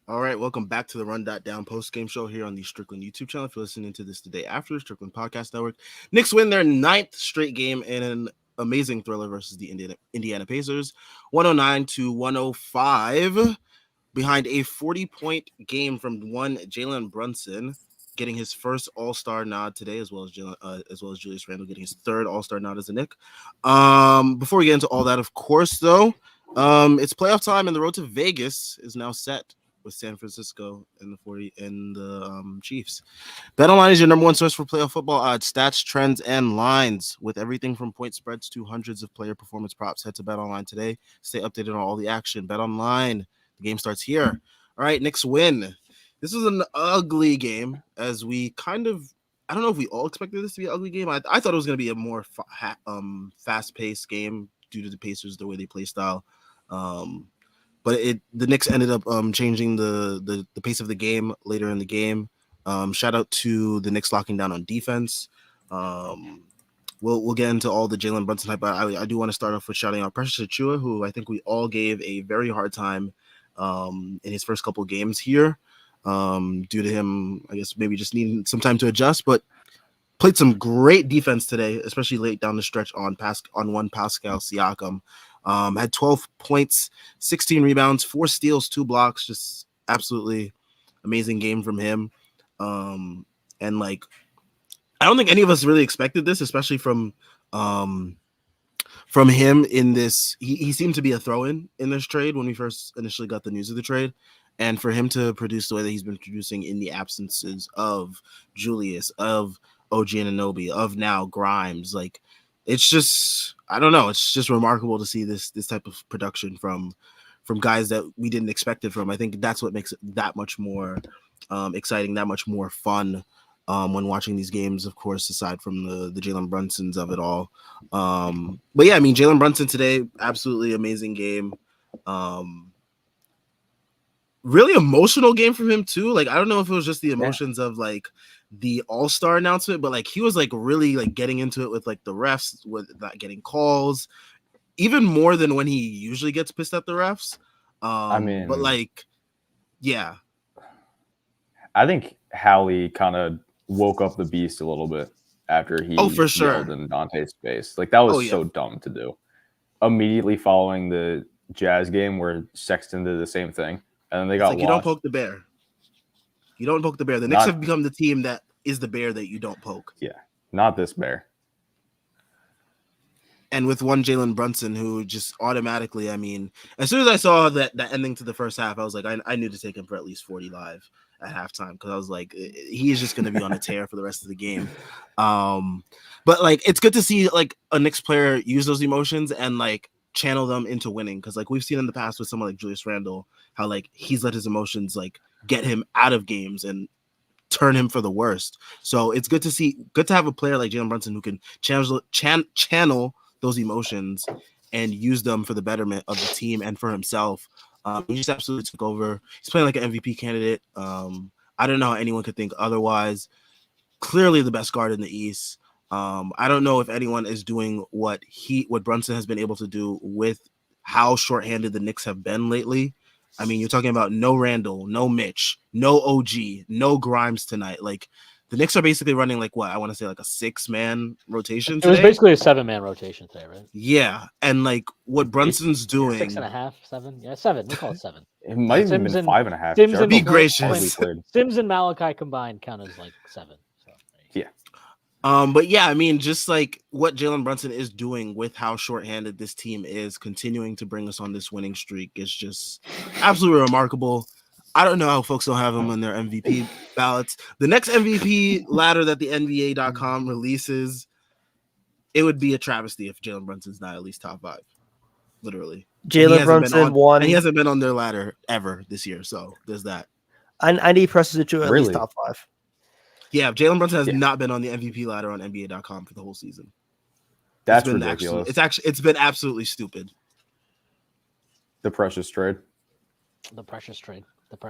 All right, welcome back to the Run.down post-game show here on the Strickland YouTube channel. If you're listening to this the day after, Strickland Podcast Network. Knicks win their ninth straight game in an amazing thriller versus the Indiana Pacers, 109-105, behind a 40-point game from one Jalen Brunson, getting his first All-Star nod today, as well as Julius Randle getting his third All-Star nod as a Knick. Before we get into all that, of course, though, it's playoff time, and the road to Vegas is now set with San Francisco and the Chiefs. BetOnline is your number one source for playoff football odds, stats, trends, and lines, with everything from point spreads to hundreds of player performance props. Head to BetOnline today. Stay updated on all the action. BetOnline. The game starts here. All right, Knicks win. This was an ugly game, as we kind of. I don't know if we all expected this to be an ugly game. I thought it was going to be a more fast-paced game due to the Pacers, the way they play style. But the Knicks ended up changing the pace of the game later in the game. Shout out to the Knicks locking down on defense. We'll get into all the Jalen Brunson hype, but I do want to start off with shouting out Precious Achiuwa, who I think we all gave a very hard time in his first couple games here, due to him, I guess, maybe just needing some time to adjust, but played some great defense today, especially late down the stretch on one Pascal Siakam. Had 12 points, 16 rebounds, 4 steals, 2 blocks. Just absolutely amazing game from him. And like, I don't think any of us really expected this, especially from him in this. He seemed to be a throw-in in this trade when we first initially got the news of the trade. And for him to produce the way that he's been producing in the absences of Julius, of OG Anunoby, of now Grimes, like, it's just, I don't know, it's just remarkable to see this type of production from guys that we didn't expect it from. I think that's what makes it that much more exciting, that much more fun when watching these games, of course, aside from the Jalen Brunsons of it all. But yeah, I mean, Jalen Brunson today, absolutely amazing game. Really emotional game from him too. Like, I don't know if it was just the emotions of like the All-Star announcement, but like he was like really like getting into it with like the refs, with not getting calls, even more than when he usually gets pissed at the refs. But like, yeah, I think Hallie kind of woke up the beast a little bit after he for sure yelled in Dante's face. Like, that was so dumb to do. Immediately following the Jazz game where Sexton did the same thing, and then they got like, you don't poke the bear. You don't poke the bear. The Knicks have become the team that is the bear that you don't poke. Yeah, not this bear. And with one Jalen Brunson, who just automatically, I mean, as soon as I saw that ending to the first half, I was like, I knew to take him for at least 40 live at halftime, because I was like, he's just going to be on a tear for the rest of the game. But like, it's good to see like a Knicks player use those emotions and like channel them into winning, because like we've seen in the past with someone like Julius Randle, how like he's let his emotions like get him out of games and turn him for the worst. So it's good to have a player like Jalen Brunson who can channel those emotions and use them for the betterment of the team and for himself. He just absolutely took over. He's playing like an MVP candidate. I don't know how anyone could think otherwise. Clearly the best guard in the East. I don't know if anyone is doing what Brunson has been able to do with how shorthanded the Knicks have been lately. I mean, you're talking about no Randall, no Mitch, no OG, no Grimes tonight. Like, the Knicks are basically running like what I want to say like a 6-man rotation today. It was basically a 7-man rotation today, right? Yeah, and like what Brunson's doing, 6.5, 7. Yeah, 7. We'll call it 7. It might have even been 5.5. Sims and be gracious. Sims and Malachi combined count as like 7. So, yeah. But yeah, I mean, just like what Jalen Brunson is doing with how shorthanded this team is, continuing to bring us on this winning streak is just absolutely remarkable. I don't know how folks don't have him on their MVP ballots. The next MVP ladder that the NBA.com releases, it would be a travesty if Jalen Brunson's not at least top 5. Literally. Jalen Brunson won. And he hasn't been on their ladder ever this year, so there's that. I need Precious Achiuwa at least top 5. Yeah, Jalen Brunson has not been on the MVP ladder on NBA.com for the whole season. That's ridiculous. It's been absolutely stupid. The Precious trade.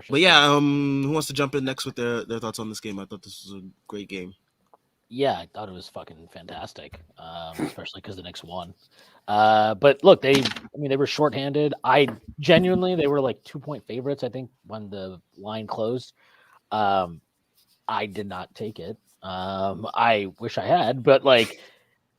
But yeah, who wants to jump in next with their thoughts on this game? I thought this was a great game. Yeah, I thought it was fucking fantastic, especially because the Knicks won. But look, they were shorthanded. They were like 2-point favorites, I think, when the line closed. I did not take it. I wish I had, but like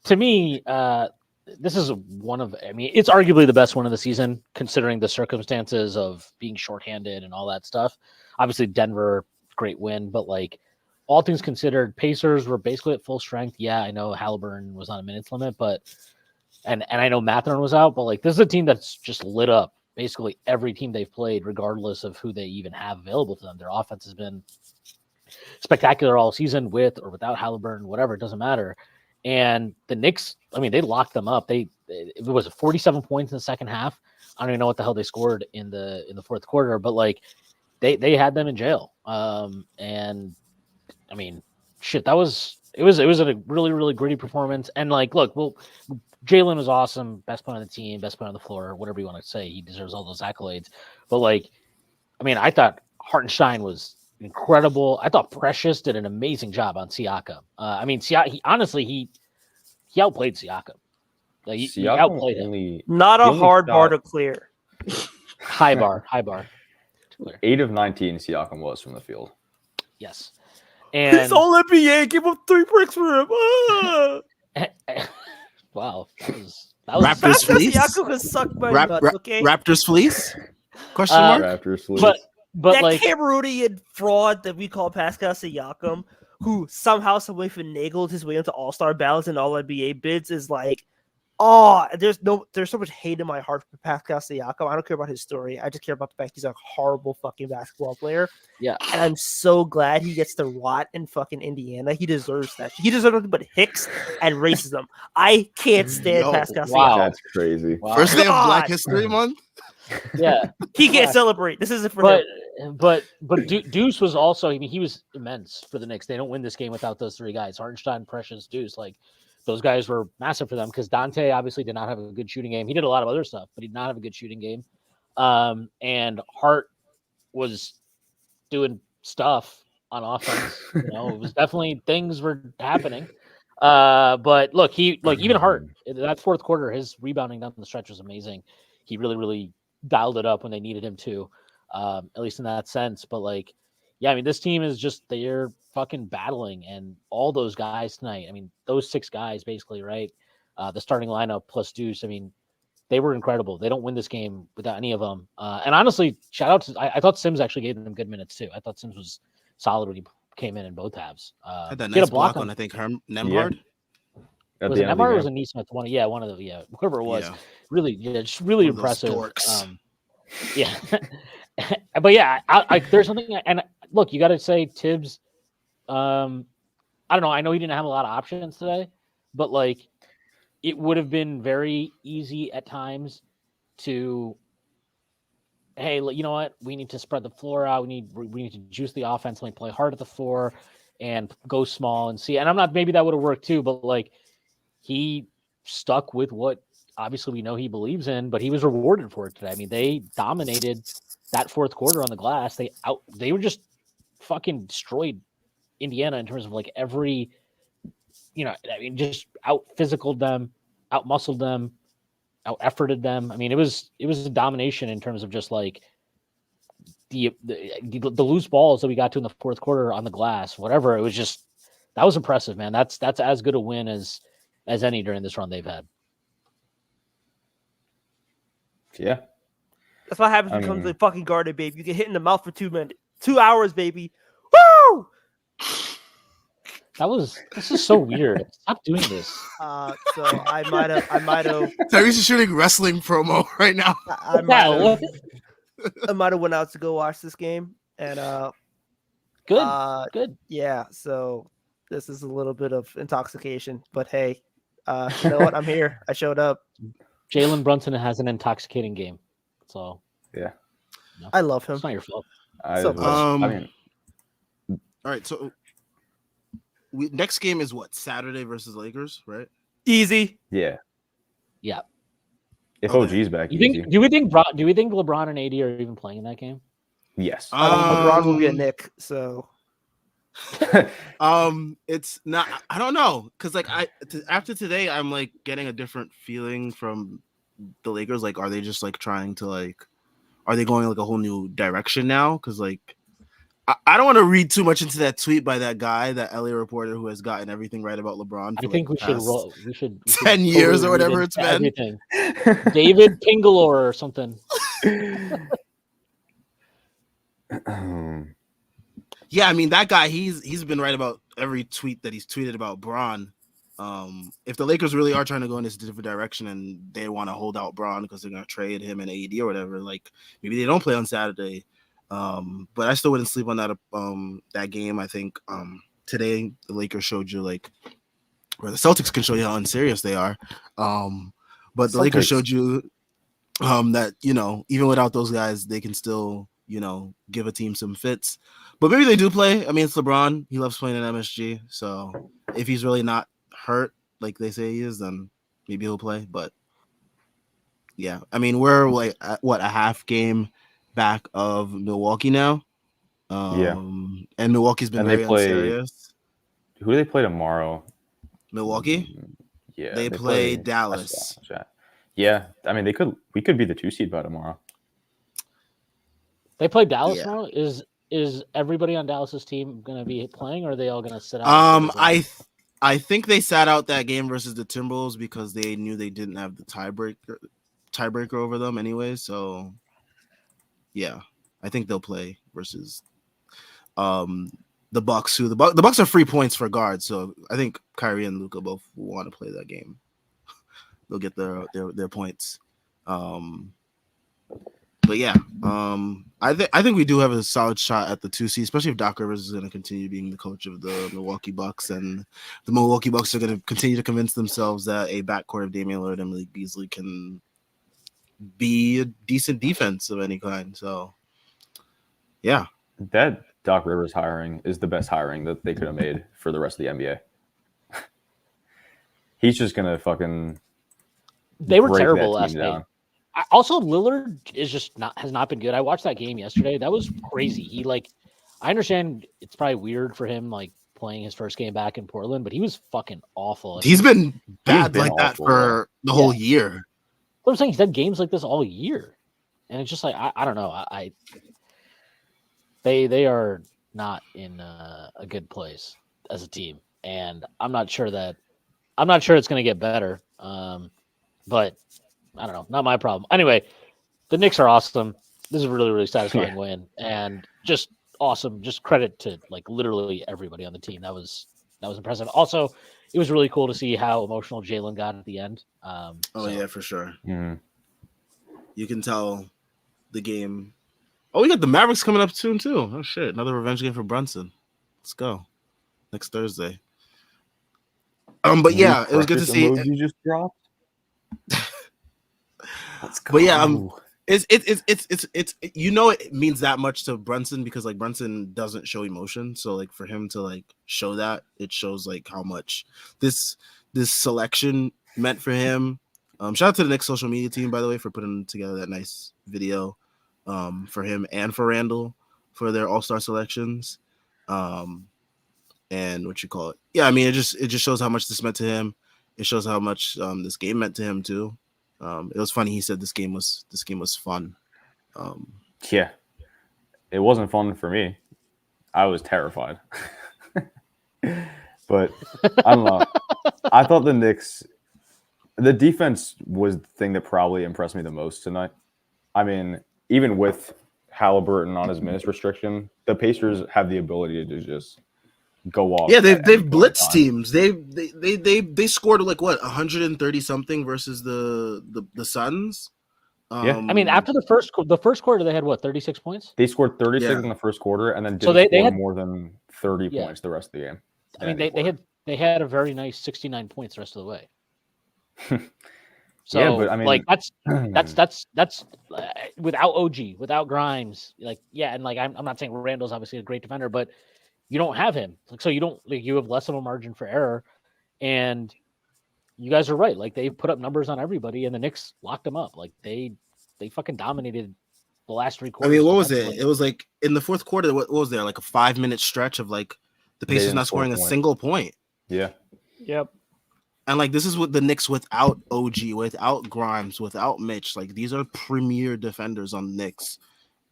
to me, this is it's arguably the best one of the season, considering the circumstances of being shorthanded and all that stuff. Obviously, Denver, great win, but like all things considered, Pacers were basically at full strength. Yeah, I know Halliburton was on a minutes limit, but and I know Mathurin was out, but like this is a team that's just lit up basically every team they've played, regardless of who they even have available to them. Their offense has been spectacular all season, with or without Halliburton, whatever, it doesn't matter. And the Knicks, they locked them up. It was 47 points in the second half. I don't even know what the hell they scored in the fourth quarter, but like they had them in jail. And it was a really, really gritty performance. And like, look, Jalen was awesome, best player on the team, best player on the floor, whatever you want to say. He deserves all those accolades. But like, I thought Hartenstein was incredible. I thought Precious did an amazing job on Siakam. He outplayed Siakam. Like, he outplayed him. Not a hard bar to clear. High bar. 8 of 19 Siakam was from the field. Yes. And his all NBA gave up 3 bricks for him. Wow. That was Raptors fleece. Siakam was sucked by nuts, okay? Raptors fleece? Question mark? Raptors fleece. But that like Cameroonian fraud that we call Pascal Siakam, who somehow, some way finagled his way into All-Star ballots and All-NBA bids, is like, there's so much hate in my heart for Pascal Siakam. I don't care about his story. I just care about the fact he's a horrible fucking basketball player. Yeah. And I'm so glad he gets to rot in fucking Indiana. He deserves that. He deserves nothing but Hicks and racism. I can't stand Pascal Siakam. That's crazy. Wow. First day of Black History Month? Yeah. He can't celebrate. This isn't for him. But Deuce was also, he was immense for the Knicks. They don't win this game without those 3 guys. Hartenstein, Precious, Deuce. Like, those guys were massive for them because Dante obviously did not have a good shooting game. He did a lot of other stuff, but he did not have a good shooting game. And Hart was doing stuff on offense. It was definitely, things were happening. But look, even Hart, that fourth quarter, his rebounding down the stretch was amazing. He really, really dialed it up when they needed him to, at least in that sense. But like, yeah, this team is just, they're fucking battling, and all those guys tonight, those 6 guys basically, right? The starting lineup plus Deuce, they were incredible. They don't win this game without any of them. And honestly, shout out to, I thought Sims actually gave them good minutes too. I thought Sims was solid when he came in both halves. Had that nice block on, I think, Nembhard. Yeah. Was it Nembhard or was it Neesmith? One of the, whoever it was. Yeah. Really, just really impressive. Yeah. But yeah, I there's something, and look, you got to say Tibbs, I don't know. I know he didn't have a lot of options today, but like it would have been very easy at times to, hey, you know what? We need to spread the floor out. We need to juice the offense, like play hard at the 4 and go small and see. And I'm not, maybe that would have worked too, but like he stuck with what obviously we know he believes in, but he was rewarded for it today. They dominated that fourth quarter on the glass. They were just fucking destroyed Indiana in terms of like every, just out physicaled them, out muscled them, out efforted them. It was a domination in terms of just like the loose balls that we got to in the fourth quarter on the glass, whatever. It was just, that was impressive, man. That's as good a win as any during this run they've had. Yeah. That's what happens when you come to the fucking Garden, baby. You get hit in the mouth for 2 minutes. 2 hours, baby. Woo! This is so weird. Stop doing this. So I might have. Tyrese's shooting wrestling promo right now. I might have went out to go watch this game, and good. Yeah. So this is a little bit of intoxication, but hey, you know what? I'm here. I showed up. Jalen Brunson has an intoxicating game. So yeah, I love him. It's not your fault. All right. So next game is what? Saturday versus Lakers, right? Easy. Yeah. Yeah. If OG's back, do we think LeBron and AD are even playing in that game? Yes. LeBron will be a Knick. So It's not. I don't know, because like after today, I'm like getting a different feeling from the Lakers. Like, are they just like trying to like, are they going like a whole new direction now? Because like, I don't want to read too much into that tweet by that guy, that LA reporter who has gotten everything right about LeBron. For I think like we should roll. We should 10 years or whatever it's been. Everything. David Pingalore or something. Yeah, I mean that guy. He's been right about every tweet that he's tweeted about Bron. If the Lakers really are trying to go in this different direction and they want to hold out Bron because they're gonna trade him and AD or whatever, like maybe they don't play on Saturday. But I still wouldn't sleep on that game. I think today the Lakers showed you like, or the Celtics can show you how unserious they are. But the Lakers showed you that, you know, even without those guys, they can still, you know, give a team some fits. But maybe they do play. I mean, it's LeBron. He loves playing in MSG. So if he's really not hurt like they say he is, then maybe he'll play. But yeah, I mean, we're like a half game back of Milwaukee now. And Milwaukee's been very unserious. Who do they play tomorrow? Milwaukee? Yeah. They play Dallas. Yeah. I mean, we could be the 2 seed by tomorrow. They play Dallas tomorrow? Is everybody on Dallas's team going to be playing, or are they all going to sit out? I think they sat out that game versus the Timberwolves because they knew they didn't have the tiebreaker over them anyway. So yeah, I think they'll play versus the Bucks. The Bucks are free points for guards, so I think Kyrie and Luka both want to play that game. They'll get their points. But yeah, I think we do have a solid shot at the 2 seed, especially if Doc Rivers is going to continue being the coach of the Milwaukee Bucks, and the Milwaukee Bucks are going to continue to convince themselves that a backcourt of Damian Lillard and Malik Beasley can be a decent defense of any kind. So yeah, that Doc Rivers hiring is the best hiring that they could have made for the rest of the NBA. He's just going to fucking. They were terrible last night. Also, Lillard has not been good. I watched that game yesterday. That was crazy. I understand it's probably weird for him like playing his first game back in Portland, but he was fucking awful. He's been bad like that for the whole year. What I'm saying, he's had games like this all year, and it's just like I don't know. They are not in a good place as a team, and I'm not sure it's going to get better. But I don't know. Not my problem. Anyway, the Knicks are awesome. This is a really, really satisfying win, and just awesome. Just credit to like literally everybody on the team. That was impressive. Also, it was really cool to see how emotional Jalen got at the end. Yeah, for sure. Mm-hmm. You can tell the game. Oh, we got the Mavericks coming up soon too. Oh shit, another revenge game for Brunson. Let's go next Thursday. But yeah, it was good to see. You just dropped. Let's go. But yeah, it's you know it means that much to Brunson because like Brunson doesn't show emotion, so like for him to like show that, it shows like how much this selection meant for him. Shout out to the Knicks social media team, by the way, for putting together that nice video for him and for Randall for their All-Star selections. And what you call it? Yeah, I mean it just shows how much this meant to him. It shows how much this game meant to him too. It was funny. He said this game was fun. Yeah, it wasn't fun for me. I was terrified. But I don't know. I thought the Knicks, the defense was the thing that probably impressed me the most tonight. I mean, even with Halliburton on his minutes restriction, the Pacers have the ability to just go off. Yeah, they've blitzed teams. They scored like what 130 something versus the Suns. Yeah, I mean after the first quarter they had what 36 points. They scored 36 in the first quarter and then they had more than 30 points the rest of the game. I mean they had a very nice 69 points the rest of the way. So yeah, but I mean, like that's without OG, without Grimes, like and like I'm not saying Randall's obviously a great defender, but you don't have him, so you have less of a margin for error, and you guys are right. Like they put up numbers on everybody, and the Knicks locked them up. Like they fucking dominated the last 3 quarters. I mean, what was it? It was like in the fourth quarter. What was there? Like a 5-minute stretch of like The They Pacers didn't not score a scoring a point. single point. Yeah. Yep. And like this is what the Knicks without OG, without Grimes, without Mitch. Like these are premier defenders on the Knicks,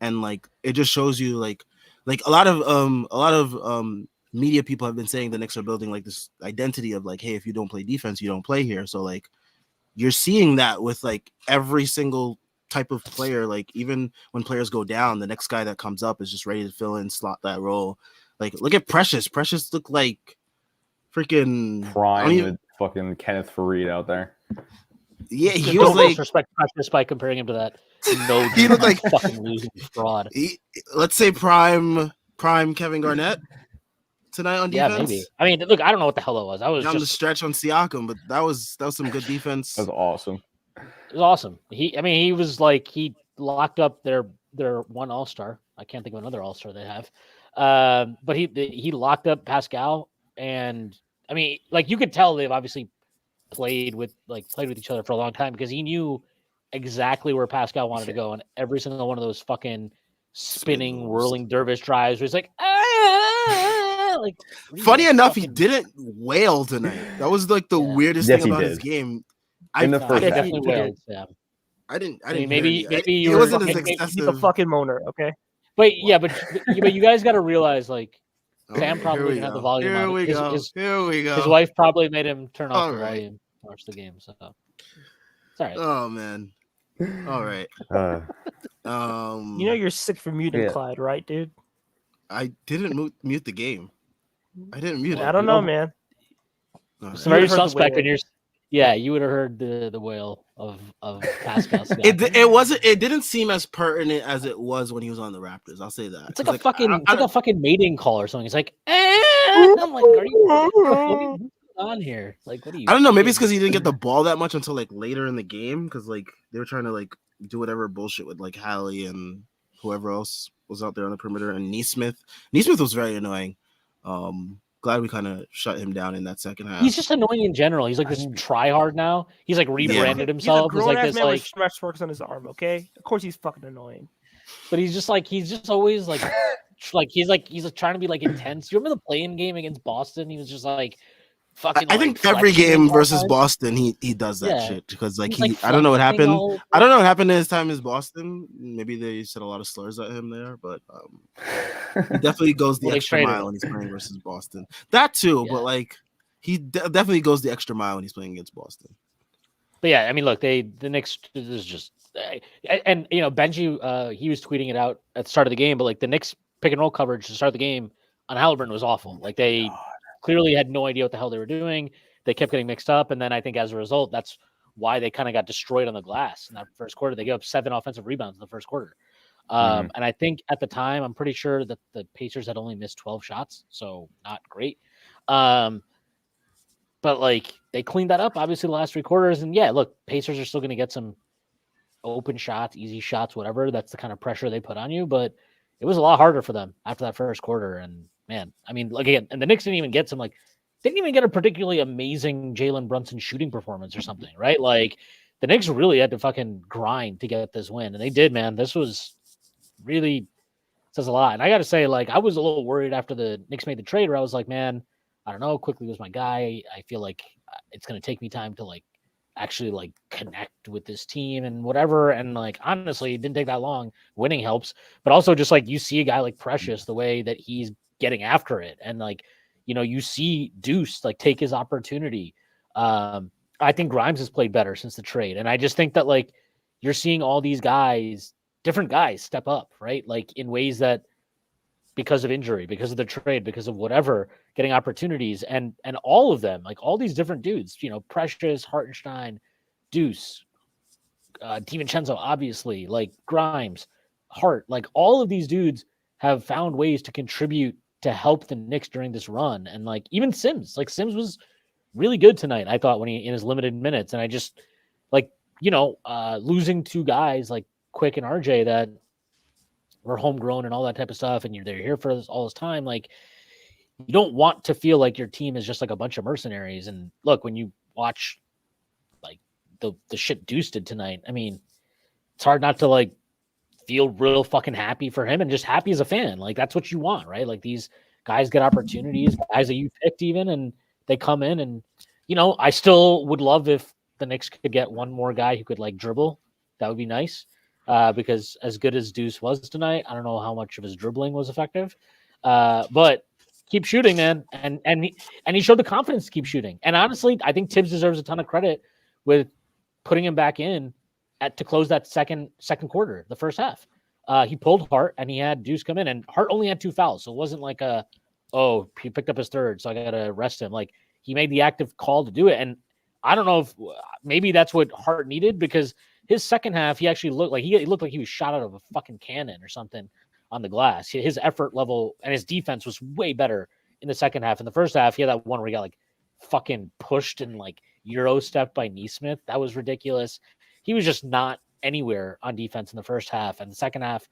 and like it just shows you like a lot of media people have been saying the Knicks are building like this identity of like, hey, if you don't play defense, you don't play here. So like you're seeing that with like every single type of player. Like even when players go down, the next guy that comes up is just ready to fill in, slot that role. Like look at Precious. Precious looked like freaking Prime with fucking Kenneth Fareed out there. Yeah, he was Don't like disrespect Precious by comparing him to that. No, he looked like fucking losing fraud. Let's say prime Kevin Garnett tonight on defense. Yeah, maybe. I mean, look, I don't know what the hell it was. I was down just the stretch on Siakam, but that was some good defense. That was awesome. It was awesome. He was like he locked up their one All-Star. I can't think of another All-Star they have. But he locked up Pascal, and I mean, like you could tell they've obviously played with each other for a long time because he knew exactly where Pascal wanted to go, and every single one of those fucking spinning, whirling dervish drives was like, like. Funny enough, he didn't wail tonight. That was like the weirdest Yes, thing he about did. his game. In the first half. definitely wailed. Yeah. I didn't. Maybe it you wasn't as fucking- excessive. He's a fucking moaner, okay? But yeah, but you guys got to realize like Sam Okay, probably here we didn't have the go. volume Here on. we go. Here we go. His wife probably made him turn off All the right. volume to watch the game. So it's all right. Oh man. All right. You know you're sick for muting Yeah. Clyde, right, dude? I didn't mute the game. I didn't mute it. I don't know, man. All right. It's very would've heard the suspect when wail. you would have heard the wail of Pascal. It didn't seem as pertinent as it was when he was on the Raptors. I'll say that. It's like 'Cause, a fucking I it's like a don't- fucking mating call or something. It's like, I'm like, are you what's going on here? Like, what are you? I don't know. Maybe it's doing? because he didn't get the ball that much until like later in the game. Because like they were trying to like do whatever bullshit with like Hallie and whoever else was out there on the perimeter, and Neesmith. Neesmith was very annoying. Glad we kind of shut him down in that second half. He's just annoying in general. He's like this try hard now. He's like rebranded He's a himself as grown like ass this man like with stretch marks on his arm, okay? Of course he's fucking annoying. but he's just always like he's trying to be like intense. You remember the playing game against Boston? He was just like fucking. I think like, every flexing game all the versus time. Boston, he does that Yeah. shit because like He's, like, I don't know what flexing happened. all I don't know what happened in his time in Boston. Maybe they said a lot of slurs at him there, but he definitely goes the Well, they extra traded mile him. when he's playing versus Boston. That too, Yeah. but like he definitely goes the extra mile when he's playing against Boston. But yeah, I mean, look, the Knicks is just and you know Benji, he was tweeting it out at the start of the game, but like the Knicks pick and roll coverage to start the game on Halliburton was awful. Like they clearly had no idea what the hell they were doing. They kept getting mixed up, and then I think as a result, that's why they kind of got destroyed on the glass in that first quarter. They gave up 7 offensive rebounds in the first quarter. And I think at the time, I'm pretty sure that the Pacers had only missed 12 shots, so not great. But like they cleaned that up, obviously, the last 3 quarters. And yeah, look, Pacers are still going to get some open shots, easy shots, whatever. That's the kind of pressure they put on you. But it was a lot harder for them after that first quarter. And man, I mean, like again, and the Knicks didn't even get a particularly amazing Jalen Brunson shooting performance or something, right? Like the Knicks really had to fucking grind to get this win, and they did, man. This was really says a lot. And I got to say, like, I was a little worried after the Knicks made the trade where I was like, man, I don't know. Quickly was my guy. I feel like it's going to take me time to like actually like connect with this team and whatever. And like, honestly, it didn't take that long. Winning helps, but also just like you see a guy like Precious, the way that he's getting after it. And like, you know, you see Deuce like take his opportunity. I think Grimes has played better since the trade. And I just think that like you're seeing all these guys, different guys step up, right? Like in ways that because of injury, because of the trade, because of whatever, getting opportunities and all of them, like all these different dudes, you know, Precious, Hartenstein, Deuce, DiVincenzo, obviously, like Grimes, Hart, like all of these dudes have found ways to contribute to help the Knicks during this run. And like even Sims was really good tonight, I thought, when he in his limited minutes. And I just like, you know, losing 2 guys like Quick and RJ that were homegrown and all that type of stuff, and they're here for all this time. Like, you don't want to feel like your team is just like a bunch of mercenaries. And look, when you watch like the shit Deuce did tonight, I mean, it's hard not to like feel real fucking happy for him and just happy as a fan. Like that's what you want, right? Like these guys get opportunities, guys that you picked even, and they come in. And I still would love if the Knicks could get one more guy who could like dribble. That would be nice. Because as good as Deuce was tonight, I don't know how much of his dribbling was effective. But keep shooting, man. And he showed the confidence to keep shooting. And honestly, I think Tibbs deserves a ton of credit with putting him back in to close that second quarter, the first half. He pulled Hart and he had Deuce come in, and Hart only had 2 fouls. So it wasn't like he picked up his third, so I got to arrest him. Like, he made the active call to do it. And I don't know if maybe that's what Hart needed, because his second half, he actually looked like he was shot out of a fucking cannon or something on the glass. His effort level and his defense was way better in the second half. In the first half, he had that one where he got like fucking pushed and like Euro stepped by Neesmith. That was ridiculous. He was just not anywhere on defense in the first half. And the second half,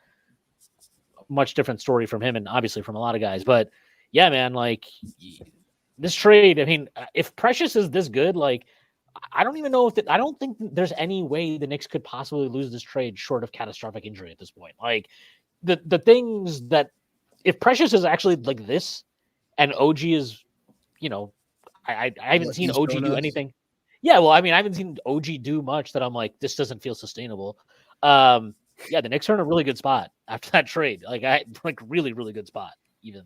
much different story from him and obviously from a lot of guys. But yeah, man, like this trade, I mean, if Precious is this good, like, I don't even know I don't think there's any way the Knicks could possibly lose this trade short of catastrophic injury at this point. Like the things that if Precious is actually like this and OG is, I haven't seen OG do anything. Yeah, well, I mean, I haven't seen OG do much that I'm like, this doesn't feel sustainable. The Knicks are in a really good spot after that trade. Like really, really good spot even.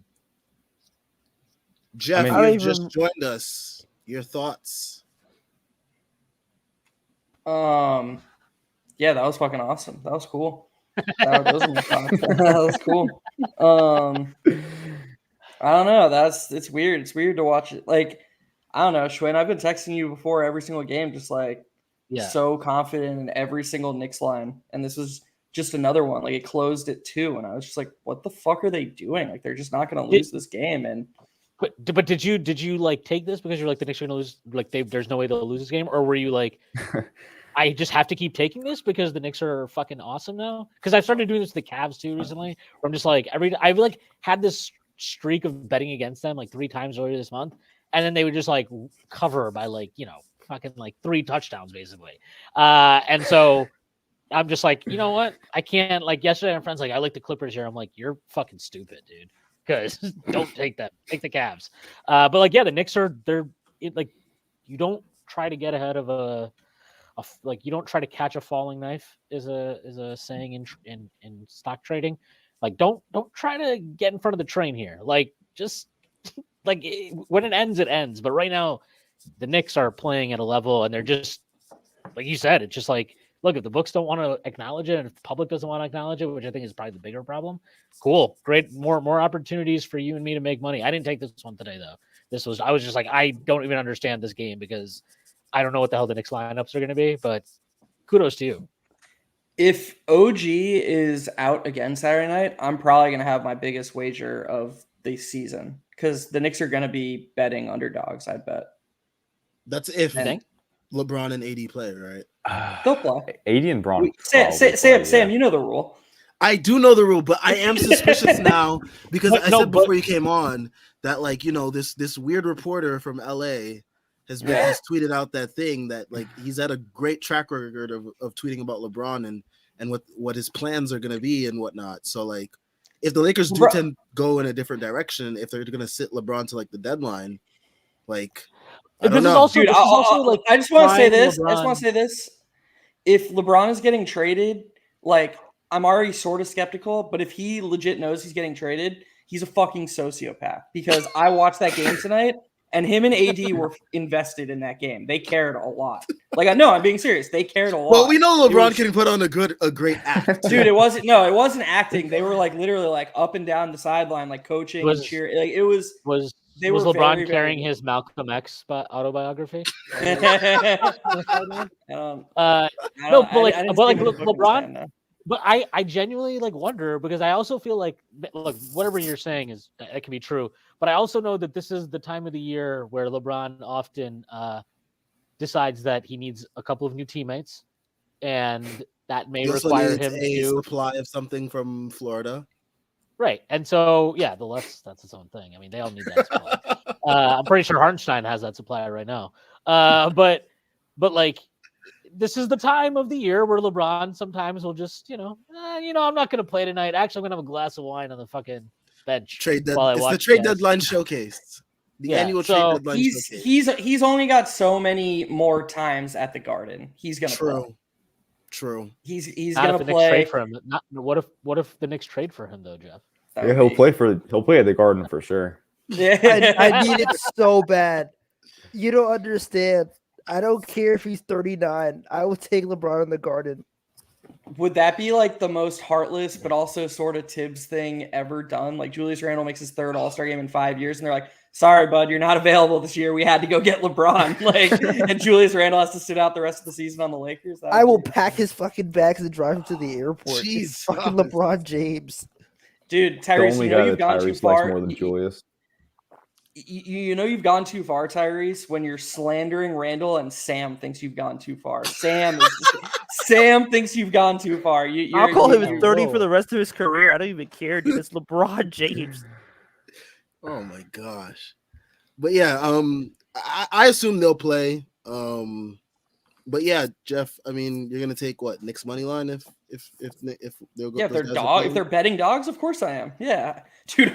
Jeff, you just joined us. Your thoughts? Yeah, that was fucking awesome. That was cool. That was cool. I don't know. It's weird. It's weird to watch it. Like, I don't know, Shwayne, I've been texting you before every single game, just like so confident in every single Knicks line. And this was just another one. Like, it closed at 2, and I was just like, what the fuck are they doing? Like, they're just not gonna lose this game. And but did you like take this because you're like the Knicks are gonna lose, like there's no way they'll lose this game, or were you like I just have to keep taking this because the Knicks are fucking awesome now? Because I've started doing this to the Cavs too recently, where I'm just like I've like had this streak of betting against them like 3 times earlier this month, and then they would just like cover by like fucking like 3 touchdowns basically, and so I'm just like, you know what, I can't. Like yesterday, my friends like, I like the Clippers here. I'm like, you're fucking stupid, dude. Because don't take them, take the Cavs. But like, yeah, the Knicks they're like, you don't try to get ahead of like you don't try to catch a falling knife is a saying in stock trading. Like don't try to get in front of the train here. Like just like when it ends. But right now, the Knicks are playing at a level, and they're just like you said. It's just like, look, if the books don't want to acknowledge it, and if the public doesn't want to acknowledge it, which I think is probably the bigger problem, cool, great, more opportunities for you and me to make money. I didn't take this one today though. I was just like, I don't even understand this game because I don't know what the hell the Knicks lineups are going to be. But kudos to you. If OG is out again Saturday night, I'm probably going to have my biggest wager of the season because the Knicks are going to be betting underdogs. I bet. That's if LeBron and AD play, right? They'll play. AD and Bron. Sam, you know the rule. I do know the rule, but I am suspicious now because I said before you came on that, like, this weird reporter from LA has tweeted out that thing that like he's had a great track record of tweeting about LeBron and what his plans are going to be and whatnot. So like, if the Lakers do tend to go in a different direction, if they're going to sit LeBron to like the deadline, like. I don't know. Dude, I just want to say this. If LeBron is getting traded, like, I'm already sort of skeptical, but if he legit knows he's getting traded, he's a fucking sociopath. Because I watched that game tonight, and him and AD were invested in that game. They cared a lot. Like, I know, I'm being serious. They cared a lot. Well, we know LeBron can put on a great act. Dude, it wasn't acting. They were like literally like up and down the sideline, like coaching and cheering. Like, was LeBron carrying his Malcolm X autobiography? LeBron. But I genuinely like wonder because I also feel like, look, whatever you're saying it can be true. But I also know that this is the time of the year where LeBron often decides that he needs a couple of new teammates, and that may require him to supply of something from Florida. Right. And so, yeah, that's its own thing. I mean, they all need that supply. I'm pretty sure Hartenstein has that supply right now. But like, this is the time of the year where LeBron sometimes will just, I'm not going to play tonight. Actually, I'm going to have a glass of wine on the fucking bench. Trade while I it's the watch trade guys. deadline showcase. The Yeah, annual so trade deadline showcase. He's only got so many more times at the Garden. He's gonna play. True. He's Not gonna if the Knicks play. trade for him. Not what if the Knicks trade for him though, Jeff? That Yeah, would he'll be- play at the Garden for sure. Yeah. I need it so bad. You don't understand. I don't care if he's 39. I will take LeBron in the Garden. Would that be like the most heartless, but also sort of Tibbs thing ever done? Like Julius Randle makes his third All-Star game in 5 years, and they're like, "Sorry, bud, you're not available this year. We had to go get LeBron." Like, and Julius Randle has to sit out the rest of the season on the Lakers. I will pack his fucking bags and drive him to the airport. It's Jesus. fucking LeBron James. Dude, The Tyrese, only you know guy you've that gone too Tyrese likes far. more than Julius. You know you've gone too far, Tyrese, when you're slandering Randall and Sam thinks you've gone too far. Sam thinks you've gone too far. I'll call him you're- 30 whoa. for the rest of his career. I don't even care, dude. It's LeBron James. Oh my gosh. But yeah, I assume they'll play. But yeah, Jeff, I mean, you're gonna take what, Knicks money line if they'll go. Yeah, if they're those guys are dog, if playing? they're betting dogs, of course I am. Yeah, dude,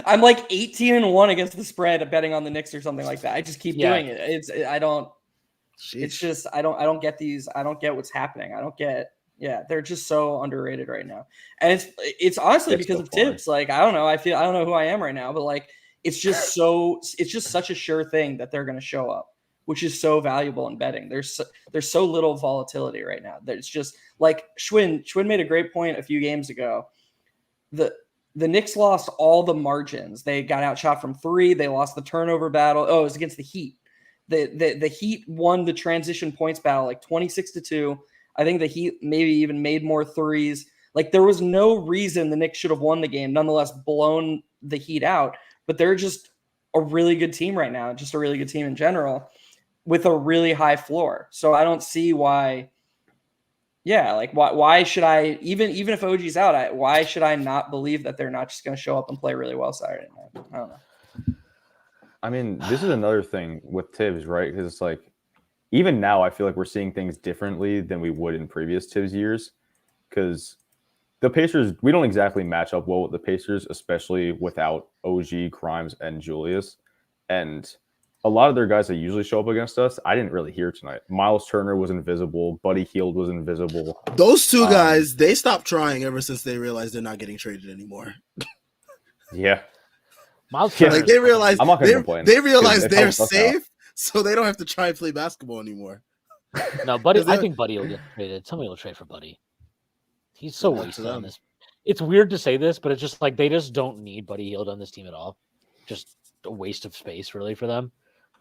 I'm like 18-1 against the spread of betting on the Knicks or something like that. I just keep doing it. It's Sheesh. just I don't get these. I don't get what's happening. I don't get. Yeah, they're just so underrated right now, and it's honestly It's because so of far. Tibbs. Like I don't know. I don't know who I am right now, but like it's just such a sure thing that they're going to show up, which is so valuable in betting. There's so little volatility right now. There's just like Schwinn made a great point a few games ago. The Knicks lost all the margins. They got outshot from three. They lost the turnover battle. Oh, it was against the Heat. The Heat won the transition points battle like 26-2. I think the Heat maybe even made more threes. Like there was no reason the Knicks should have won the game, nonetheless blown the Heat out. But they're just a really good team right now, just a really good team in general, with a really high floor. So I don't see why. Yeah, like why should I even if OG's out? Why should I not believe that they're not just going to show up and play really well Saturday night? I don't know. I mean, this is another thing with Tibbs, right? Because it's like, even now, I feel like we're seeing things differently than we would in previous Tibbs years. Because the Pacers, we don't exactly match up well with the Pacers, especially without OG, Grimes, and Julius. And a lot of their guys that usually show up against us, I didn't really hear tonight. Miles Turner was invisible. Buddy Hield was invisible. Those two guys, they stopped trying ever since they realized they're not getting traded anymore. Yeah. Miles Yeah, Turner Like they realized I'm not gonna complain, they realized 'cause it they're helps us out. safe, so they don't have to try and play basketball anymore. No, Buddy. Is that- I think Buddy will get traded. Somebody will trade for Buddy. He's so Good luck to wasted them. on this. It's weird to say this, but it's just like they just don't need Buddy Hield on this team at all. Just a waste of space, really, for them.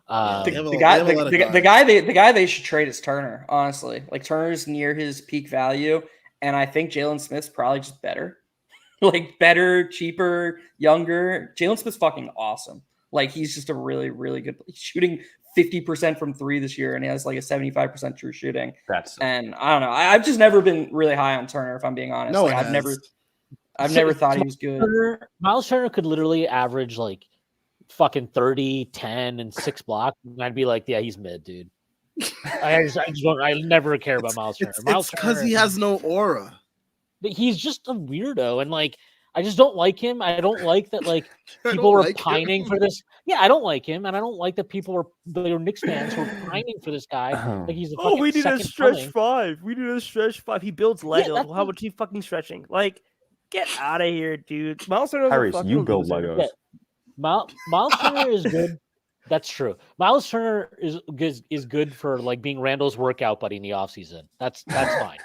They have a- The they have a lot of guys. guy they should trade is Turner. Honestly, like Turner's near his peak value, and I think Jalen Smith's probably just better. Like better, cheaper, younger. Jalen Smith's fucking awesome. Like he's just a really, really good. He's shooting 50% from three this year, and he has like a 75% true shooting. And I don't know. I've just never been really high on Turner, if I'm being honest. No, Like, it I've has. never thought he was good. Miles Turner could literally average like fucking 30, 10, and 6 blocks. And I'd be like, yeah, he's mid, dude. I just don't. I never care about Miles Turner. It's because he has no aura. But he's just a weirdo, and like I just don't like him. I don't like that like I people don't were like pining him. for this. Yeah, I don't like him, and I don't like that people were the Knicks fans who are pining for this guy. Like he's a Oh, fucking we need a second stretch coming. five. We need a stretch five. He builds Legos. that's How much he fucking stretching? Like, get out of here, dude. Miles Turner's a Tyrese, fucking you build loser. Legos. Yeah. Miles Turner is good. That's true. Miles Turner is good for like being Randall's workout buddy in the offseason. That's fine.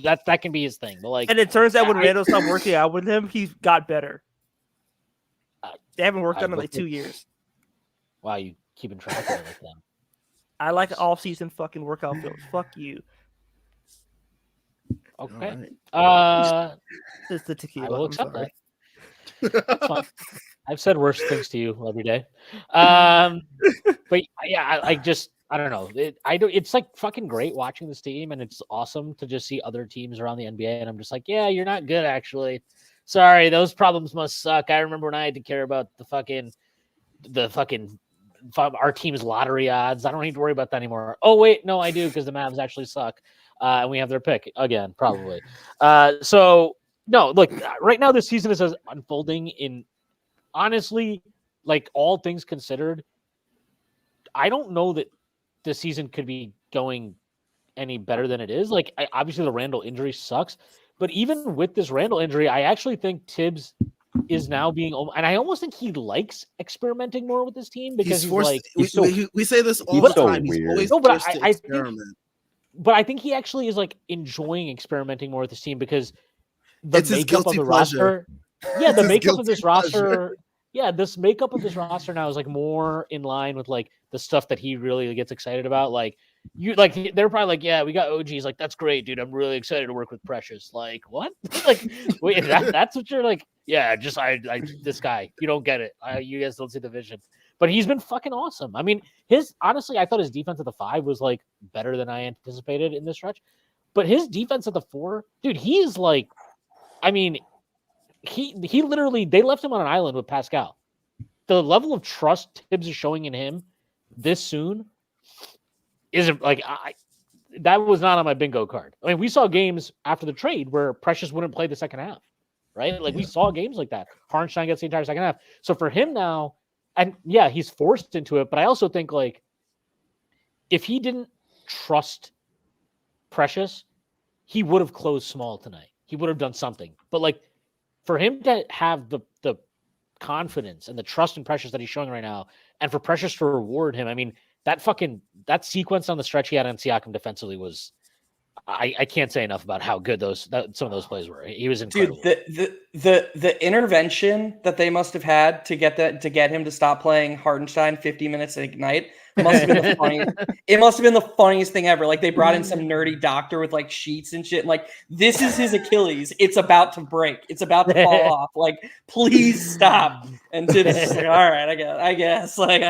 That can be his thing. But like, And it turns out when I- Randall stopped working out with him, he got better. They haven't worked I out in like looked 2 at- years. wow, you keeping track of it like that. I like off-season fucking workout films. Fuck you. Okay. Alright. It's the tequila. I will I'm accept sorry. that. That's fine. I've said worse things to you every day. But yeah, I don't know. It's like fucking great watching this team, and it's awesome to just see other teams around the NBA. And I'm just like, yeah, you're not good, actually. Sorry, those problems must suck. I remember when I had to care about our team's lottery odds. I don't need to worry about that anymore. Oh wait, no, I do, because the Mavs actually suck, and we have their pick again, probably. So no, look, right now this season is unfolding in honestly, like all things considered, I don't know that the season could be going any better than it is. Like, obviously, the Randall injury sucks, but even with this Randall injury, I actually think Tibbs is now being, and I almost think he likes experimenting more with his team because he's forced. like, We say this all He's the so time. He's weird. always No, but forced to I think, experiment. but I think he actually is like enjoying experimenting more with his team because the It's his makeup of guilty the pleasure. roster, yeah, It's the his makeup of guilty this roster, yeah, this makeup of this roster now is like more in line with like the stuff that he really gets excited about. Like they're probably like, yeah, we got OGs, like that's great, dude. I'm really excited to work with Precious. Like what? Like wait, that's what you're like? Yeah, just I this guy, you don't get it. You guys don't see the vision. But he's been fucking awesome. I mean, honestly, I thought his defense at the 5 was like better than I anticipated in this stretch. But his defense at the 4, dude, he's like, I mean, he literally, they left him on an island with Pascal. The level of trust Tibbs is showing in him this soon isn't like that was not on my bingo card. I mean, we saw games after the trade where Precious wouldn't play the second half, right? Like we saw games like that. Harnstein gets the entire second half. So for him now, and yeah, he's forced into it, but I also think like if he didn't trust Precious, he would have closed small tonight. He would have done something. But like for him to have the confidence and the trust in Precious that he's showing right now, and for Precious to reward him, I mean, that sequence on the stretch he had on Siakam defensively was, I can't say enough about how good some of those plays were. He was incredible. Dude, the intervention that they must have had to get him to stop playing Hartenstein 50 minutes a night must have been the funniest. It must have been the funniest thing ever. Like they brought in some nerdy doctor with like sheets and shit. And like this is his Achilles. It's about to break. It's about to fall off. Like please stop. And Tibbs is like, all right, I guess. Like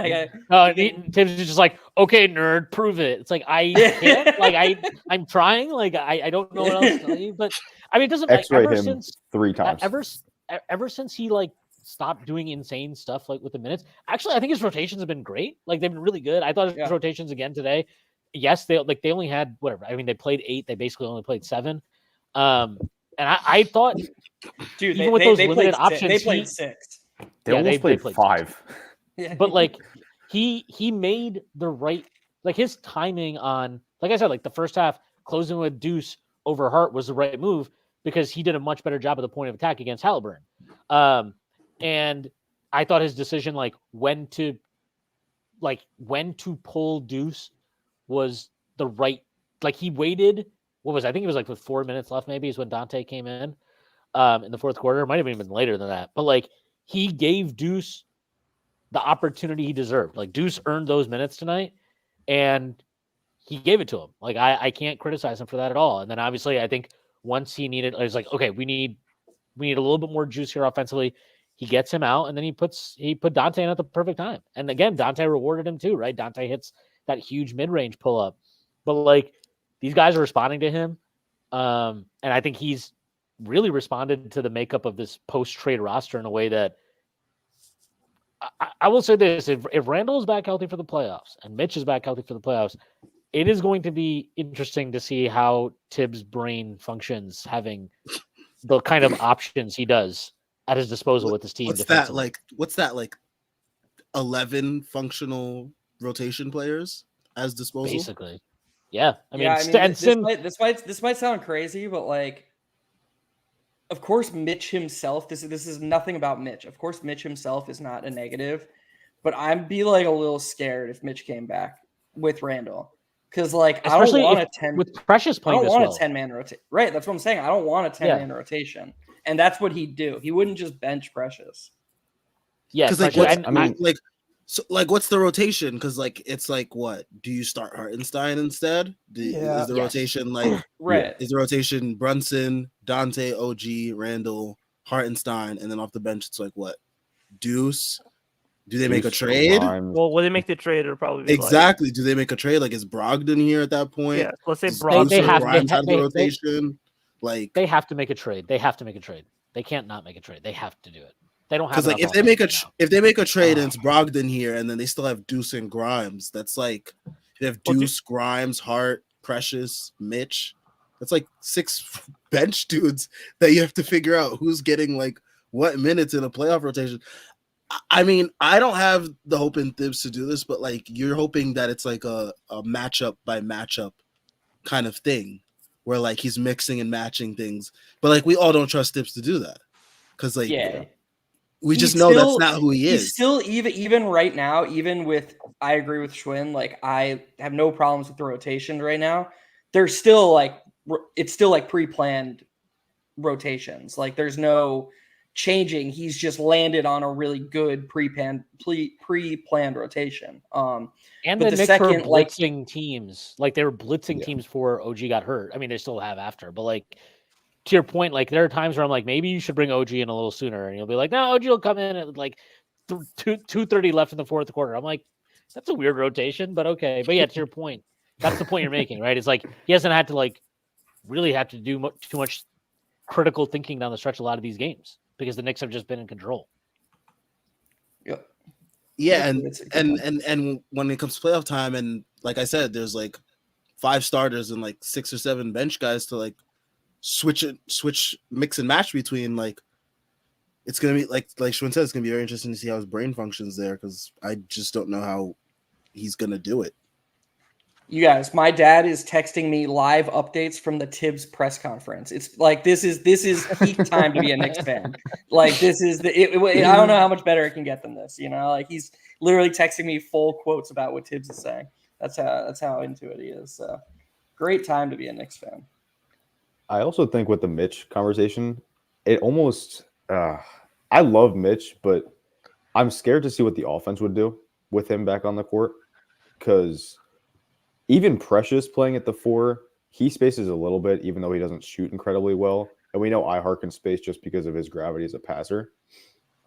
Tibbs is just like, okay, nerd, prove it. It's like I can't. Like I'm trying. Like I don't know what else to tell you. But I mean, it doesn't. X-ray ever him since 3 times. Ever since he like stopped doing insane stuff like with the minutes. Actually, I think his rotations have been great. Like they've been really good. I thought his rotations again today. Yes, they only had whatever. I mean, they played 8. They basically only played 7. And I thought, dude, even with those limited options, they played 6. They almost played 5. Yeah. But like he made the right, like his timing on, like I said, like the first half closing with Deuce over Hart was the right move because he did a much better job at the point of attack against Halliburton. And I thought his decision, like when to pull Deuce was the right, like he waited, I think it was like with 4 minutes left, maybe is when Dante came in the fourth quarter. It might have even been later than that. But like he gave Deuce the opportunity he deserved. Like Deuce earned those minutes tonight and he gave it to him. Like I can't criticize him for that at all. And then obviously I think once he needed, I was like, okay, we need a little bit more juice here offensively. He gets him out, and then he put Dante in at the perfect time. And again, Dante rewarded him too, right? Dante hits that huge mid-range pull-up. But like these guys are responding to him. And I think he's really responded to the makeup of this post-trade roster in a way that I will say this. If Randall is back healthy for the playoffs and Mitch is back healthy for the playoffs, it is going to be interesting to see how Tibbs' brain functions having the kind of options he does at his disposal with his team. What's that like 11 functional rotation players as disposal? Basically. Yeah. This might sound crazy, but like of course Mitch himself, this is nothing about Mitch. Of course Mitch himself is not a negative, but I'd be like a little scared if Mitch came back with Randall. Because like especially I don't want a 10 with Precious playing. I don't want a 10-man rotation. Right, that's what I'm saying. I don't want a 10-man rotation, and that's what he'd do. He wouldn't just bench Precious. Yeah, what's the rotation? Because like it's like what do you start Hartenstein instead? Is the rotation like right? Is the rotation Brunson, Dante, OG, Randall, Hartenstein, and then off the bench it's like what Deuce? Do they make a trade? Well, when they make the trade, it'll probably be exactly. Do they make a trade? Like, is Brogdon here at that point? Yeah, let's say Brogdon. They have to make a trade. They can't not make a trade. They have to do it. They don't have because like if they make a trade and it's Brogdon here, and then they still have Deuce and Grimes. That's like they have Deuce, Grimes, Hart, Precious, Mitch. That's like 6 bench dudes that you have to figure out who's getting like what minutes in a playoff rotation. I mean, I don't have the hope in Thibs to do this, but like you're hoping that it's like a matchup by matchup kind of thing, where like he's mixing and matching things. But like we all don't trust Thibs to do that because like we just know that's not who he is. He's still even right now, even with I agree with Schwinn. Like I have no problems with the rotation right now. There's still like it's still like pre-planned rotations. Like there's no changing. He's just landed on a really good pre-planned rotation. And the Knicks were blitzing teams. Like they were blitzing teams before OG got hurt. I mean, they still have after, but like to your point, like there are times where I'm like, maybe you should bring OG in a little sooner, and you'll be like, no, OG will come in at like 2:30 left in the fourth quarter. I'm like, that's a weird rotation, but okay. But yeah, to your point, that's the point you're making, right? It's like he hasn't had to like really have to do too much critical thinking down the stretch a lot of these games because the Knicks have just been in control. Yep. Yeah, and when it comes to playoff time, and like I said, there's like 5 starters and like 6 or 7 bench guys to like switch, mix and match between. Like it's gonna be like Schwinn said, it's gonna be very interesting to see how his brain functions there because I just don't know how he's gonna do it. You guys, my dad is texting me live updates from the Tibbs press conference. It's like this is peak time to be a Knicks fan. Like this is I don't know how much better it can get than this. You know, like he's literally texting me full quotes about what Tibbs is saying. That's how into it he is. So great time to be a Knicks fan. I also think with the Mitch conversation, it almost I love Mitch, but I'm scared to see what the offense would do with him back on the court because even Precious playing at the 4, he spaces a little bit, even though he doesn't shoot incredibly well. And we know Ihart can space just because of his gravity as a passer.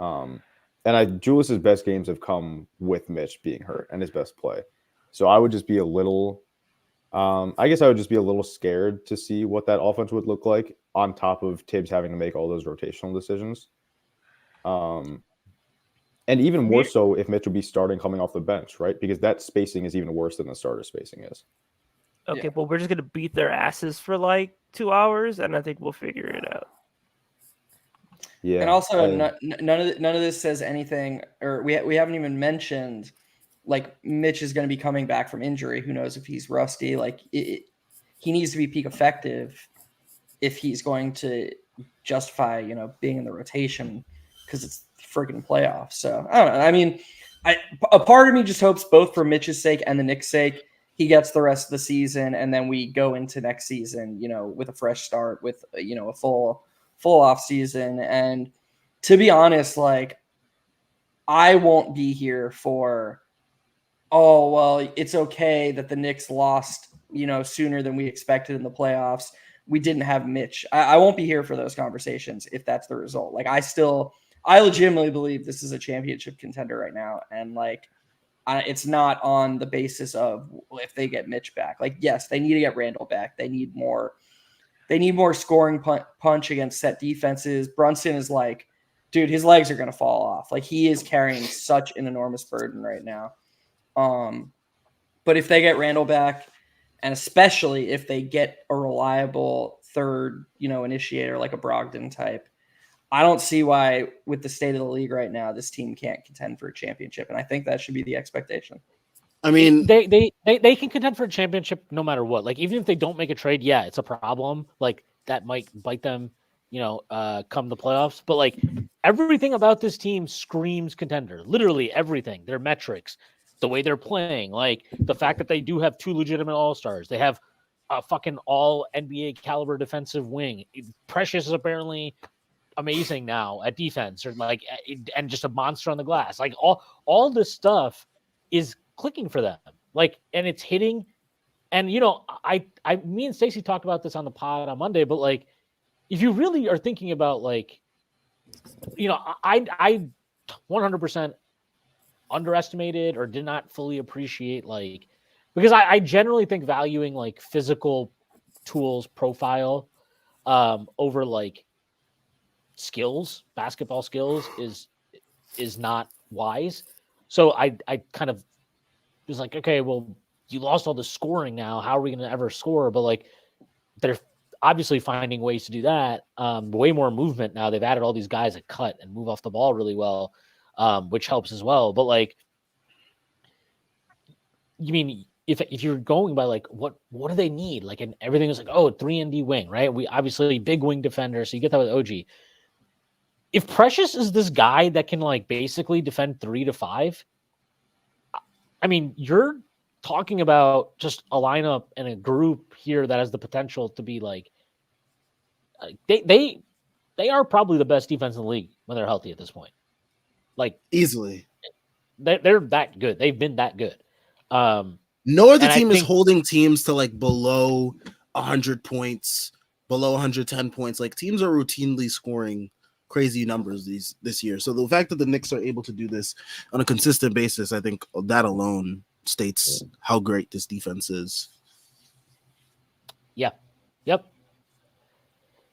Julius's best games have come with Mitch being hurt and his best play. So I would just be a little I guess I would just be a little scared to see what that offense would look like on top of Tibbs having to make all those rotational decisions. And even more so if Mitch would be starting coming off the bench, right? Because that spacing is even worse than the starter spacing is. Okay, well, we're just going to beat their asses for like 2 hours, and I think we'll figure it out. Yeah. And also, none of this says anything, or we haven't even mentioned, like, Mitch is going to be coming back from injury. Who knows if he's rusty? Like, he needs to be peak effective if he's going to justify, being in the rotation because it's freaking playoffs. So I don't know. I mean, a part of me just hopes both for Mitch's sake and the Knicks' sake, he gets the rest of the season, and then we go into next season, with a fresh start, with a full off season. And to be honest, like I won't be here for, oh well, it's okay that the Knicks lost, sooner than we expected in the playoffs. We didn't have Mitch. I won't be here for those conversations if that's the result. Like I legitimately believe this is a championship contender right now. And like, it's not on the basis of if they get Mitch back. Like, yes, they need to get Randall back. They need more scoring punch against set defenses. Brunson is like, dude, his legs are going to fall off. Like he is carrying such an enormous burden right now. But if they get Randall back, and especially if they get a reliable third, initiator like a Brogdon type, I don't see why, with the state of the league right now, this team can't contend for a championship, and I think that should be the expectation. I mean, they can contend for a championship no matter what. Like even if they don't make a trade, yeah, it's a problem. Like that might bite them, come the playoffs. But like everything about this team screams contender. Literally everything. Their metrics, the way they're playing, like the fact that they do have 2 legitimate all-stars. They have a fucking all NBA caliber defensive wing. Precious is apparently amazing now at defense, or like, and just a monster on the glass. Like all this stuff is clicking for them. Like, and it's hitting. And me and Stacey talked about this on the pod on Monday, but like, if you really are thinking about like, I 100% underestimated or did not fully appreciate like, because I generally think valuing like physical tools profile over like skills, basketball skills is not wise. So I kind of was like, okay, well, you lost all the scoring now. How are we going to ever score? But like, they're obviously finding ways to do that. Way more movement now. They've added all these guys that cut and move off the ball really well. which helps as well. But like, you mean if you're going by like what do they need? Like, and everything is like, oh, 3-and-D wing, right? We obviously big wing defender, so you get that with OG. If Precious is this guy that can like basically defend 3 to 5, I mean, you're talking about just a lineup and a group here that has the potential to be like they are probably the best defense in the league when they're healthy at this point. Like easily. They're that good. They've been that good. No other team is holding teams to like below 100 points, below 110 points. Like teams are routinely scoring crazy numbers this year. So the fact that the Knicks are able to do this on a consistent basis, I think that alone states how great this defense is. Yeah. Yep.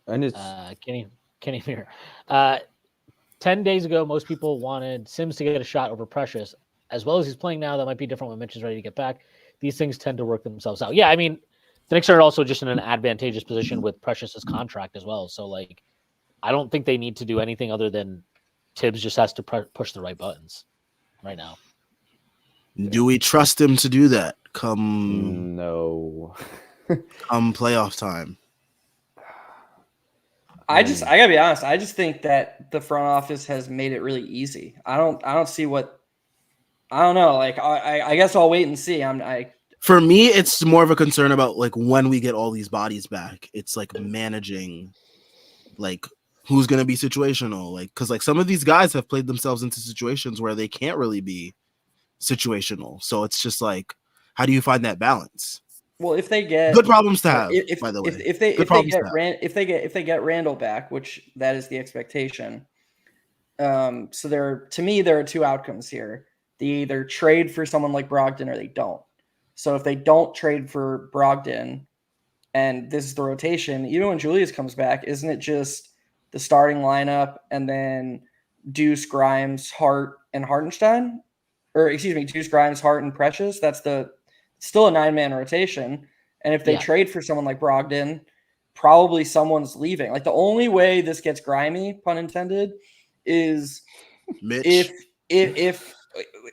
And it's Kenny here. 10 days ago, most people wanted Sims to get a shot over Precious. As well as he's playing now, that might be different when Mitch is ready to get back. These things tend to work themselves out. Yeah, I mean, the Knicks are also just in an advantageous position with Precious's contract as well. So, like, I don't think they need to do anything other than Tibbs just has to push the right buttons right now. Do we trust him to do that come playoff time? I gotta be honest. I just think that the front office has made it really easy. I don't see what. I don't know. Like I guess I'll wait and see. For me, it's more of a concern about like when we get all these bodies back. It's like managing, like who's gonna be situational. Like because like some of these guys have played themselves into situations where they can't really be situational. So it's just like, how do you find that balance? Well, if they get good problems to have, by the way, if they get Randall back, which that is the expectation. So there are two outcomes here. They either trade for someone like Brogdon or they don't. So if they don't trade for Brogdon, and this is the rotation, even when Julius comes back, isn't it just the starting lineup and then Deuce, Grimes, Hart, and Hartenstein? Or excuse me, Deuce, Grimes, Hart, and Precious. That's still a 9-man rotation. And if they trade for someone like Brogdon, probably someone's leaving. Like the only way this gets grimy, pun intended, is Mitch.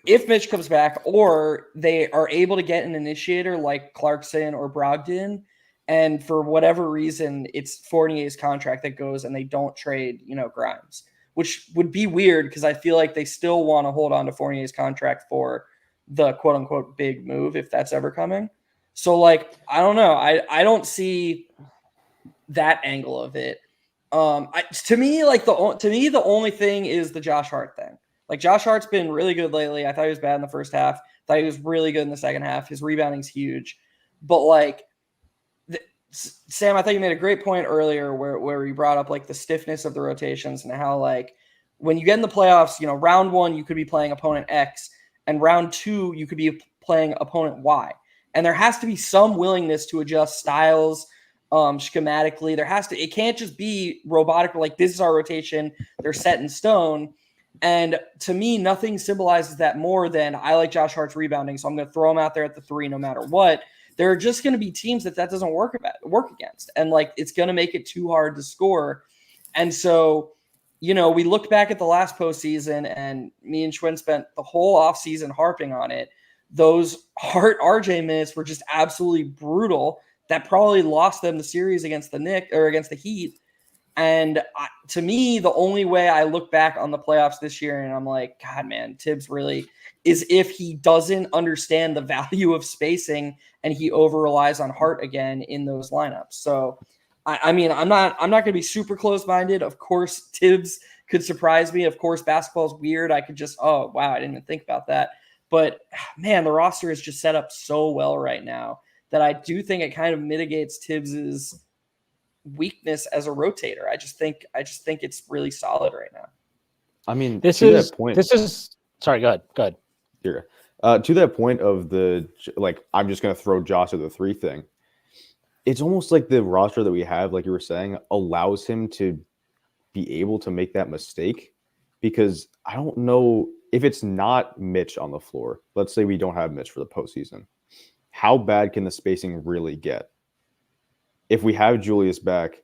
If Mitch comes back, or they are able to get an initiator like Clarkson or Brogdon, and for whatever reason it's Fournier's contract that goes and they don't trade, Grimes, which would be weird because I feel like they still want to hold on to Fournier's contract for the quote unquote big move if that's ever coming. So like, I don't know. I don't see that angle of it. To me, the only thing is the Josh Hart thing. Like Josh Hart's been really good lately. I thought he was bad in the first half. Thought he was really good in the second half. His rebounding's huge. But like, Sam, I thought you made a great point earlier where you brought up like the stiffness of the rotations and how like when you get in the playoffs, round 1 you could be playing opponent X, and round 2 you could be playing opponent Y. And there has to be some willingness to adjust styles schematically. It can't just be robotic, like this is our rotation, they're set in stone. And to me, nothing symbolizes that more than I like Josh Hart's rebounding, so I'm going to throw him out there at the 3 no matter what. There are just going to be teams that doesn't work against, and like it's going to make it too hard to score. And so, we look back at the last postseason, and me and Schwinn spent the whole offseason harping on it. Those Hart RJ minutes were just absolutely brutal. That probably lost them the series against the Knicks or against the Heat. And to me, the only way I look back on the playoffs this year and I'm like, God, man, Tibbs really is if he doesn't understand the value of spacing and he over relies on Hart again in those lineups. So, I mean, I'm not going to be super close-minded. Of course, Tibbs could surprise me. Of course, basketball's weird. I could just, oh, wow, I didn't even think about that. But man, the roster is just set up so well right now that I do think it kind of mitigates Tibbs's weakness as a rotator. I just think it's really solid right now. I mean, sorry, go ahead. Here. To that point of I'm just going to throw Josh at the 3 thing. It's almost like the roster that we have, like you were saying, allows him to be able to make that mistake, because I don't know if it's not Mitch on the floor. Let's say we don't have Mitch for the postseason. How bad can the spacing really get? If we have Julius back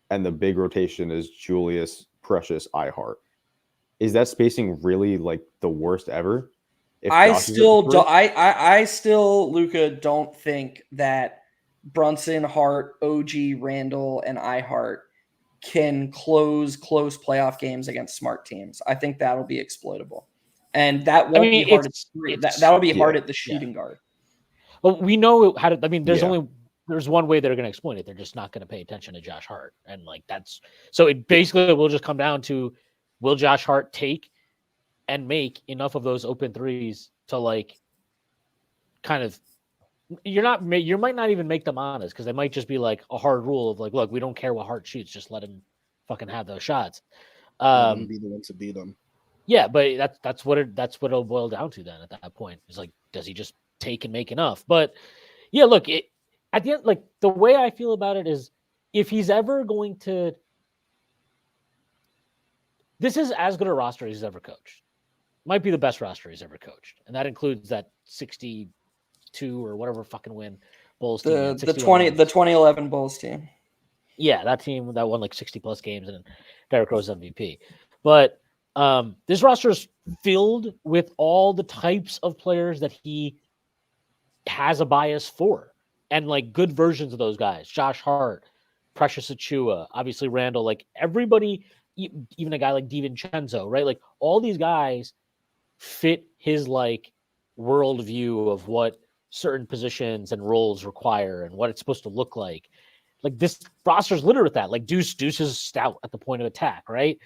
and the big rotation is Julius, Precious, Hart, is that spacing really like the worst ever? If I Josh is at still the do, three? I still, Luka, don't think that Brunson, Hart, OG, Randall, and Hart can close playoff games against smart teams. I think that'll be exploitable. And that won't be hard at three. That'll be hard at the shooting guard. Well, we know how to. I mean, there's Yeah. there's one way they're going to exploit it. They're just not going to pay attention to Josh Hart, and like that's so. It basically will just come down to will Josh Hart take and make enough of those open threes to like kind of. You might not even make them honest because they might just be like a hard rule of like, look, we don't care what Hart shoots, just let him fucking have those shots. Let him be the one to beat them. Yeah, but that's what it'll boil down to then at that point. It's like, does he just take and make enough? But yeah, look, at the end, like the way I feel about it is if he's ever going to, this is as good a roster as he's ever coached. Might be the best roster he's ever coached. And that includes that 62 or whatever fucking win Bulls team. The 2011 Bulls team. Yeah, that team that won like 60 plus games and Derrick Rose MVP. But this roster is filled with all the types of players that he has a bias for, and like good versions of those guys. Josh Hart, Precious Achiuwa, obviously Randall, like everybody, even a guy like DiVincenzo, right? Like all these guys fit his like worldview of what certain positions and roles require and what it's supposed to look like. Like this roster's littered with that. Like Deuce is stout at the point of attack, right?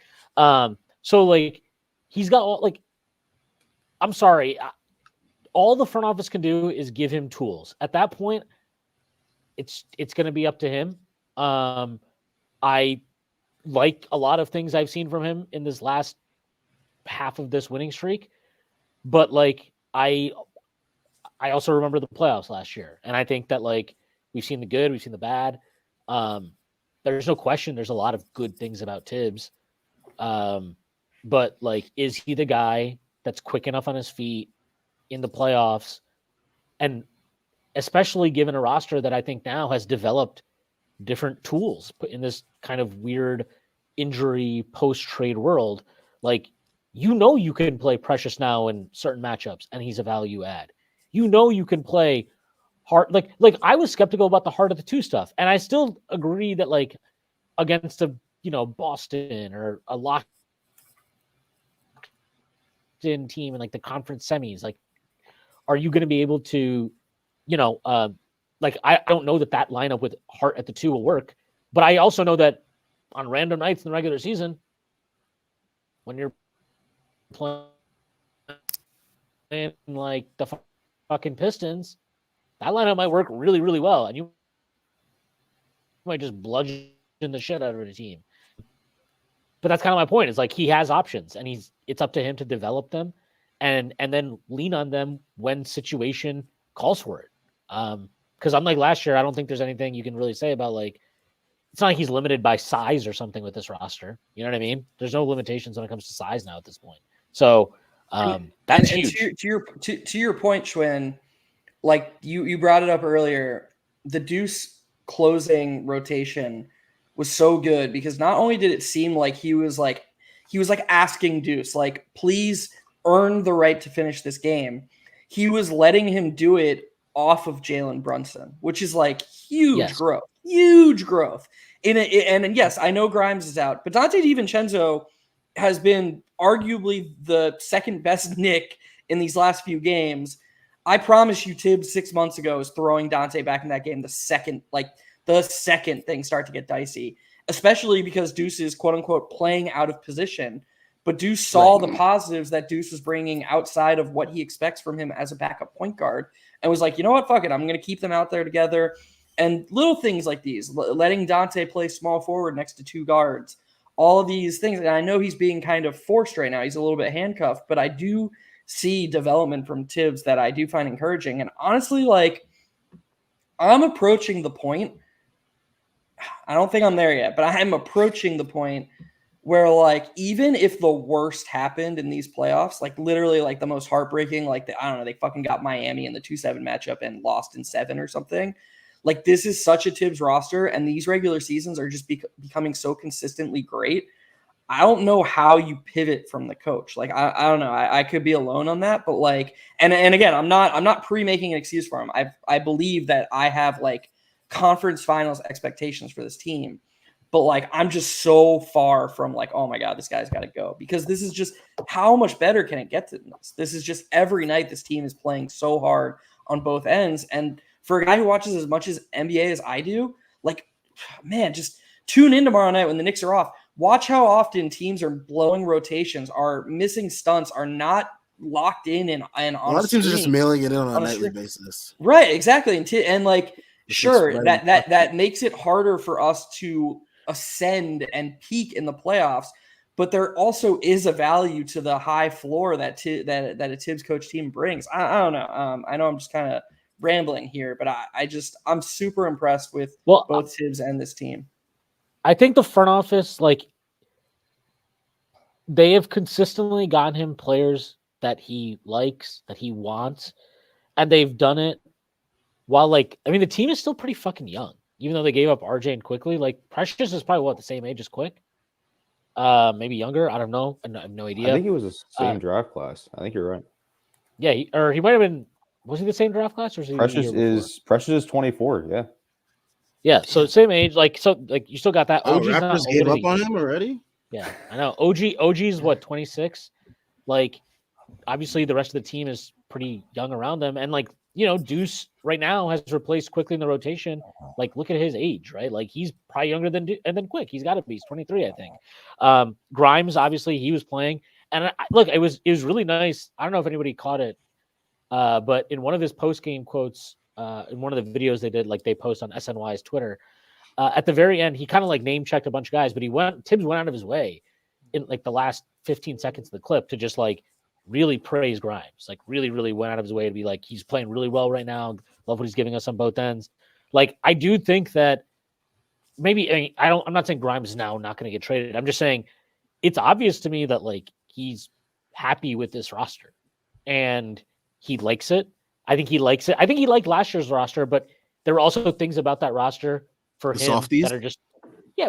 So like he's got all like, I'm sorry, all the front office can do is give him tools. At that point, it's going to be up to him. I like a lot of things I've seen from him in this last half of this winning streak, but like I also remember the playoffs last year, and I think that like we've seen the good, we've seen the bad. There's no question there's a lot of good things about Tibbs. But like, is he the guy that's quick enough on his feet in the playoffs? And especially given a roster that I think now has developed different tools in this kind of weird injury post-trade world. Like, you can play Precious now in certain matchups and he's a value add. You can play Hart. Like I was skeptical about the heart of the two stuff. And I still agree that like against a, Boston or a locked in team in like the conference semis, like, are you going to be able to, like, I don't know that lineup with Hart at the 2 will work, but I also know that on random nights in the regular season, when you're playing like the fucking Pistons, that lineup might work really, really well. And you might just bludgeon the shit out of the team. But that's kind of my point. It's like he has options and it's up to him to develop them and then lean on them when situation calls for it. Because unlike last year, I don't think there's anything you can really say about like, it's not like he's limited by size or something with this roster. You know what I mean? There's no limitations when it comes to size now at this point. So that's huge. To your point, Schwinn, like you brought it up earlier, the Deuce closing rotation was so good because not only did it seem like he was like asking Deuce, like, please earn the right to finish this game. He was letting him do it off of Jalen Brunson, which is like huge growth. And yes, I know Grimes is out, but Dante DiVincenzo has been arguably the second best Knick in these last few games. I promise you, Tibbs 6 months ago is throwing Dante back in that game the second things start to get dicey, especially because Deuce is quote unquote playing out of position. But Deuce saw the positives that Deuce was bringing outside of what he expects from him as a backup point guard and was like, you know what, fuck it, I'm going to keep them out there together. And little things like these, letting Dante play small forward next to 2 guards, all of these things. And I know he's being kind of forced right now. He's a little bit handcuffed, but I do see development from Tibbs that I do find encouraging. And honestly, like, I'm approaching the point. I don't think I'm there yet, but I am approaching the point where, like, even if the worst happened in these playoffs, like literally like the most heartbreaking, like I don't know, they fucking got Miami in the 2-7 matchup and lost in 7 or something. Like, this is such a Tibbs roster, and these regular seasons are just becoming so consistently great. I don't know how you pivot from the coach. Like, I don't know. I could be alone on that, but like, and again, I'm not pre-making an excuse for him. I believe that I have like conference finals expectations for this team, but like, I'm just so far from like, oh my God, this guy's got to go, because this is just, how much better can it get to this? This is just every night this team is playing so hard on both ends. And for a guy who watches as much as NBA as I do, like, man, just tune in tomorrow night when the Knicks are off. Watch how often teams are blowing rotations, are missing stunts, are not locked in and on a lot of teams are just mailing it in on a nightly screen. basis. Right, exactly. And like, sure, that makes it harder for us to ascend and peak in the playoffs, but there also is a value to the high floor that a Tibbs coach team brings. I don't know. I know I'm just kind of rambling here, but I'm super impressed with both Tibbs and this team. I think the front office, like, they have consistently gotten him players that he likes, that he wants, and they've done it while, like, I mean, the team is still pretty fucking young, even though they gave up RJ and Quickly. Like, Precious is probably the same age as Quick, maybe younger. I don't know. I have no idea. I think he was the same draft class. I think you're right. Yeah, he might have been. Was he the same draft class, or was he Precious is 24? Yeah. Yeah, so same age, like you still got that. OG's Raptors gave up on him already. Yeah, I know. OG's what, 26? Like, obviously the rest of the team is pretty young around them, and like, you know, Deuce right now has replaced Quickly in the rotation. Like, look at his age, right? Like, he's probably younger than Quick. He's got to be. He's 23, I think. Grimes, obviously, he was playing, and look, it was really nice. I don't know if anybody caught it, but in one of his post-game quotes. In one of the videos they did, like they post on SNY's Twitter, at the very end, he kind of like name checked a bunch of guys, but Tibbs went out of his way in like the last 15 seconds of the clip to just like really praise Grimes, like really, really went out of his way to be like, he's playing really well right now. Love what he's giving us on both ends. Like, I do think that maybe, I mean, I'm not saying Grimes is now not going to get traded. I'm just saying it's obvious to me that like he's happy with this roster and he likes it. I think he likes it. I think he liked last year's roster, but there were also things about that roster for him that are just,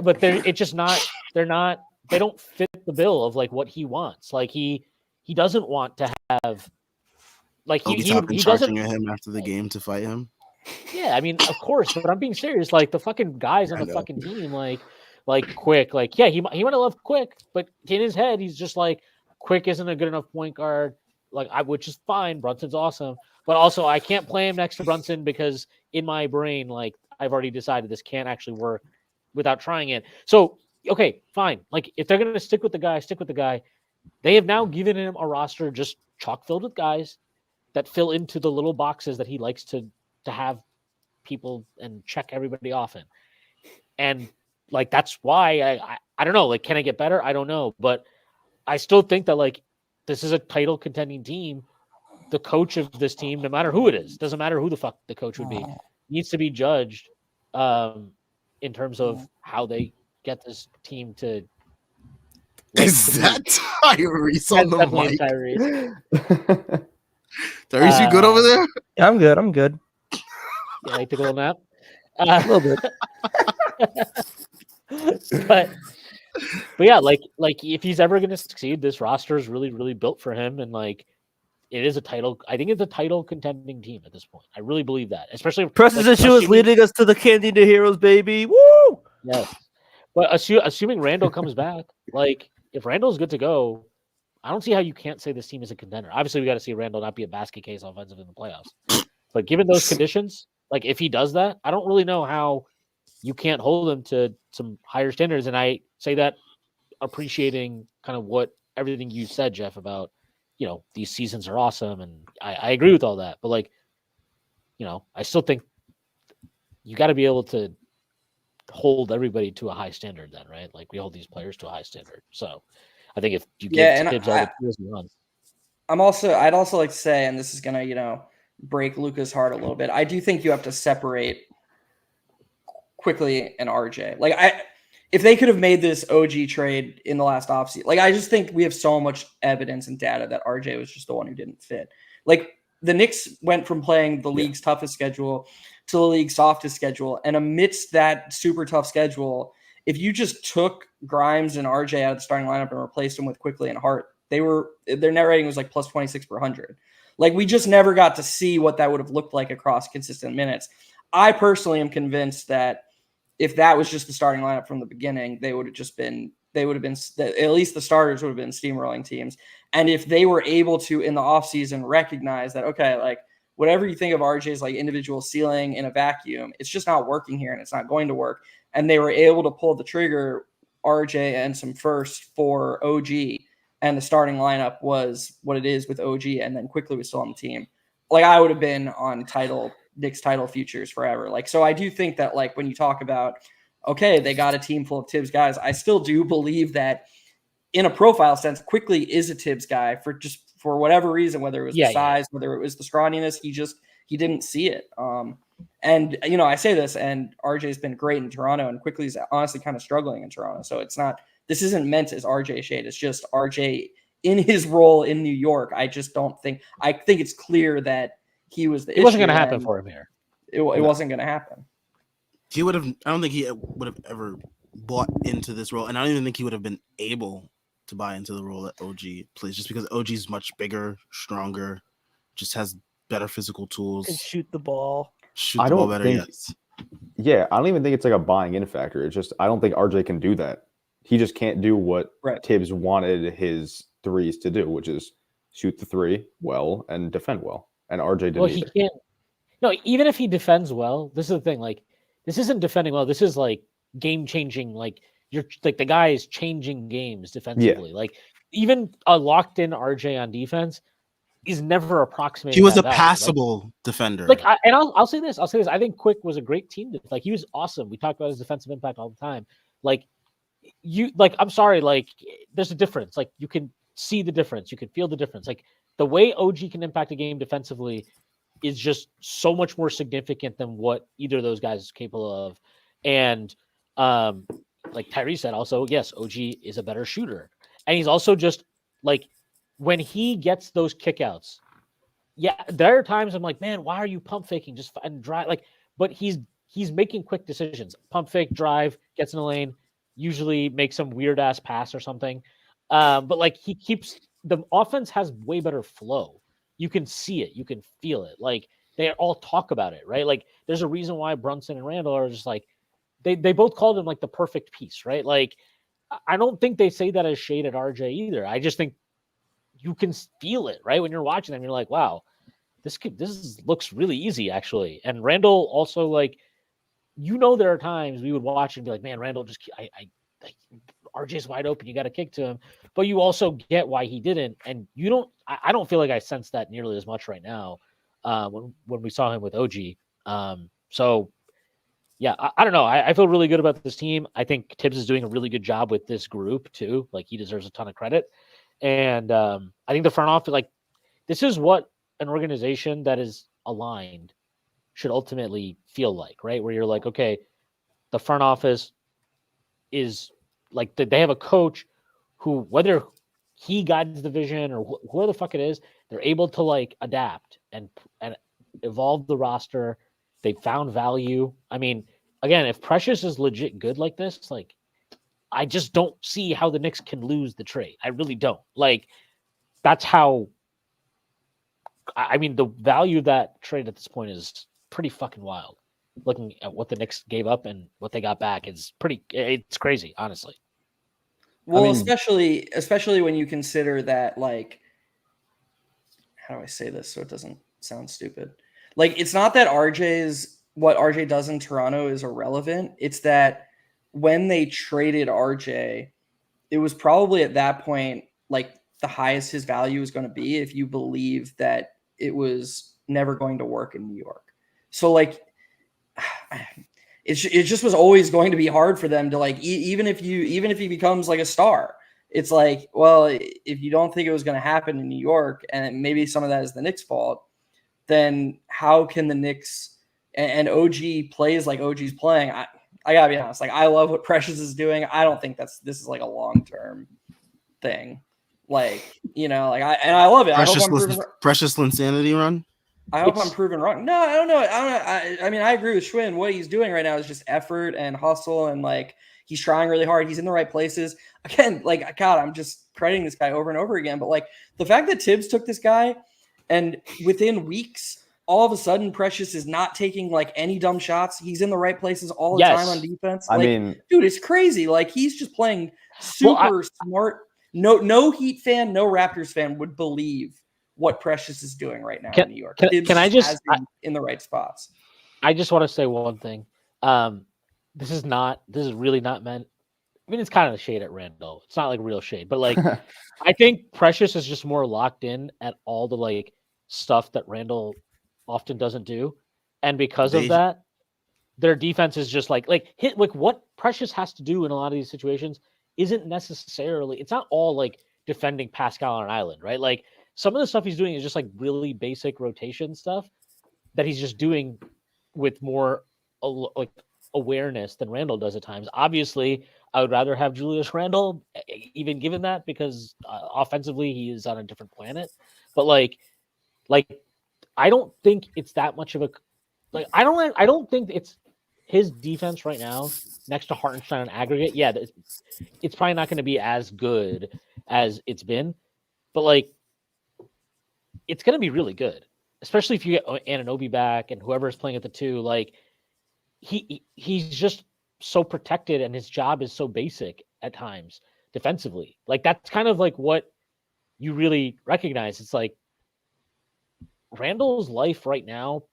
but they don't fit the bill of like what he wants. Like he doesn't want to have like he doesn't him after the game to fight him. Yeah, I mean, of course, but I'm being serious. Like the fucking guys on the fucking team, like Quick, like he might have loved Quick, but in his head he's just like, Quick isn't a good enough point guard. Like which is fine. Brunson's awesome. But also, I can't play him next to Brunson because in my brain, like, I've already decided this can't actually work without trying it. So, okay, fine. Like, if they're going to stick with the guy, stick with the guy. They have now given him a roster just chock-filled with guys that fill into the little boxes that he likes to have people and check everybody off in. And, like, that's why I don't know. Like, can I get better? I don't know. But I still think that, like, this is a title contending team. The coach of this team, no matter who it is, doesn't matter who the fuck the coach would be, needs to be judged in terms of how they get this team to. Is that Tyrese on the mic? Tyrese, you good over there? Yeah, I'm good. Yeah, I took a little nap. A little bit. but yeah, like if he's ever going to succeed, this roster is really, really built for him, and like. It is a title. I think it's a title contending team at this point. I really believe that, especially Preston Issue is leading us to the Candy to Heroes, baby. Woo! Yes, but assuming Randall comes back, like if Randall's good to go, I don't see how you can't say this team is a contender. Obviously, we got to see Randall not be a basket case offensive in the playoffs. But given those conditions, like if he does that, I don't really know how you can't hold him to some higher standards. And I say that appreciating kind of everything you said, Jeff, about. You know, these seasons are awesome, and I agree with all that. But like, you know, I still think you got to be able to hold everybody to a high standard. Then, right? Like we hold these players to a high standard. So, I think if you give Tibbs all the tools he wants. I'd also like to say, and this is gonna break Luka's heart a little bit. I do think you have to separate Quickly and RJ. Like if they could have made this OG trade in the last offseason, like I just think we have so much evidence and data that RJ was just the one who didn't fit. Like the Knicks went from playing the league's toughest schedule to the league's softest schedule. And amidst that super tough schedule, if you just took Grimes and RJ out of the starting lineup and replaced them with Quickly and Hart, their net rating was like plus 26 per 100. Like, we just never got to see what that would have looked like across consistent minutes. I personally am convinced that if that was just the starting lineup from the beginning, at least the starters would have been steamrolling teams. And if they were able to, in the offseason, recognize that, okay, like, whatever you think of RJ's like individual ceiling in a vacuum, it's just not working here and it's not going to work. And they were able to pull the trigger, RJ and some first for OG, and the starting lineup was what it is with OG, and then Quickly was still on the team. Like, I would have been on Knicks title futures forever. Like, so I do think that, like, when you talk about, okay, they got a team full of Tibbs guys, I still do believe that in a profile sense, Quickly is a Tibbs guy for whatever reason, whether it was the size, whether it was the scrawniness, he didn't see it. And, you know, I say this, and RJ's been great in Toronto, and Quickly's honestly kind of struggling in Toronto. So this isn't meant as RJ shade. It's just RJ in his role in New York. I think it's clear that he was the issue. It wasn't going to happen for him here. It wasn't going to happen. I don't think he would have ever bought into this role. And I don't even think he would have been able to buy into the role that OG plays, just because OG is much bigger, stronger, just has better physical tools. Can shoot the ball. Yes. Yeah, I don't even think it's like a buying in factor. It's just I don't think RJ can do that. He just can't do what Tibbs wanted his threes to do, which is shoot the three well and defend well. And RJ didn't. Well, he can't. No, even if he defends well, this is the thing. Like, this isn't defending well. This is like game changing. Like, you're like, the guy is changing games defensively. Yeah. Like, even a locked in RJ on defense is never approximating. He was a passable defender. Like, I'll say this. I think Quick was a great team. Like, he was awesome. We talk about his defensive impact all the time. Like, I'm sorry. Like, there's a difference. Like, you can see the difference. You can feel the difference. Like, the way OG can impact a game defensively is just so much more significant than what either of those guys is capable of. And like Tyree said, also, yes, OG is a better shooter. And he's also just like, when he gets those kickouts, yeah, there are times I'm like, man, why are you pump faking? Just and drive. Like, but he's making quick decisions. Pump fake, drive, gets in the lane, usually makes some weird ass pass or something. But like, the offense has way better flow. You can see it. You can feel it. Like, they all talk about it, right? Like, there's a reason why Brunson and Randall are just like, they both called him like the perfect piece, right? Like, I don't think they say that as shade at RJ either. I just think you can feel it, right? When you're watching them, you're like, wow, this looks really easy, actually. And Randall also, like, there are times we would watch and be like, man, Randall just, RJ's wide open. You got to kick to him. But you also get why he didn't. And I don't feel like I sense that nearly as much right now when we saw him with OG. So, yeah, I don't know. I feel really good about this team. I think Tibbs is doing a really good job with this group, too. Like, he deserves a ton of credit. And I think the front office, like, this is what an organization that is aligned should ultimately feel like, right? Where you're like, okay, the front office is like, they have a coach who, whether he guides the vision or whoever the fuck it is, they're able to like adapt and evolve the roster. They found value. I mean, again, if Precious is legit good like this, like, I just don't see how the Knicks can lose the trade. I really don't. Like, that's how. I mean, the value of that trade at this point is pretty fucking wild. Looking at what the Knicks gave up and what they got back is it's crazy, honestly. Well, I mean, especially when you consider that, like, how do I say this so it doesn't sound stupid? Like, it's not that what RJ does in Toronto is irrelevant. It's that when they traded RJ, it was probably at that point, like, the highest his value is going to be if you believe that it was never going to work in New York. So, like, it just was always going to be hard for them to, like, even if he becomes like a star, it's like, well, if you don't think it was going to happen in New York, and maybe some of that is the Knicks' fault, then how can the Knicks and OG plays like OG's playing? I gotta be honest. Like, I love what Precious is doing. I don't think this is like a long-term thing. Like, like I love it. Precious Linsanity run. I hope I'm proven wrong. No, I don't know. I mean, I agree with Schwinn. What he's doing right now is just effort and hustle, and like, He's trying really hard. He's in the right places. Again, like, God, I'm just crediting this guy over and over again. But like the fact that Tibbs took this guy and within weeks, all of a sudden Precious is not taking like any dumb shots. He's in the right places all the time on defense. I like, mean, dude, it's crazy. Like he's just playing super smart. No Heat fan, no Raptors fan would believe what Precious is doing right now in New York. Can I just has him in the right spots? I just want to say one thing. This is really not meant. I mean, it's kind of a shade at Randall. It's not like real shade, but like, I think Precious is just more locked in at all the like stuff that Randall often doesn't do, and because of that, their defense is just like what Precious has to do in a lot of these situations isn't necessarily. It's not all like defending Pascal on an island, right? Like some of the stuff he's doing is just like really basic rotation stuff that he's just doing with more like awareness than Randall does at times. Obviously, I would rather have Julius Randle, even given that, because offensively he is on a different planet. But like I don't think it's that much of a like. I don't think it's his defense right now next to Hartenstein on aggregate. Yeah, it's probably not going to be as good as it's been, but like it's going to be really good, especially if you get Anunoby back and whoever is playing at the 2. Like he's just so protected and his job is so basic at times defensively. Like that's kind of like what you really recognize. It's like Randall's life right now,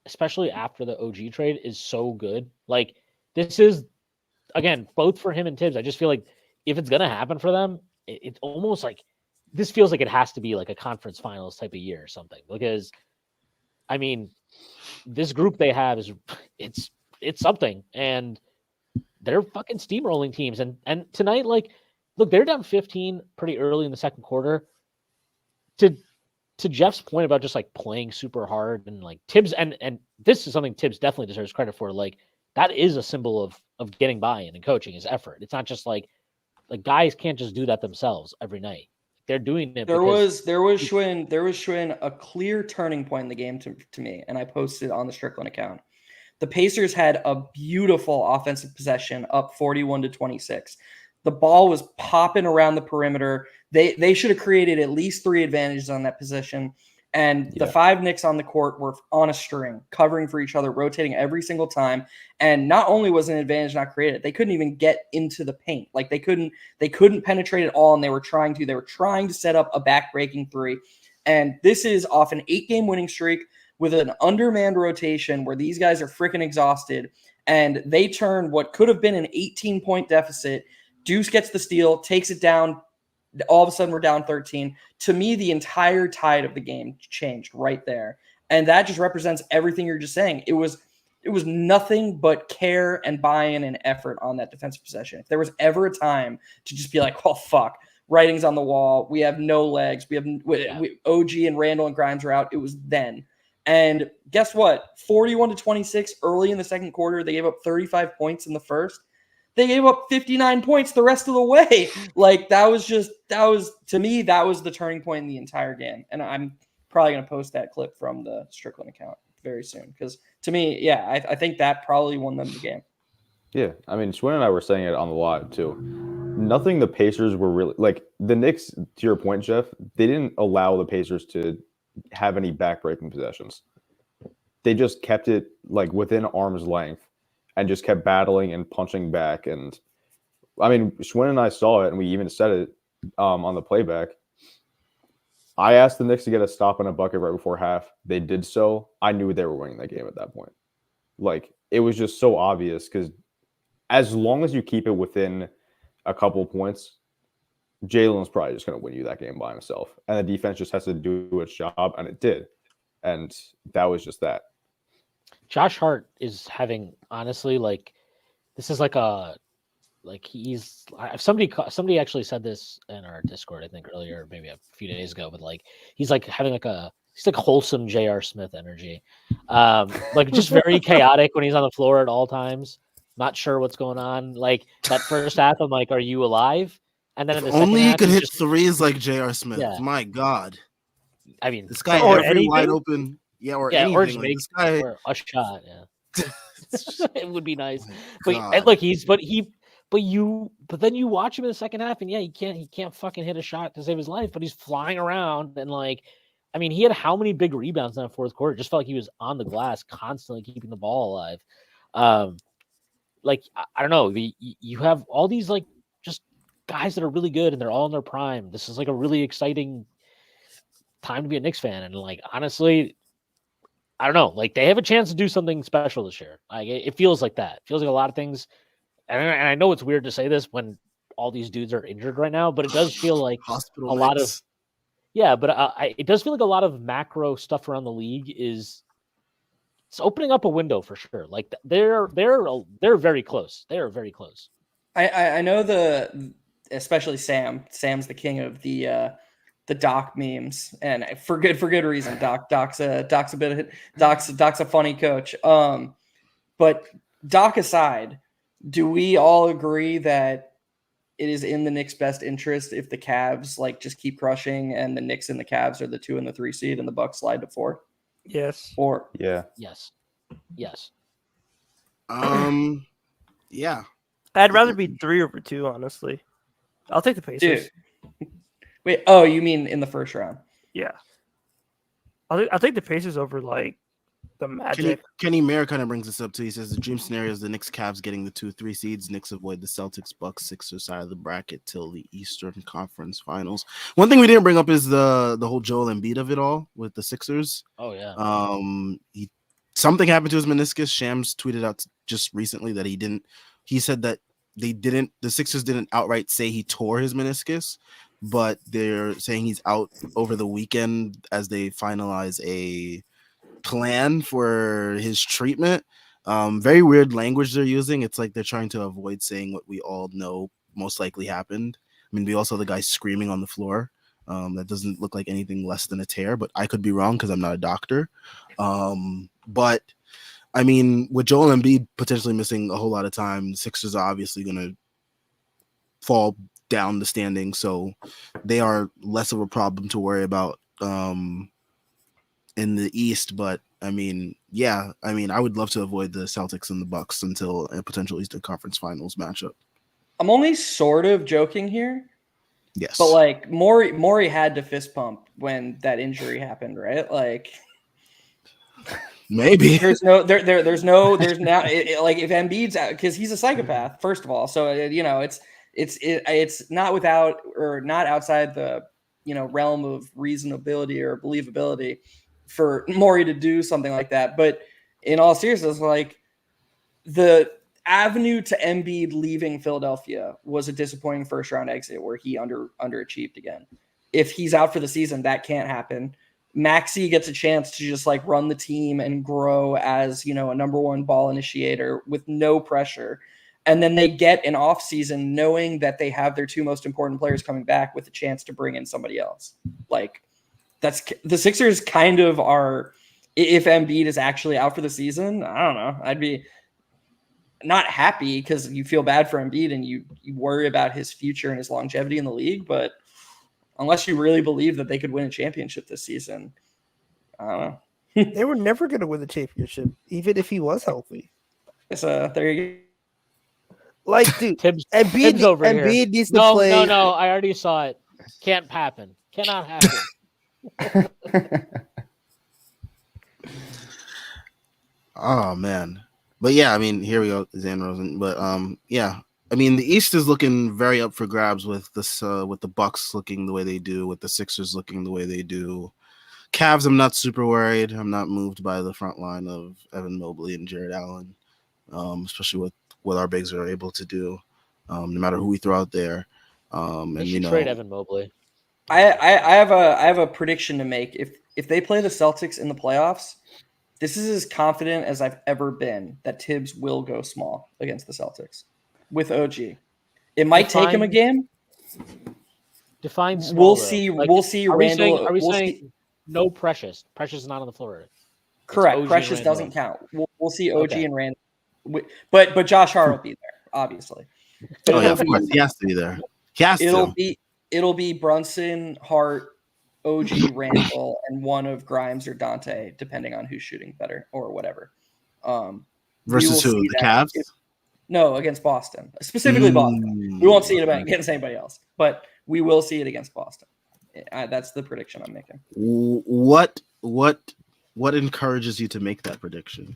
especially after the OG trade, is so good. Like this is, again, both for him and Tibbs. I just feel like if it's going to happen for them, it's almost like this feels like it has to be like a conference finals type of year or something, because I mean, this group they have is it's something, and they're fucking steamrolling teams. And tonight, like, look, they're down 15 pretty early in the second quarter. To Jeff's point about just like playing super hard, and like Tibbs, and this is something Tibbs definitely deserves credit for. Like that is a symbol of getting buy-in and coaching is effort. It's not just like guys can't just do that themselves every night. They're doing it. There was Schwinn a clear turning point in the game to me, and I posted on the Strickland account. The Pacers had a beautiful offensive possession, up 41-26. The ball was popping around the perimeter. They should have created at least 3 advantages on that position. And the 5 Knicks on the court were on a string, covering for each other, rotating every single time. And not only was an advantage not created, they couldn't even get into the paint. Like they couldn't penetrate at all, and they were trying to set up a back-breaking 3. And this is off an 8-game winning streak with an undermanned rotation where these guys are freaking exhausted. And they turn what could have been an 18-point deficit. Deuce gets the steal, takes it down. All of a sudden, we're down 13. To me, the entire tide of the game changed right there. And that just represents everything you're just saying. It was nothing but care and buy-in and effort on that defensive possession. If there was ever a time to just be like, well, fuck, writing's on the wall. We have no legs. We OG and Randall and Grimes are out. It was then. And guess what? 41-26 early in the second quarter. They gave up 35 points in the first. They gave up 59 points the rest of the way. Like that was to me, that was the turning point in the entire game. And I'm probably going to post that clip from the Strickland account very soon. Because to me, yeah, I think that probably won them the game. Yeah. I mean, Schwinn and I were saying it on the live too. Nothing the Pacers were really like the Knicks, to your point, Jeff, they didn't allow the Pacers to have any backbreaking possessions. They just kept it like within arm's length and just kept battling and punching back. And I mean, Schwinn and I saw it, and we even said it on the playback. I asked the Knicks to get a stop and a bucket right before half. They did so. I knew they were winning that game at that point. Like, it was just so obvious because as long as you keep it within a couple of points, Jalen's probably just going to win you that game by himself. And the defense just has to do its job, and it did. And that was just that. Josh Hart is having, honestly, like, this is like he's somebody actually said this in our Discord, I think earlier, maybe a few days ago, but like, he's like having he's like wholesome J.R. Smith energy. Like just very chaotic when he's on the floor at all times. Not sure what's going on. Like that first half, I'm like, are you alive? And then in the second only he half, could hit just, threes like J.R. Smith. Yeah. My God. I mean, this guy or every anything? wide open. Yeah, or yeah, anything. or just like, make this guy, or a shot. Yeah, it would be nice. Oh But God. and look, he But then you watch him in the second half, and yeah, he can't fucking hit a shot to save his life, but he's flying around and like, I mean, he had how many big rebounds in that fourth quarter? It just felt like he was on the glass, constantly keeping the ball alive. Like I don't know, you have all these like just guys that are really good, and they're all in their prime. This is like a really exciting time to be a Knicks fan, and like honestly, I don't know, like they have a chance to do something special this year. Like it feels like that. It feels like a lot of things. And I know it's weird to say this when all these dudes are injured right now, but it does feel like Hospital a lot of Knicks. but it does feel like a lot of macro stuff around the league it's opening up a window for sure. Like they're very close. They are very close. I know especially Sam's the king of the Doc memes, and for good reason. Doc's a funny coach. But Doc aside, do we all agree that it is in the Knicks' best interest if the Cavs like just keep crushing, and the Knicks and the Cavs are the 2 and the 3 seed, and the Bucks slide to 4? Yes. Or Yeah. Yes. Yeah. I'd rather be 3 over 2, honestly. I'll take the Pacers. dude, wait, oh, you mean in the first round? Yeah. I'll take the Pacers over like the Magic. Kenny Mayer kind of brings this up too. He says the dream scenario is the Knicks Cavs getting the 2-3 seeds. Knicks avoid the Celtics Bucks Sixers side of the bracket till the Eastern Conference Finals. One thing we didn't bring up is the whole Joel Embiid of it all with the Sixers. Oh yeah. Something happened to his meniscus. Shams tweeted out just recently that he said that the Sixers didn't outright say he tore his meniscus, but they're saying he's out over the weekend as they finalize a plan for his treatment. Very weird language they're using. It's like they're trying to avoid saying what we all know most likely happened. I mean, we also saw the guy screaming on the floor. That doesn't look like anything less than a tear, but I could be wrong because I'm not a doctor. But I mean, with Joel Embiid potentially missing a whole lot of time, the Sixers are obviously going to fall down the standings, so they are less of a problem to worry about in the East. But I mean, I would love to avoid the Celtics and the Bucks until a potential Eastern Conference Finals matchup. I'm only sort of joking here. Yes, but like Morey had to fist pump when that injury happened, right? Like maybe there's now like if Embiid's out, because he's a psychopath, first of all, so it's not without or not outside the realm of reasonability or believability for Morey to do something like that. But in all seriousness, like the avenue to Embiid leaving Philadelphia was a disappointing first round exit where he underachieved again. If he's out for the season, that can't happen. Maxey gets a chance to just like run the team and grow as, a number one ball initiator with no pressure. And then they get an off season knowing that they have their 2 most important players coming back with a chance to bring in somebody else. Like that's the Sixers kind of are. If Embiid is actually out for the season, I don't know. I'd be not happy because you feel bad for Embiid and you worry about his future and his longevity in the league. But unless you really believe that they could win a championship this season, I don't know. They were never going to win the championship, even if he was healthy. So there you go. Like, dude, Tibbs Embiid over here. needs to play. No, I already saw it. Can't happen. Cannot happen. Oh man. But yeah, I mean, here we go, Zan Rosen. But yeah, I mean, the East is looking very up for grabs with this, with the Bucks looking the way they do, with the Sixers looking the way they do. Cavs, I'm not super worried. I'm not moved by the front line of Evan Mobley and Jared Allen, especially with what our bigs are able to do, no matter who we throw out there. And trade Evan Mobley. I have a prediction to make. If they play the Celtics in the playoffs, this is as confident as I've ever been that Tibbs will go small against the Celtics with OG. It might take him a game. Define small. We'll see. Like, we'll see. Randall. Are we saying no Precious? Precious is not on the floor. Correct. Precious doesn't count. We'll see OG and Randall. But Josh Hart will be there, obviously. Oh yeah, of course he has to be there. It'll be Brunson, Hart, OG, Randall, and one of Grimes or Dante, depending on who's shooting better or whatever. Versus who? The Cavs? No, against Boston. Specifically Boston. We won't see it against anybody else, but we will see it against Boston. That's the prediction I'm making. What encourages you to make that prediction?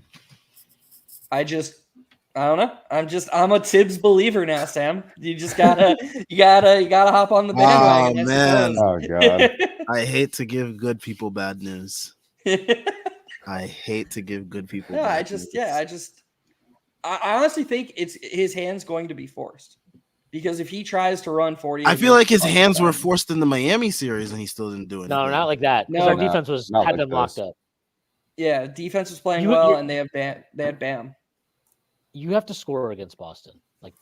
I don't know. I'm a Tibbs believer now, Sam. You just gotta hop on the bandwagon. Oh man. Oh god. I hate to give good people bad news. I hate to give good people bad news. I honestly think it's his hands going to be forced. Because if he tries to run 40, I feel like his hands were forced in the Miami series and he still didn't do anything. No, not like that. Because our defense had them locked up. Yeah, defense was playing well, and they had Bam. You have to score against Boston.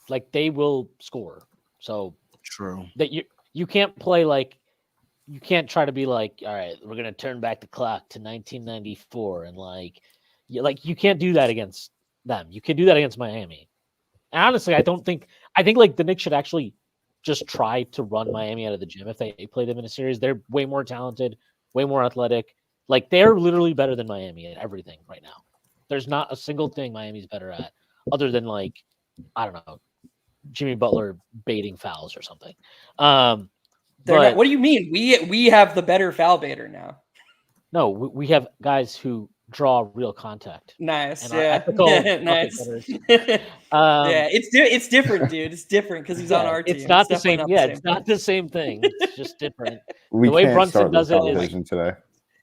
Like they will score. So true. That you can't play like you can't try to be like, all right, we're gonna turn back the clock to 1994 and you can't do that against them. You can do that against Miami. And honestly, I think like the Knicks should actually just try to run Miami out of the gym if they play them in a series. They're way more talented, way more athletic. Like they're literally better than Miami at everything right now. There's not a single thing Miami's better at other than I don't know, Jimmy Butler baiting fouls or something. What do you mean? We have the better foul baiter now. No, we have guys who draw real contact. Nice, nice. It's different, dude. It's different because he's on our team. It's not the same. It's not the same thing. It's just different. The way Brunson does it is today.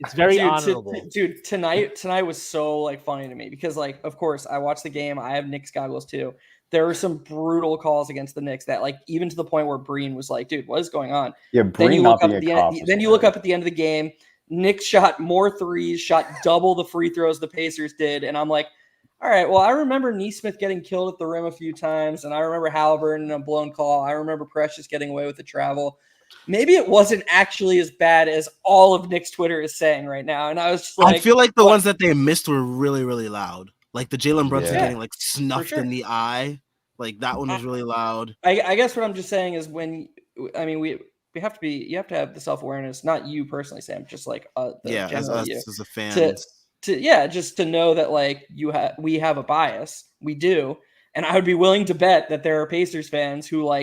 It's very honorable. Dude, tonight was so funny to me because of course I watched the game. I have Knicks goggles too. There were some brutal calls against the Knicks that even to the point where Breen was like, dude, what is going on? Yeah, Breen not being a cop. Then you look up at the end of the game. Knicks shot more threes, shot double the free throws the Pacers did. And I'm like, all right, well, I remember Nesmith getting killed at the rim a few times. And I remember Halliburton in a blown call. I remember Precious getting away with the travel. Maybe it wasn't actually as bad as all of Knicks Twitter is saying right now. And I was just I feel like the ones that they missed were really, really loud. Like the Jalen Brunson getting snuffed in the eye. Like that one was really loud. I guess what I'm just saying is you have to have the self-awareness, not you personally, Sam, just as us as a fan, just to know that we have a bias. We do. And I would be willing to bet that there are Pacers fans who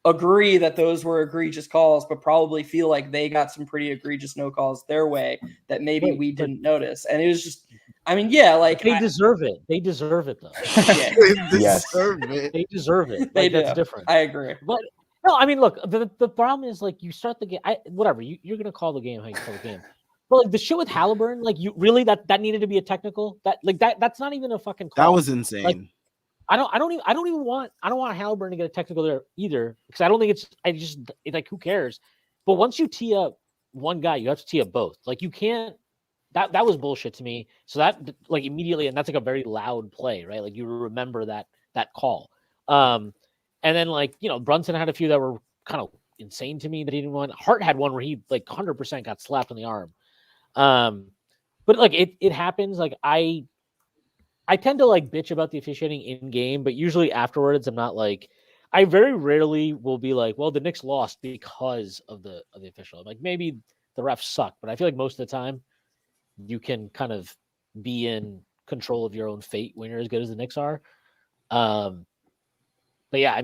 agree that those were egregious calls, but probably feel like they got some pretty egregious no calls their way that maybe we didn't notice. And it was just, they deserve it. They deserve it though. They deserve it. They do. That's different. I agree. But no, look, the problem is you start the game. Whatever you're gonna call the game how you call the game. But the shit with Halliburton, you really that needed to be a technical. That's not even a fucking call. That was insane. I don't want Halliburton to get a technical there either because I don't think it's who cares? But once you tee up one guy, you have to tee up both. You can't. That was bullshit to me. So that immediately, and that's a very loud play, right? You remember that call. And then Brunson had a few that were kind of insane to me that he didn't want. Hart had one where he 100% got slapped on the arm. But it happens. I tend to bitch about the officiating in game, but usually afterwards I'm not I very rarely will be well, the Knicks lost because of the official. Maybe the refs suck, but I feel most of the time you can kind of be in control of your own fate when you're as good as the Knicks are. But yeah,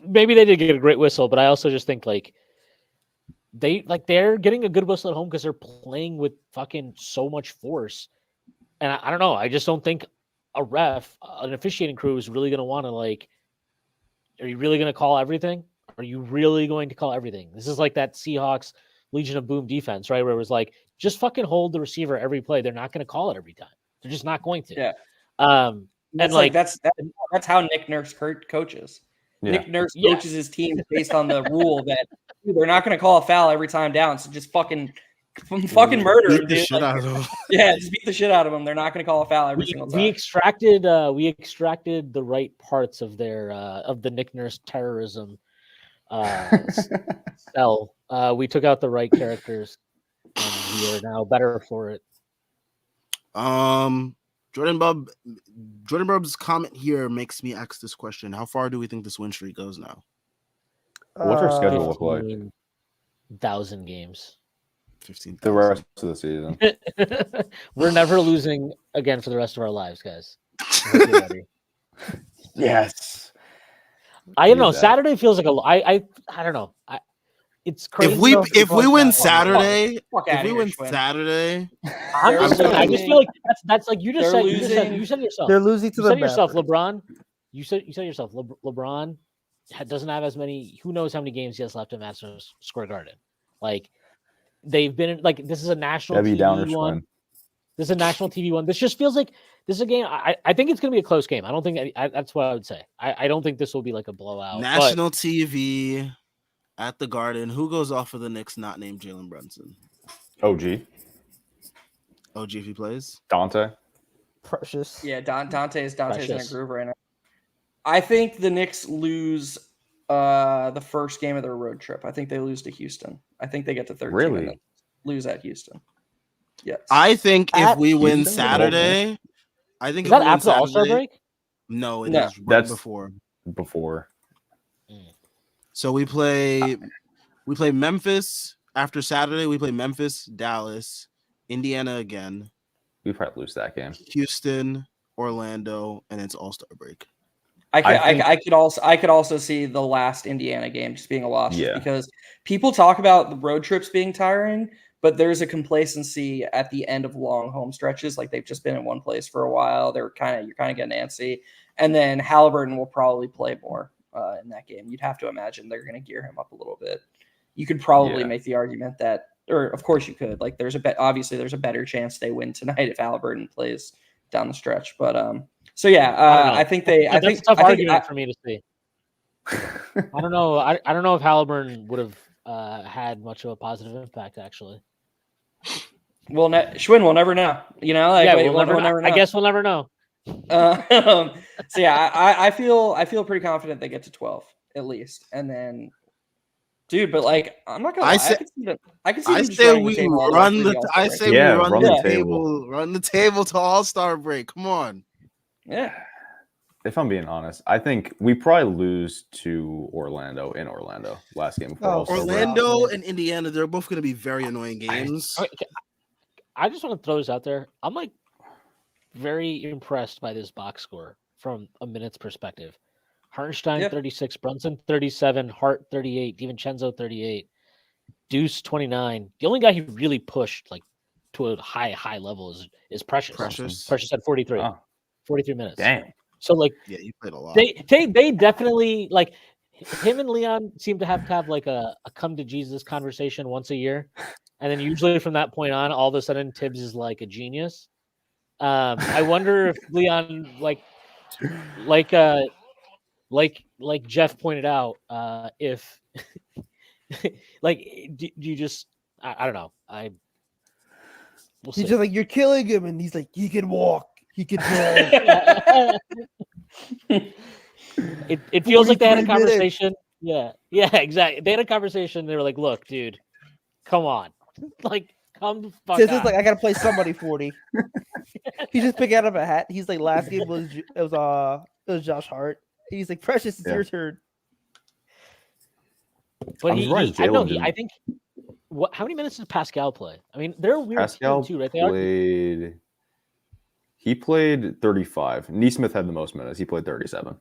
maybe they did get a great whistle, but I also just think they're getting a good whistle at home because they're playing with fucking so much force. And I don't know. I just don't think an officiating crew is really going to want to are you really going to call everything? Are you really going to call everything? This is that Seahawks Legion of Boom defense, right? Where it was just fucking hold the receiver every play. They're not going to call it every time. They're just not going to. Yeah. And that's how Nick Nurse coaches. Yeah. Nick Nurse coaches his team based on the rule that they're not going to call a foul every time down. So just fucking murder him, dude. Yeah, just beat the shit out of them. They're not going to call a foul every single time. We extracted the right parts of their of the Nick Nurse terrorism cell. We took out the right characters, and we are now better for it. Jordan Bub's comment here makes me ask this question: how far do we think this win streak goes now? What's our schedule look like? 1,000 games. 15. The rest of the season. We're never losing again for the rest of our lives, guys. Yes. I don't Need know. that. Saturday feels like I don't know. It's crazy. If we win Saturday, Fuck if outta we here, win Schwinn. Saturday, I'm just saying. I just feel like that's like you just They're said. losing. You said yourself. They're losing to You the said yourself, Mavericks. LeBron. You said yourself, LeBron doesn't have as many. Who knows how many games he has left at Madison Square Garden? Like they've been like this is a national Debbie TV Downer one. Schwinn. This is a national TV one. This just feels like this is a game. I think it's going to be a close game. I don't think that's what I would say. I don't think this will be like a blowout. national TV at the Garden. Who goes off for the Knicks not named Jalen Brunson? OG. OG if he plays. Dante. Precious. Yeah, Dante's in a Precious. groove right now. I think the Knicks lose the first game of their road trip. I think they lose to Houston. I think they get to 13 Really? and then lose at Houston. Yes. I think if At we win Houston? Saturday, I think Is if that we win after the All-Star Saturday, break? no, it No. is right That's- before. Before. So we play Memphis after Saturday. We play Memphis, Dallas, Indiana again, We probably lose that game. Houston, Orlando, and it's All-Star break. I could also see the last Indiana game just being a loss, just Yeah. because people talk about the road trips being tiring, but there's a complacency at the end of long home stretches. Like they've just been in one place for a while. You're kind of getting antsy, and then Halliburton will probably play more in that game. You'd have to imagine they're going to gear him up a little bit. You could probably Yeah. make the argument that, or of course you could. Like there's a better chance they win tonight if Halliburton plays down the stretch. But so yeah, I think they. That's I think a tough I think argument for me to see. I don't know. I don't know if Halliburton would have had much of a positive impact actually. Well, Schwinn will never know. You know, like Yeah, wait, we'll never never know. I guess we'll never know. So yeah, I feel pretty confident they get to 12 at least, and then, dude. But like, I'm not gonna. I lie, say- I can see I them just say running the we table all the way run through the. All-Star I break. say Yeah, we run run the the table. Run the table to All-Star break. Come on. Yeah. If I'm being honest, I think we probably lose to Orlando in Orlando last game before Oh, All-Star break. Orlando and Indiana, they're both going to be very annoying games. Okay, I just want to throw this out there. I'm like very impressed by this box score from a minutes perspective. Hartenstein Yep. 36, Brunson 37, Hart 38, DiVincenzo 38, Deuce 29. The only guy who really pushed like to a high level is Precious. Precious had 43. Oh, 43 minutes. damn. So like Yeah, you played a lot. they definitely like him and Leon seem to have like a come to Jesus conversation once a year. And then usually from that point on, all of a sudden Tibbs is like a genius. I wonder if Leon like Jeff pointed out, if like do you just I don't know. We'll see. He's just like, you're killing him, and he's like, he can walk, he can run. It feels like they had a 43 minutes. conversation. Yeah, exactly. They had a conversation. They were like, "Look, dude, come on, like, come the fuck Says on." it's like, I gotta play somebody 40. He's just picking out of a hat. He's like, last game was Josh Hart. He's like, Precious, it's your turn. But I'm surprised Jalen I think. How many minutes did Pascal play? I mean, they're a weird Pascal team too, right? played. He played 35. Neesmith had the most minutes. He played 37.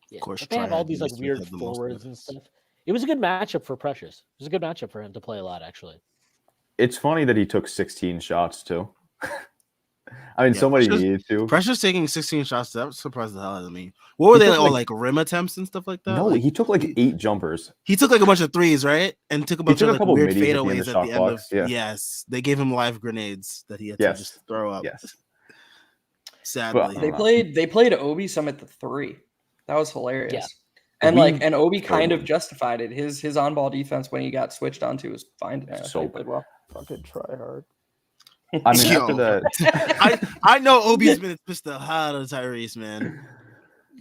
Yeah, Of course, but they have all these like Smith weird had the most forwards and minutes. stuff. It was a good matchup for Precious. It was a good matchup for him to play a lot, actually. It's funny that he took 16 shots too. I mean, Yeah, somebody Precious- needed to. Precious taking 16 shots. That surprised the hell out of me. What were He they took, all like- like rim attempts and stuff like that? No, Like, he took like 8 jumpers. he took like a bunch of threes, right? And took a bunch took of a like couple weird middies at the end of fadeaways the at shot the end of. clocks, yeah. Yes, they gave him live grenades that he had to Yes. just throw up. Yes. Sadly, But- They played Obi some at the 3. That was hilarious. Yeah. And We- and Obi kind of Totally. justified it. His on ball defense when he got switched onto was fine tonight. I thought So he played well. Fucking try hard. I mean, Yo. after that, I know Obi's been pissed the hell out of Tyrese, man.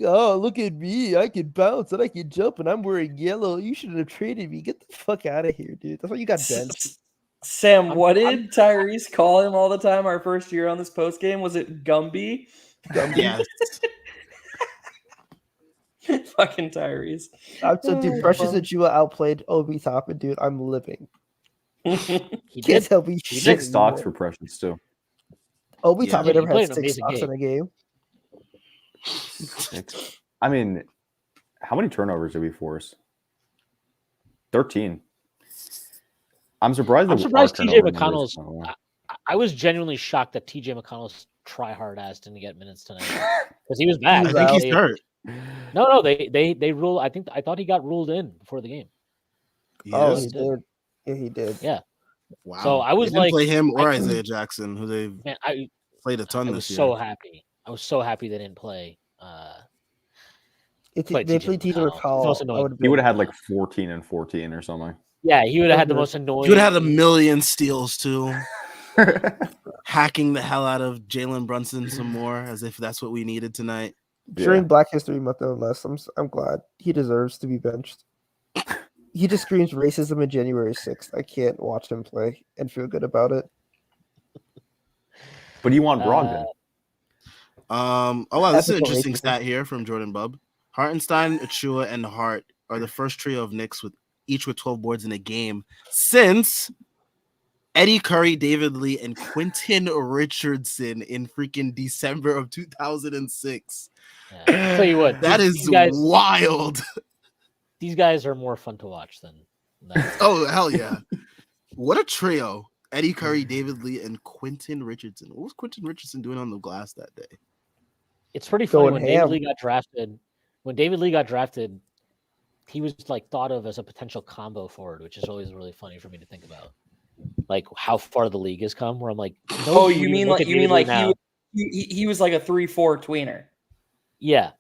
Oh, look at me. I can bounce and I can jump and I'm wearing yellow. You shouldn't have traded me. Get the fuck out of here, dude. That's why you got benched. Sam, what did Tyrese call him all the time our first year on this post game? Was it Gumby? Yes. Fucking Tyrese. I'm so dude, Precious and Chua outplayed Obi Toppin, dude. I'm living. He Can't did. tell me He shit. 6 stocks anymore. for Precious too. Obi Yeah, Toppin he never played had an 6 amazing stocks game. in a game. I mean, how many turnovers did we force? 13. I'm surprised. TJ McConnell's. I was genuinely shocked that TJ McConnell's try hard ass didn't get minutes tonight because he was bad. I think he's hurt. No, they ruled. I thought he got ruled in before the game. Oh, he did. Yeah, he did. Yeah. Wow. So I was they didn't like, play him or Isaiah Jackson, who they've played a ton this year. So happy. I was so happy they didn't play. They played TJ McConnell. He would have had like 14 and 14 or something. Yeah, he would have had the most annoying. He would have had 1 million steals too. Hacking the hell out of Jalen Brunson some more, as if that's what we needed tonight. During Black History Month, no less. I'm glad he deserves to be benched. He just screams racism on January 6th. I can't watch him play and feel good about it. But you want Brogdon? Oh wow, this is an interesting stat here from Jordan Bubb. Hartenstein, Achua, and Hart are the first trio of Knicks with 12 boards in a game since Eddie Curry, David Lee, and Quentin Richardson in freaking December of 2006. Yeah. I'll tell you what, that is wild. These guys are more fun to watch than that. Oh, hell yeah. What a trio. Eddie Curry, David Lee, and Quentin Richardson. What was Quentin Richardson doing on the glass that day? It's pretty funny when David Lee got drafted. When David Lee got drafted, he was like thought of as a potential combo forward, which is always really funny for me to think about. Like how far the league has come. Where I'm like, you mean like he was like a 3-4 tweener? Yeah.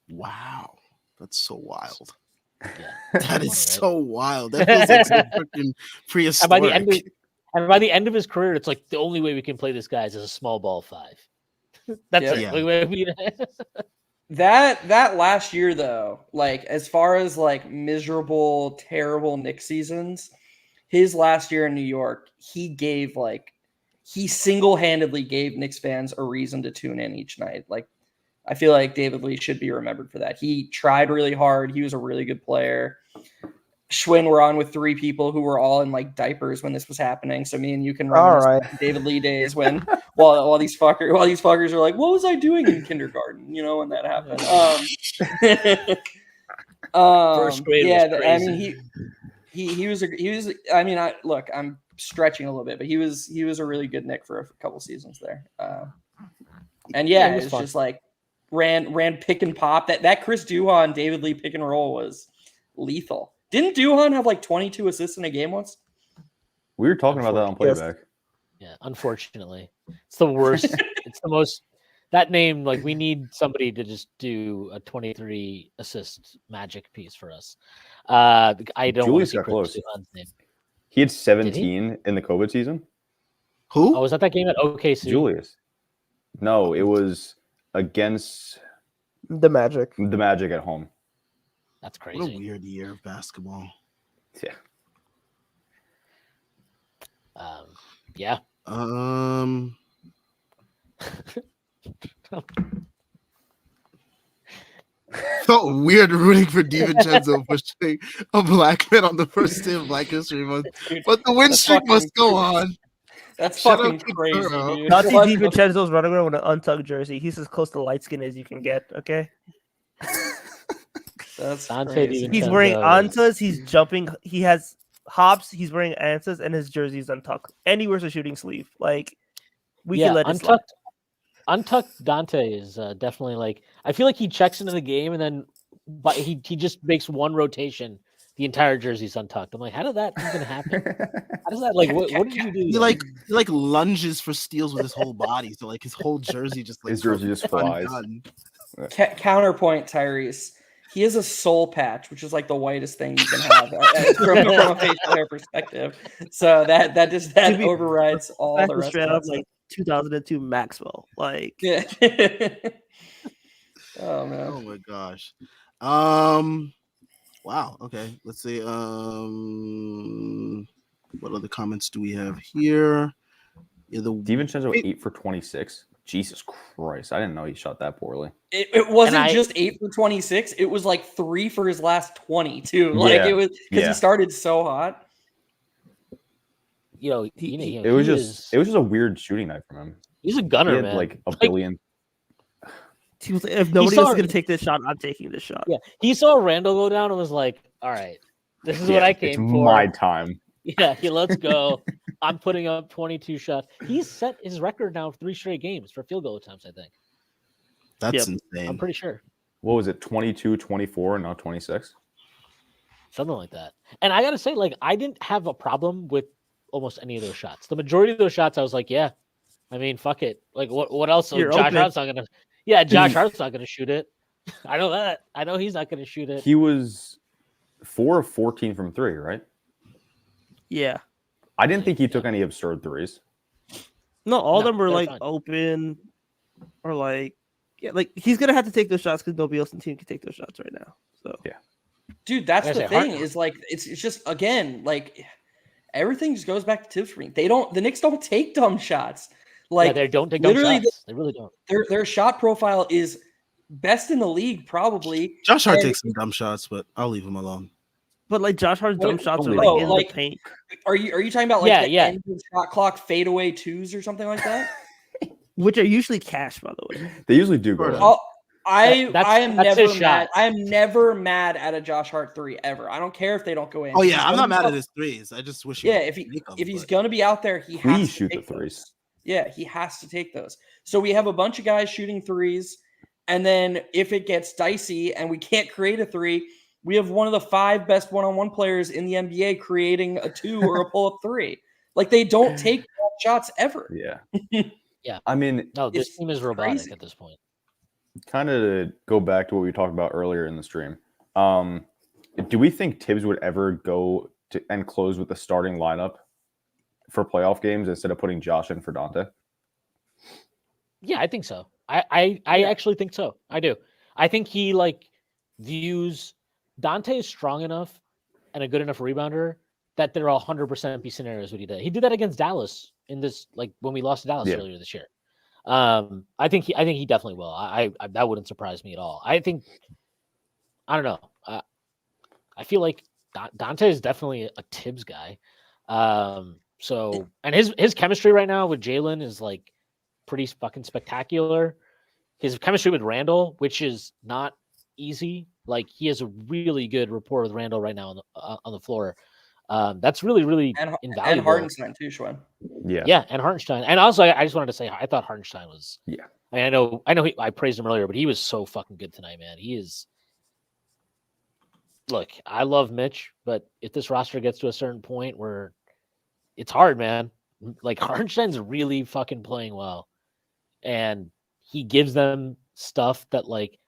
Wow, that's so wild. Yeah, that is so wild. That feels like some freaking prehistoric. And by the end of his career, it's like the only way we can play this guy is as a small ball 5. That's it. Yeah. That last year though, like as far as like miserable, terrible Knicks seasons, his last year in New York, he single-handedly gave Knicks fans a reason to tune in each night. Like I feel like David Lee should be remembered for that. He tried really hard. He was a really good player. Schwinn were on with 3 people who were all in like diapers when this was happening. So me and you can reminisce David Lee days when while these fuckers are like, what was I doing in kindergarten? You know, when that happened. First grade was crazy. I mean, I'm stretching a little bit, but he was a really good Knick for a couple seasons there. It's just like ran pick and pop. That Chris Duhon, David Lee pick and roll was lethal. Didn't Duhon have like 22 assists in a game once? We were talking about that on playback. Yeah, unfortunately. It's the worst. It's the most that name, like we need somebody to just do a 23 assist magic piece for us. I don't want to see Chris Duhon's name. He had 17 in the COVID season. Who? Oh, was that game at OKC? Julius. No, it was against the Magic. The Magic at home. That's crazy. What a weird year of basketball. Yeah. Yeah. Felt weird rooting for DiVincenzo pushing a black man on the first day of Black History Month, but the win streak must go on. That's fucking crazy, dude. Dante DiVincenzo's running around with an untucked jersey. He's as close to light skin as you can get. Okay. That's crazy. He's wearing Antas. He's jumping. He has hops. He's wearing Antas, and his jersey's untucked. And he wears a shooting sleeve. Like we can let it slide. Untucked Dante is definitely like. I feel like he checks into the game and then, but he just makes one rotation. The entire jersey's untucked. I'm like, how did that even happen? How does that like? What did you do? He like lunges for steals with his whole body, so like his whole jersey just like his jersey just flies. Counterpoint, Tyrese. He has a soul patch, which is like the whitest thing you can have from a facial hair perspective. So that overrides all the rest of it. Like 2002 Maxwell, like. Yeah. Oh man. Oh my gosh. Wow. Okay. Let's see. What other comments do we have here? Yeah, DiVincenzo 8 for 26. Jesus Christ! I didn't know he shot that poorly. It wasn't just 8 for 26. It was like 3 for his last 20 too. Like it was because he started so hot. It was just a weird shooting night from him. He's a gunner, he had man. Like a billion. He was like, if nobody else is going to take this shot, I'm taking this shot. Yeah, he saw Randall go down and was like, "All right, this is what I came it's for. my time." Yeah, let's go. I'm putting up 22 shots. He's set his record now of 3 straight games for field goal attempts. I think That's Yep. insane. I'm pretty sure What was it? 22, 24, and now 26. something like that. And I gotta say, like, I didn't have a problem with almost any of those shots. The majority of those shots, I was like, yeah, I mean, fuck it. Like, what else? You're Josh open. Hart's not gonna. Yeah, Josh Hart's not gonna shoot it. I know that. I know he's not gonna shoot it. He was 4 of 14 from 3, right? Yeah. I didn't think he took any absurd threes. No, all of No, them were they're like fine. open or like, yeah, like he's going to have to take those shots because nobody else in the team can take those shots right now. So, Dude, that's Like I the say, thing. Is like it's just again like everything just goes back to Tibbs for me. The Knicks don't take dumb shots. Like yeah, they don't take dumb literally shots. They really don't. their shot profile is best in the league probably. Josh Hart And- takes some dumb shots, but I'll leave him alone. but like Josh Hart's dumb What- shots are oh, like in like- the paint. Are you talking about like Yeah, the yeah. end of shot clock fadeaway twos or something like that? Which are usually cash, by the way. They usually do go. Sort in. of. Oh, I That's am his never shot. mad. I am never mad at a Josh Hart 3 ever. I don't care if they don't go in. Oh He's yeah, I'm gonna not be mad out- at his threes. I just wish. He Yeah, would if make them, he's but- gonna be out there, he has Please to shoot the take threes. those. Yeah, he has to take those. So we have a bunch of guys shooting threes, and then if it gets dicey and we can't create a 3, we have one of the 5 best one-on-one players in the NBA creating a 2 or a pull-up 3. Like they don't take shots ever. Yeah. Yeah. I mean, No, this It's team is robotic crazy. at this point. kind of to go back to what we talked about earlier in the stream. Do we think Tibbs would ever go to and close with the starting lineup for playoff games instead of putting Josh in for Dante? Yeah, I think so. I actually think so. I do. I think he like views Dante is strong enough and a good enough rebounder that there are 100% be scenarios what he did. He did that against Dallas in this like when we lost to Dallas earlier this year. I think he definitely will. I that wouldn't surprise me at all. I don't know. I feel like Dante is definitely a Tibbs guy. So and his chemistry right now with Jalen is like pretty fucking spectacular. His chemistry with Randall, which is not easy. Like he has a really good rapport with Randall right now on the floor. That's really And invaluable. Hardenstein too, Schwen. Yeah. Yeah, and Hartenstein. And also, I just wanted to say, I thought Hartenstein was. Yeah. I mean, I know. I praised him earlier, but he was so fucking good tonight, man. He is. Look, I love Mitch, but if this roster gets to a certain point where it's hard, man. Like Hartenstein's really fucking playing well, and he gives them stuff that like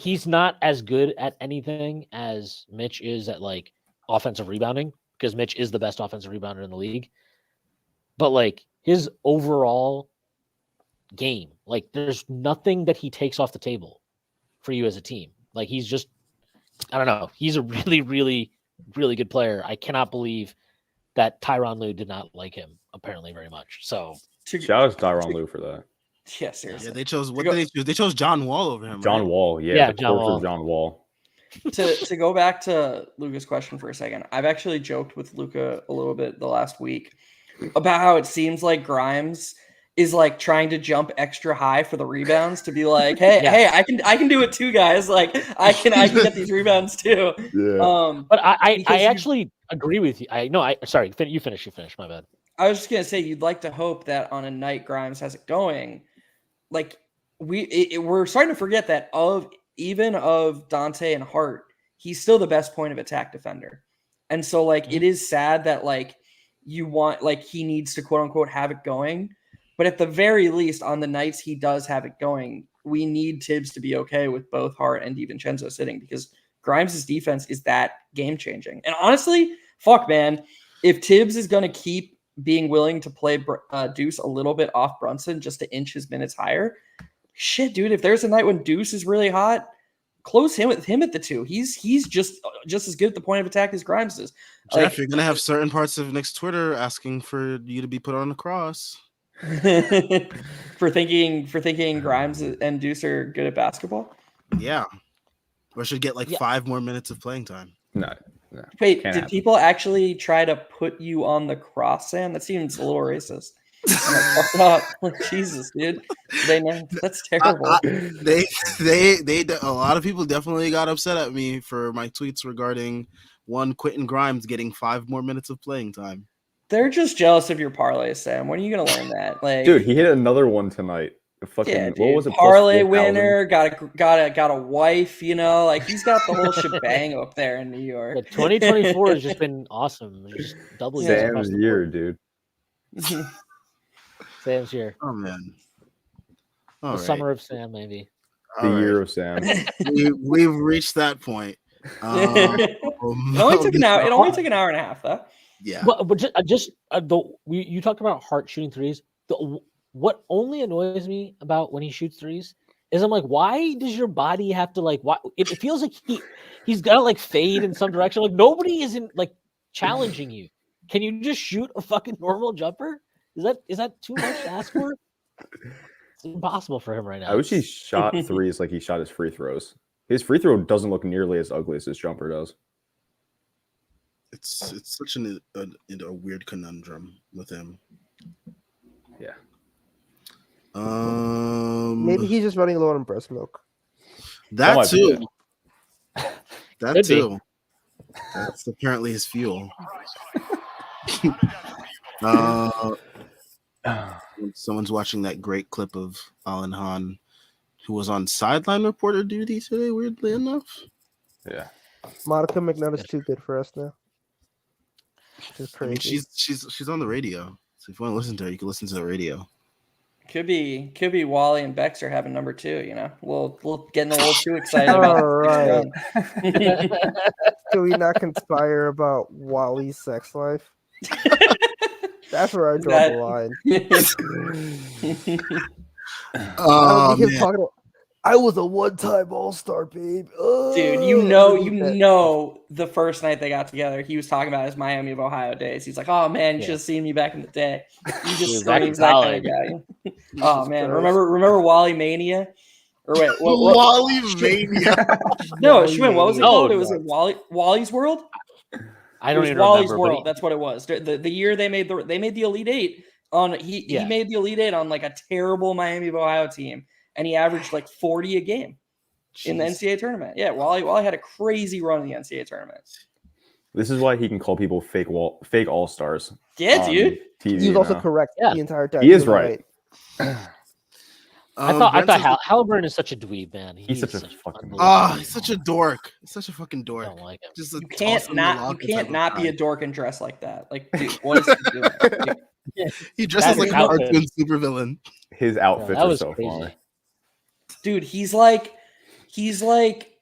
he's not as good at anything as Mitch is at like offensive rebounding, because Mitch is the best offensive rebounder in the league. But like his overall game, like there's nothing that he takes off the table for you as a team. Like he's just, I don't know. He's a really, really, really good player. I cannot believe that Tyronn Lue did not like him apparently very much. So Shout out to Tyronn Lue for that. Yeah, seriously. Yeah, they chose what did they choose? They chose John Wall over him. John right? Wall. Yeah. Yeah, the John corpse Wall. of John Wall. to go back to Luca's question for a second, I've actually joked with Luca a little bit the last week about how it seems like Grimes is like trying to jump extra high for the rebounds to be like, hey, Yeah. hey, I can do it too, guys. Like I can get these rebounds too. Yeah. but I Because you- actually agree with you. Sorry, you finish, my bad. I was just gonna say you'd like to hope that on a night Grimes has it going, like we're starting to forget that of Dante and Hart, he's still the best point of attack defender, and so like it is sad that like you want like he needs to quote unquote have it going, but at the very least on the nights he does have it going, we need Tibbs to be okay with both Hart and DiVincenzo sitting because Grimes' defense is that game changing. And honestly, fuck man, if Tibbs is gonna keep being willing to play Deuce a little bit off Brunson just to inch his minutes higher. Shit, dude, if there's a night when Deuce is really hot, close him with him at the 2. He's just as good at the point of attack as Grimes is. Jeff, Like, you're gonna have certain parts of Knicks Twitter asking for you to be put on the cross. for thinking Grimes and Deuce are good at basketball. Yeah, or should get like Yeah. 5 more minutes of playing time. No. Wait, Can't did happen. people actually try to put you on the cross, Sam? That seems a little racist. Fuck up. Jesus, dude. That's terrible. A lot of people definitely got upset at me for my tweets regarding one Quentin Grimes getting 5 more minutes of playing time. They're just jealous of your parlay, Sam. When are you gonna learn that? Like, Dude, he hit another one tonight. Fucking, yeah, dude. what was it? Parlay +4,000? winner, got a wife, like he's got the whole shebang up there in New York. Yeah, 2024 has just been awesome. Just double Sam's year, dude. Sam's year. Oh man. The summer of Sam, maybe. The year of Sam. We've reached that point. It only took an hour. It only took an hour and a half, though. Yeah. But you talked about Hart shooting threes. What only annoys me about when he shoots threes is I'm like, why does your body have to like? Why it feels like he's got to like fade in some direction. Like nobody isn't like challenging you. Can you just shoot a fucking normal jumper? Is that too much to ask for? It's impossible for him right now. I wish he shot threes like he shot his free throws. His free throw doesn't look nearly as ugly as his jumper does. It's such a weird conundrum with him. Yeah. Maybe he's just running low on breast milk. That too. That Could too. That's apparently his fuel. Someone's watching that great clip of Alan Hahn, who was on sideline reporter duty today, weirdly enough. Yeah. Monica McNutt is too good for us now. She's I mean, crazy. she's on the radio. So if you want to listen to her, you can listen to the radio. Could be Wally and Bex are having number 2. We'll getting a little too excited about. All right. Can we not conspire about Wally's sex life? That's where I draw the line. Oh, man. Talking about, I was a one-time All-Star, babe. Oh, dude, you know, the first night they got together, he was talking about his Miami of Ohio days. He's like, "Oh man, you should have seen me back in the day." You just screams that kind of guy. Oh man, remember Wally Mania? Or wait, what? Wally Mania? No, Schwinn, what was it called? No, It was Wally's World. I don't even Wally's remember. World. That's what it was. The year they made the Elite Eight on he made the Elite Eight on like a terrible Miami of Ohio team, and he averaged like 40 a game in the NCAA tournament. Yeah, Wally had a crazy run in the NCAA tournament. This is why he can call people fake all-stars. Yeah, dude. TV, He was also correct the entire time. He is right. I thought Halliburton is such a dweeb, man. He's such a fucking. He's such a dork. He's such a fucking dork. I don't like him. Just You can't not be a dork and dress like that. Like, dude, what is he doing? He dresses like a cartoon supervillain. His outfits that are was so crazy. funny. Dude, he's like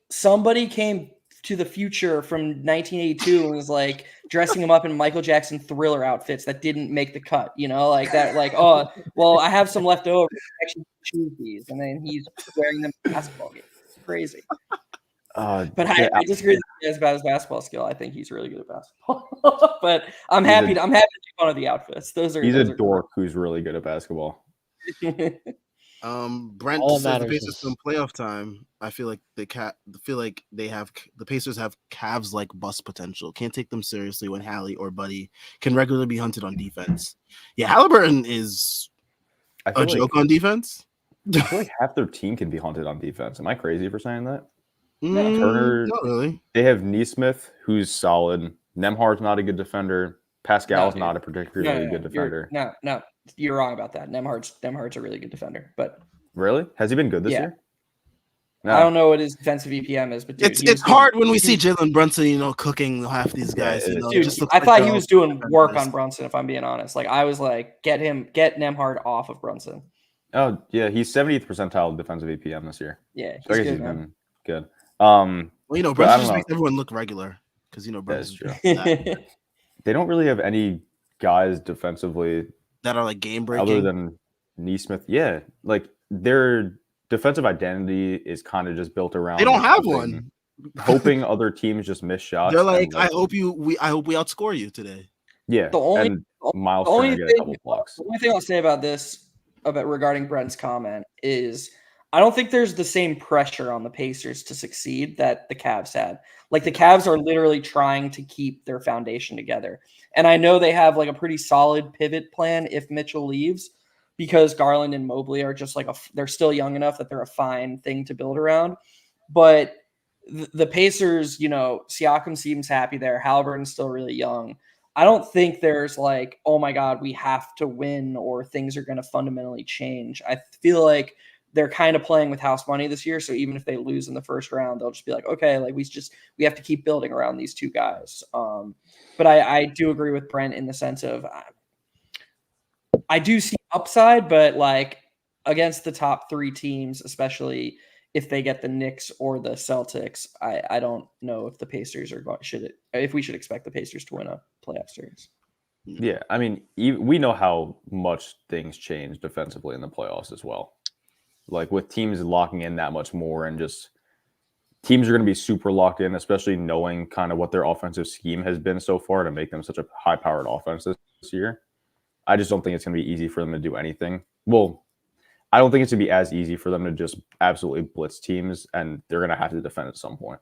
somebody came to the future from 1982 and was like dressing him up in Michael Jackson Thriller outfits that didn't make the cut, like that, like, oh, well, I have some left over. Actually, choose these, and then he's wearing them in basketball games. It's crazy. But I disagree with you guys about his basketball skill. I think he's really good at basketball. But I'm happy to make fun of the outfits. He's a dork who's really good at basketball. Brent says the Pacers in playoff time. I feel like the Pacers have Cavs like bust potential. Can't take them seriously when Hallie or Buddy can regularly be hunted on defense. Yeah, Halliburton is a joke on defense. I feel like half their team can be hunted on defense. Am I crazy for saying that? Turner, not really. They have Nesmith, who's solid. Nembhard's not a good defender. Pascal's not a particularly good defender. No, you're wrong about that. Nembhard's a really good defender, but really, has he been good this year? No. I don't know what his defensive EPM is, but dude, it's hard when we see Jalen Brunson, cooking half these guys. Dude, I thought he was doing work on Brunson. If I'm being honest, like I was like, get Nembhard off of Brunson. Oh yeah, he's 70th percentile defensive EPM this year. Yeah, so I guess he's been good. Brunson just makes everyone look regular because Brunson's true. They don't really have any guys defensively that are like game breaking other than Nesmith. Yeah, like their defensive identity is kind of just built around. They don't have one. Hoping other teams just miss shots. They're like, I hope we outscore you today. Yeah. Miles Turner get a couple blocks. The only thing I'll say about this, regarding Brent's comment, is I don't think there's the same pressure on the Pacers to succeed that the Cavs had. Like the Cavs are literally trying to keep their foundation together. And I know they have like a pretty solid pivot plan if Mitchell leaves, because Garland and Mobley are just like they're still young enough that they're a fine thing to build around. But the Pacers, Siakam seems happy there. Halliburton's still really young. I don't think there's like, oh my God, we have to win or things are going to fundamentally change. I feel like they're kind of playing with house money this year. So even if they lose in the first round, they'll just be like, okay, like we have to keep building around these two guys. But I do agree with Brent in the sense of I do see upside, but like against the top three teams, especially if they get the Knicks or the Celtics, I don't know if the Pacers if we should expect the Pacers to win a playoff series. Yeah, I mean, we know how much things change defensively in the playoffs as well. Like with teams locking in that much more, and just teams are going to be super locked in, especially knowing kind of what their offensive scheme has been so far to make them such a high-powered offense this year. I just don't think it's going to be easy for them to do anything. Well, I don't think it's going to be as easy for them to just absolutely blitz teams, and they're going to have to defend at some point.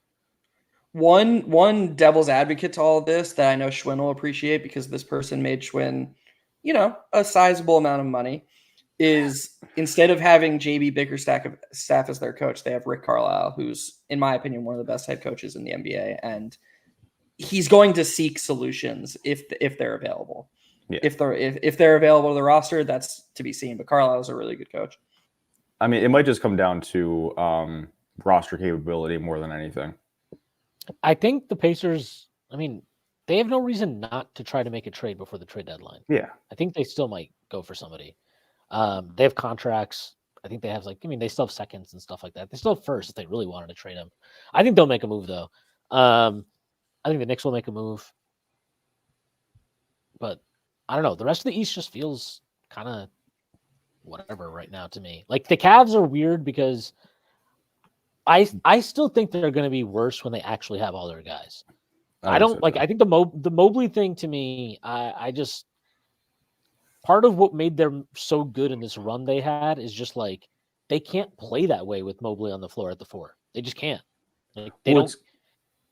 One devil's advocate to all of this that I know Schwinn will appreciate, because this person made Schwinn, a sizable amount of money, is instead of having JB Bickerstaff as their coach, they have Rick Carlisle, who's, in my opinion, one of the best head coaches in the NBA, and he's going to seek solutions if they're available. Yeah. If they're available to the roster, that's to be seen. But Carlisle's a really good coach. I mean, it might just come down to roster capability more than anything. I think the Pacers, they have no reason not to try to make a trade before the trade deadline. Yeah. I think they still might go for somebody. They have contracts. I think they have they still have seconds and stuff like that. They still have first if they really wanted to trade him. I think they'll make a move though. I think the Knicks will make a move. But I don't know. The rest of the East just feels kind of whatever right now to me. Like the Cavs are weird because I still think they're going to be worse when they actually have all their guys. I don't like. I think the Mobley thing to me, I just part of what made them so good in this run they had is just like they can't play that way with Mobley on the floor at the 4. They just can't. Like they don't.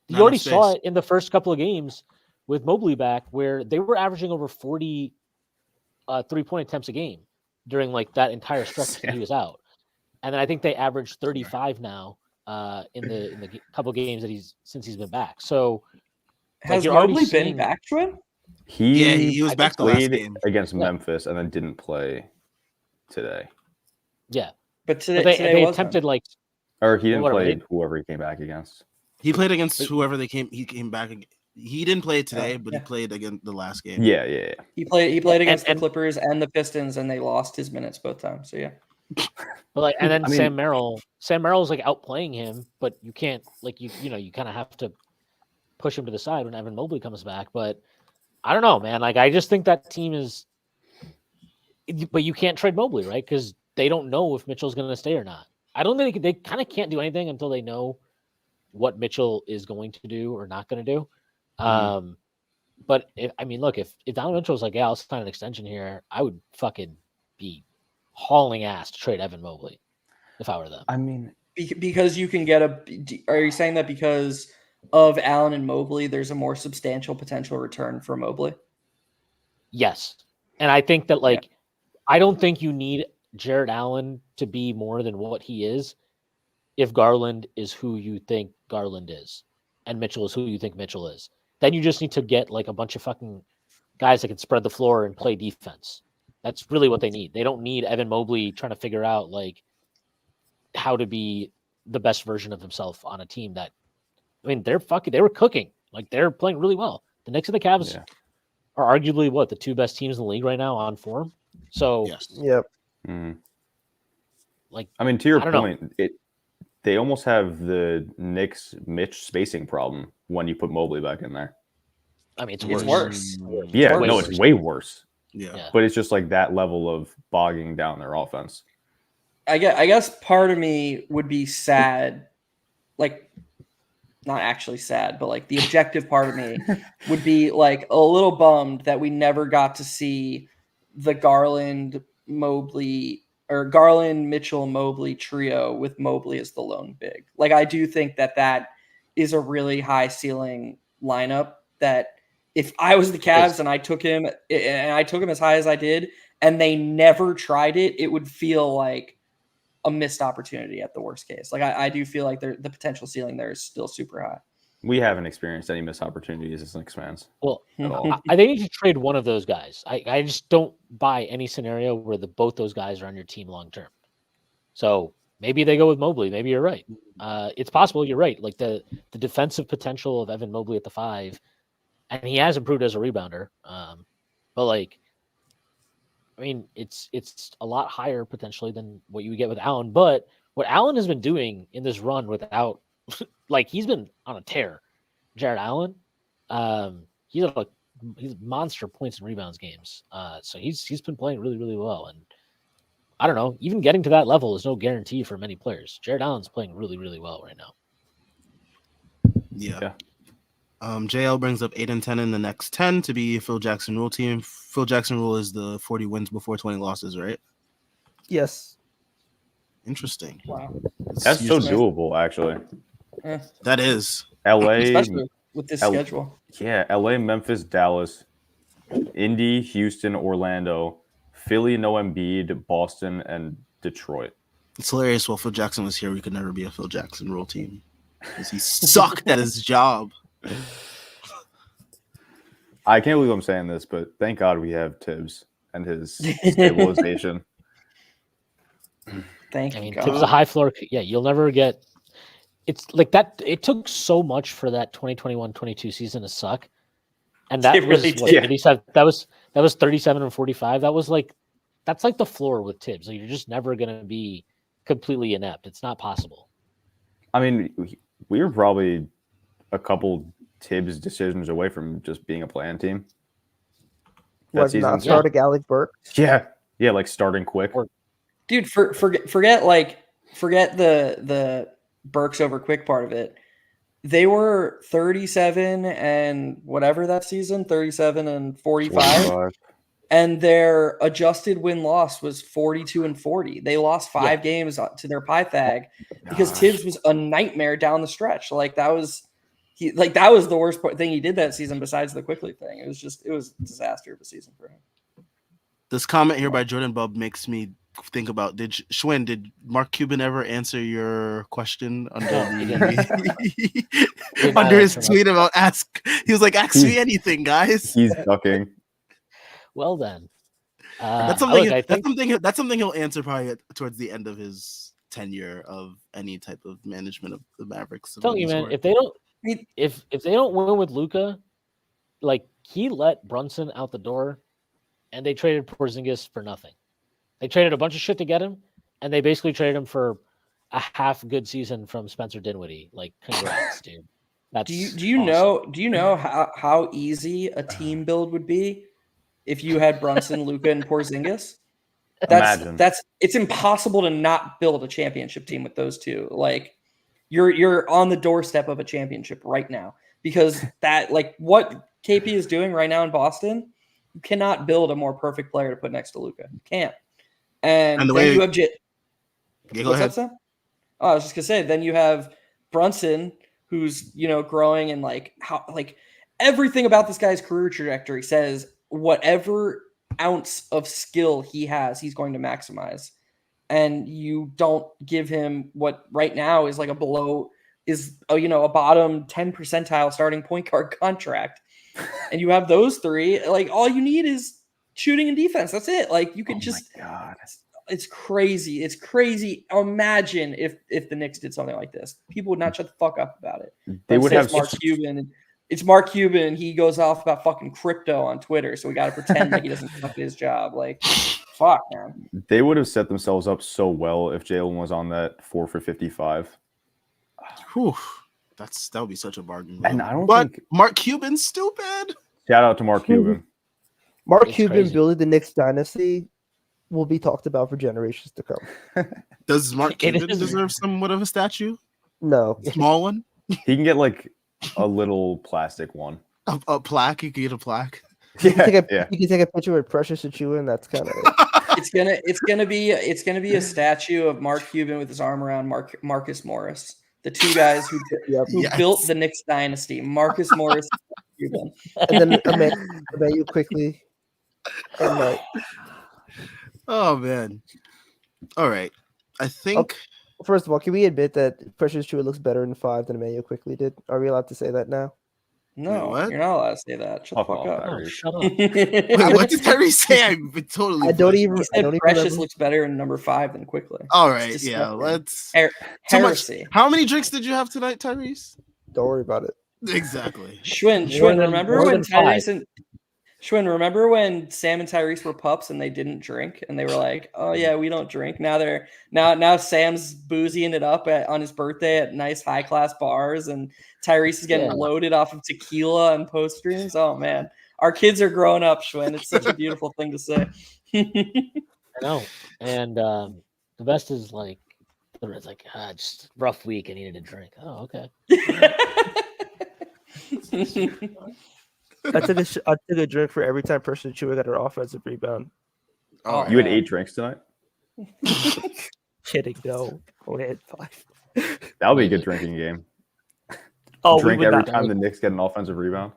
You already saw it in the first couple of games with Mobley back, where they were averaging over 40 3-point attempts a game during like that entire stretch that he was out, and then I think they averaged 35 now in the couple of games that since he's been back. So has Mobley been back to him? He was back the last game against Memphis, and then didn't plame today. Yeah, but today they attempted like, or he didn't play whoever he came back against. He played against whoever he came back. He didn't play today, but he played against the last game. Yeah. He played against the Clippers and the Pistons, and they lost his minutes both times. So yeah. But and then Sam Merrill's like outplaying him, but you can't you kind of have to push him to the side when Evan Mobley comes back. But I don't know, man. Like I just think that team is, but you can't trade Mobley, right? Because they don't know if Mitchell's going to stay or not. I don't think they kind of can't do anything until they know what Mitchell is going to do or not going to do. But if Donovan Mitchell's like, yeah, I'll sign an extension here, I would fucking be hauling ass to trade Evan Mobley if I were them. I mean, because you can get are you saying that because of Allen and Mobley, there's a more substantial potential return for Mobley? Yes. And I think that I don't think you need Jared Allen to be more than what he is if Garland is who you think Garland is and Mitchell is who you think Mitchell is. Then you just need to get like a bunch of fucking guys that can spread the floor and play defense. That's really what they need. They don't need Evan Mobley trying to figure out like how to be the best version of himself on a team that, they were cooking. Like they're playing really well. The Knicks and the Cavs are arguably the two best teams in the league right now on form. So yes. Yep. Mm. To your point, they almost have the Knicks Mitch spacing problem when you put Mobley back in there. It's worse. Yeah, it's way worse. Yeah. But it's just like that level of bogging down their offense. I guess part of me would be sad, like not actually sad, but like the objective part of me would be like a little bummed that we never got to see the Garland Mobley or Garland, Mitchell, Mobley trio with Mobley as the lone big. Like, I do think that is a really high ceiling lineup that if I was the Cavs and I took him as high as I did and they never tried it, it would feel like a missed opportunity at the worst case. Like, I do feel like the potential ceiling there is still super high. We haven't experienced any missed opportunities as Knicks fans. Well, at all. I think you should trade one of those guys. I just don't buy any scenario where both those guys are on your team long term. So maybe they go with Mobley. Maybe you're right. It's possible you're right. Like the defensive potential of Evan Mobley at the 5, and he has improved as a rebounder. But like, I mean, it's a lot higher potentially than what you would get with Allen. But what Allen has been doing in this run without, like, he's been on a tear. Jared Allen, he's monster points and rebounds games. So he's been playing really, really well. And I don't know, even getting to that level is no guarantee for many players. Jared Allen's playing really, really well right now. Yeah. JL brings up 8 and 10 in the next 10 to be Phil Jackson rule team. Phil Jackson rule is the 40 wins before 20 losses, right? Yes. Interesting. Wow. That's so doable, actually. That is. LA, especially with this schedule. Yeah, LA, Memphis, Dallas, Indy, Houston, Orlando, Philly, no Embiid, Boston, and Detroit. It's hilarious. While Phil Jackson was here, we could never be a Phil Jackson rule team because he sucked at his job. I can't believe I'm saying this, but thank God we have Tibbs and his stabilization. Thank I mean, God. Tibbs is a high floor. Yeah, you'll never get. It's like that. It took so much for that 2021-22 season to suck, and that It was really what did. did he said. That was 37 and 45. That's like the floor with Tibbs. Like, you're just never gonna be completely inept. It's not possible. I mean, we were probably a couple Tibbs decisions away from just being a play-in team. What, not starting Alec Burke? Yeah, like starting quick. Dude, forget the Burks over quick part of it. They were 37 and whatever that season, 37 and 45. And their adjusted win-loss was 42 and 40. They lost 5 games to their Pythag because Tibbs was a nightmare down the stretch. Like, that was the worst thing he did that season besides the Quickly thing. It was a disaster of a season for him. This comment here by Jordan Bub makes me think about, did Mark Cuban ever answer your question under under his tweet about he was like, ask me anything, guys. He's ducking. Well then, that's something he'll answer probably towards the end of his tenure of any type of management of the Mavericks. Tell you, man, if they don't win with Luka, like, he let Brunson out the door, and they traded Porzingis for nothing. They traded a bunch of shit to get him, and they basically traded him for a half good season from Spencer Dinwiddie. Like, congrats, dude. That's do you know how easy a team build would be if you had Brunson, Luka, and Porzingis? It's impossible to not build a championship team with those two. Like, you're on the doorstep of a championship right now, because that, like, what KP is doing right now in Boston, you cannot build a more perfect player to put next to Luka. You can't. And the way you have go ahead. Sam? Oh, I was just gonna say, then you have Brunson, who's growing, and like everything about this guy's career trajectory says whatever ounce of skill he has, he's going to maximize. And you don't give him what right now is like a bottom 10 percentile starting point guard contract. And you have those three, like, all you need is shooting and defense. That's it. Like, you could it's crazy. It's crazy. Imagine if the Knicks did something like this. People would not shut the fuck up about it. They would have Mark Cuban. It's Mark Cuban, and he goes off about fucking crypto on Twitter, so we got to pretend like he doesn't fuck his job. Like, fuck, man. They would have set themselves up so well if Jalen was on that 4 for 55. Whew. That would be such a bargain. And I don't but think Mark Cuban's stupid. Shout out to Mark Cuban. Mark Cuban building the Knicks dynasty will be talked about for generations to come. Does Mark Cuban deserve somewhat of a statue? No. Small one? He can get like a little plastic one. A plaque? You can get a plaque. You can take a picture with Precious Achua, and that's kind of it. It's gonna be a statue of Mark Cuban with his arm around Marcus Morris, the two guys who built the Knicks dynasty. Marcus Morris, Cuban, and then Emmanuel quickly. And like, Oh man. All right. I think first of all, can we admit that Precious Achiuwa looks better in 5 than Emmanuel quickly did? Are we allowed to say that now? no, what? you're not allowed to say that. Shut the fuck up. Oh, shut up. Wait, what did Terry say? I've been totally. I don't blanking. even. He I said don't even Precious remember. looks better in number 5 than Quickly. All It's right. disgusting. Yeah. Let's. Heresy. Too much. How many drinks did you have tonight, Tyrese? Don't worry about it. Exactly. Schwinn, remember when Tyrese and Schwinn, remember when Sam and Tyrese were pups and they didn't drink and they were like, "Oh yeah, we don't drink." Now Sam's boozing it up on his birthday at nice high class bars, and Tyrese is getting loaded off of tequila and post streams. Oh man, our kids are growing up, Schwinn. It's such a beautiful thing to say. I know, and the best is like, it's like just rough week. I needed a drink. Oh, okay. I took a drink for every time Precious Achiuwa got an offensive rebound. Oh, You had 8 drinks tonight? Kidding, no. Only had 5. That would be a good drinking game. Oh, Drink we would every not. time the Knicks get an offensive rebound.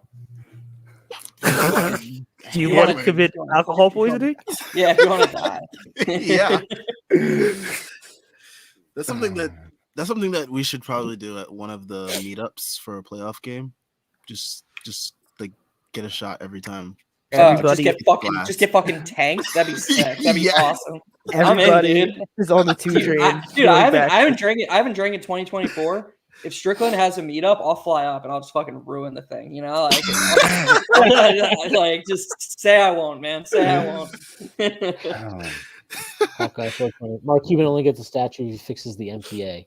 Do you want to commit alcohol poisoning? Yeah, if you want to die. Yeah. That's something that we should probably do at one of the meetups for a playoff game. Just like get a shot every time. Just get fucking tanked. That'd be sick. That'd be awesome. Everybody I'm in, dude. is on the 2 train. I haven't drank in 2024. If Strickland has a meetup, I'll fly up and I'll just fucking ruin the thing. You know, like just say I won't, man. Say I won't. Okay, so Mark Cuban only gets a statue. He fixes the MTA.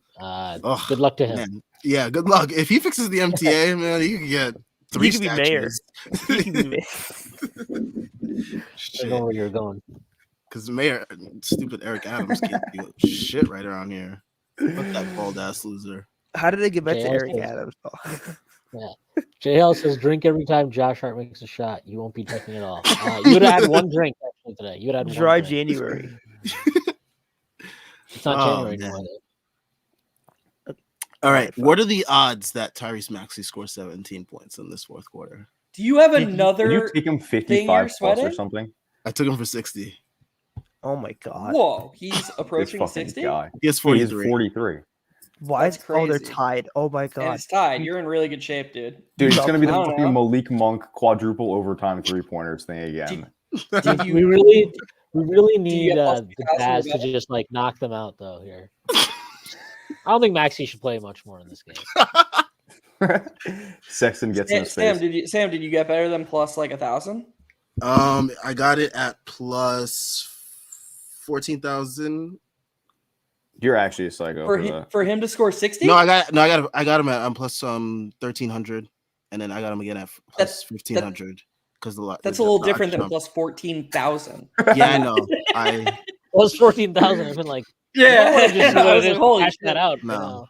Good luck to him. Man. Yeah, good luck. If he fixes the MTA, man, he can get 3 He could be mayor. He could be mayor. I know where you're going. Because Mayor, stupid Eric Adams, can't do shit right around here. Fuck that bald ass loser. How did they get back to JL Eric says- Adams? Yeah. JL says, drink every time Josh Hart makes a shot. You won't be drinking at all. You would have had 1 drink actually today. You would have had Dry 1 drink. January. It's not January anymore. All right. What are the odds that Tyrese Maxey scores 17 points in this fourth quarter? Do you have Did another? you take him 55 plus sweating? or something? I took him for 60. Oh my god. Whoa, he's This approaching fucking 60. guy. He has He is 43. 43. Why? That's Oh, they're crazy. tied. Oh my And god. it's tied. You're in really good shape, dude. Dude, it's going to be the I don't fucking know. Malik Monk quadruple overtime 3-pointers thing again. Did you? We really need get the plus Jazz to better? just like knock them out though here. I don't think Maxey should play much more in this game. Sexton gets in his face. Sam, did you get better than plus like 1,000? I got it at plus 14,000. You're actually a psycho for that. For him to score 60? No, I got him at plus 1,300, and then I got him again at plus 1,500 because That's a little different than plus 14,000. Yeah, I know. I Plus 14,000. I've been like, Yeah, just I was like, holy cash shit. that out. No.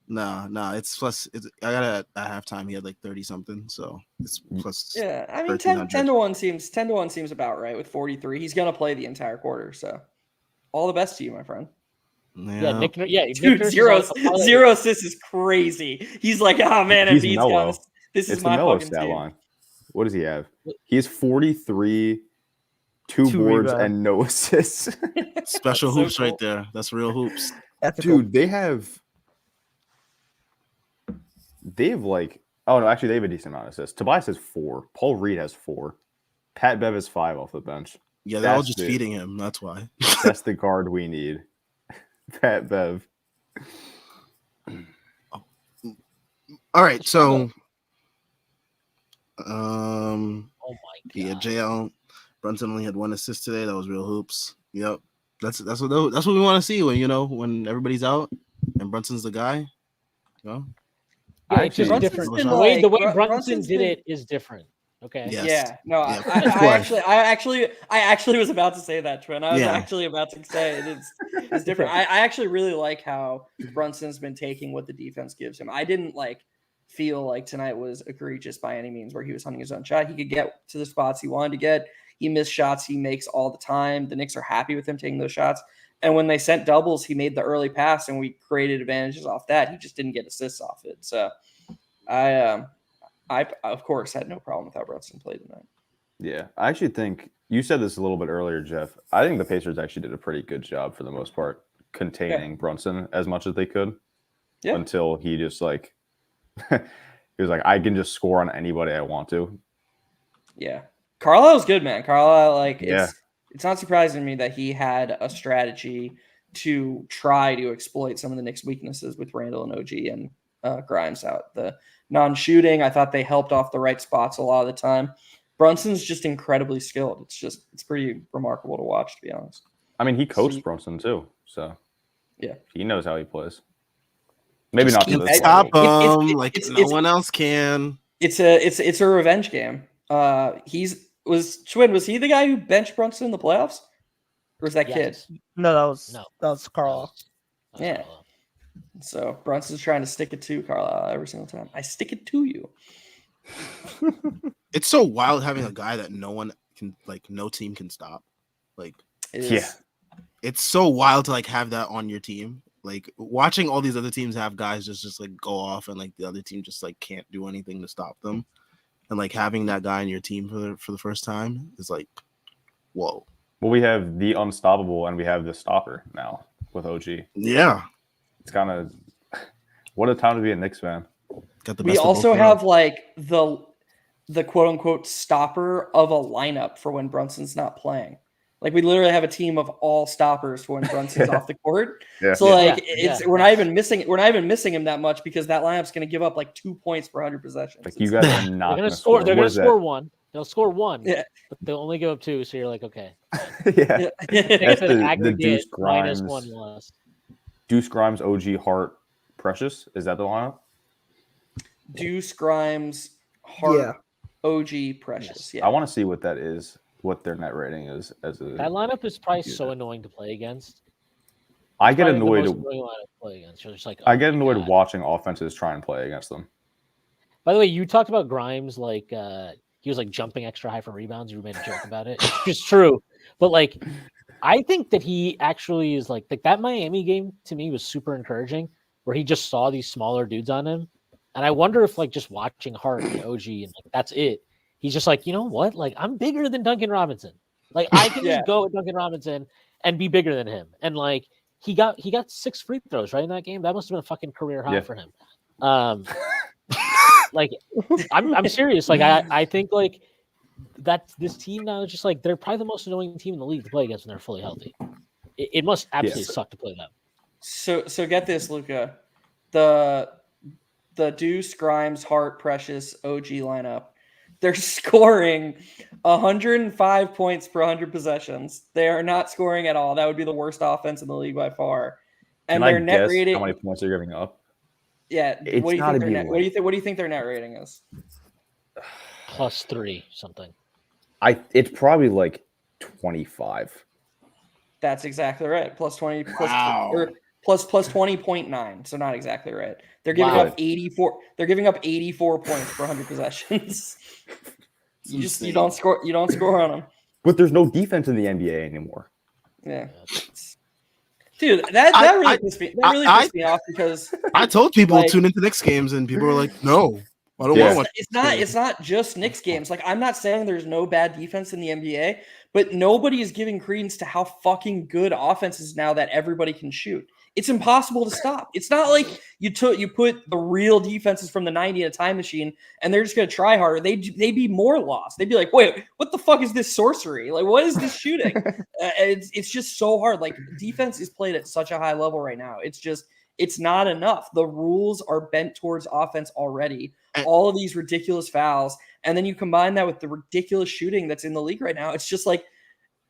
No, it's plus. I got it at halftime. He had like 30 something, so it's plus. Yeah, I mean 10 to 1 seems about right with 43. He's gonna play the entire quarter, so all the best to you, my friend. Yeah, Nick. Yeah, Dude, Nick zero Nurse assists is crazy. He's like, oh man, He's Embiid's mellow. got this is It's the my mellow fucking stat team. line. What does he have? He has 43, 2 Two boards, rebounds. and no assists. Special That's so hoops cool. right there. That's real hoops. Dude, they have like, oh no, actually they have a decent amount of assists. Tobias has 4. Paul Reed has 4. Pat Bev has 5 off the bench. Yeah, they're all That's just it. feeding him. That's why. That's the guard we need. Pat Bev. All right, so Oh my god. yeah, JL Brunson only had 1 assist today. That was real hoops. Yep, that's what we want to see when everybody's out and Brunson's the guy. You know? Yeah, it's just Brunson's different. been The way like- Brunson Brunson's did been- it is different. Okay. Yes. Yeah, no, Yeah, I actually was about to say that, Trent. I was Yeah. actually about to say it's different. I actually really like how Brunson's been taking what the defense gives him. I didn't feel like tonight was egregious by any means, where he was hunting his own shot. He could get to the spots he wanted to get. He missed shots he makes all the time. The Knicks are happy with him taking those shots. And when they sent doubles, he made the early pass, and we created advantages off that. He just didn't get assists off it. So I of course had no problem with how Brunson played tonight. Yeah, I actually think you said this a little bit earlier, Jeff. I think the Pacers actually did a pretty good job for the most part containing Brunson as much as they could until he just like he was like, I can just score on anybody I want to. Yeah. Carlisle's good, man. Carlisle, like, it's not surprising to me that he had a strategy to try to exploit some of the Knicks' weaknesses with Randall and OG and Grimes out. The non-shooting, I thought they helped off the right spots a lot of the time. Brunson's just incredibly skilled. It's pretty remarkable to watch, to be honest. I mean, he coached Brunson too, so yeah, he knows how he plays. Maybe just not to this stop level. him like no one else can. It's a revenge game. Was he the guy who benched Brunson in the playoffs? Or was that kid? No, that was Carlisle. Yeah. So Brunson's trying to stick it to Carlisle every single time. I stick it to you. It's so wild having a guy that no one can, like, no team can stop. Like, it's so wild to like have that on your team. Like watching all these other teams have guys just like go off and like the other team just like can't do anything to stop them. And like having that guy in your team for the first time is like, whoa. Well, we have the unstoppable and we have the stopper now with OG. Yeah. It's kind of what a time to be a Knicks fan. We also have like the quote unquote stopper of a lineup for when Brunson's not playing. Like we literally have a team of all stoppers for when Brunson's off the court. Yeah. So like we're not even missing him that much because that lineup's going to give up like 2 points per 100 possessions. Like you guys are not going to score. They're going to score one. They'll score one. Yeah. But they'll only give up 2. So you're like, okay. Yeah. That's the Deuce Grimes. -1 loss. Deuce Grimes, OG, Hart, Precious. Is that the lineup? Deuce Grimes, Hart, OG, Precious. Yes. Yeah. I want to see what that is. What their net rating is as a that lineup is probably so annoying to play against. I get annoyed I get annoyed watching offenses try and play against them. By the way, you talked about Grimes like he was like jumping extra high for rebounds. You made a joke about it. It's true. But like I think that he actually is like that Miami game to me was super encouraging where he just saw these smaller dudes on him. And I wonder if like just watching Hart and OG and like that's it. He's just like, you know what? Like, I'm bigger than Duncan Robinson. Like, I can just go with Duncan Robinson and be bigger than him. And like, he got 6 free throws right in that game. That must have been a fucking career high for him. Like, I'm serious. Like, I think like that this team now is just like they're probably the most annoying team in the league to play against when they're fully healthy. It must absolutely suck to play them. So get this, Luca. The Deuce, Grimes, Hart, Precious, OG lineup. They're scoring 105 points per 100 possessions. They are not scoring at all. That would be the worst offense in the league by far. And their net rating. How many points they're giving up? Yeah. What do you think their net rating is? +3 something. It's probably like 25. That's exactly right. Plus 20. Wow. Plus 20.9. So not exactly right. They're giving up 84. They're giving up 84 points per 100 possessions. You don't score on them. But there's no defense in the NBA anymore. Yeah. Dude, that really pissed me off because I told people to tune into Knicks games and people were like, "No, I don't want to watch." It's not just Knicks games. Like I'm not saying there's no bad defense in the NBA, but nobody is giving credence to how fucking good offense is now that everybody can shoot. It's impossible to stop. It's not like you put the real defenses from the 90 in a time machine and they're just going to try harder. They'd be more lost. They'd be like, wait, what the fuck is this sorcery? Like, what is this shooting? It's just so hard. Like defense is played at such a high level right now. It's not enough. The rules are bent towards offense already. All of these ridiculous fouls. And then you combine that with the ridiculous shooting that's in the league right now. It's just like,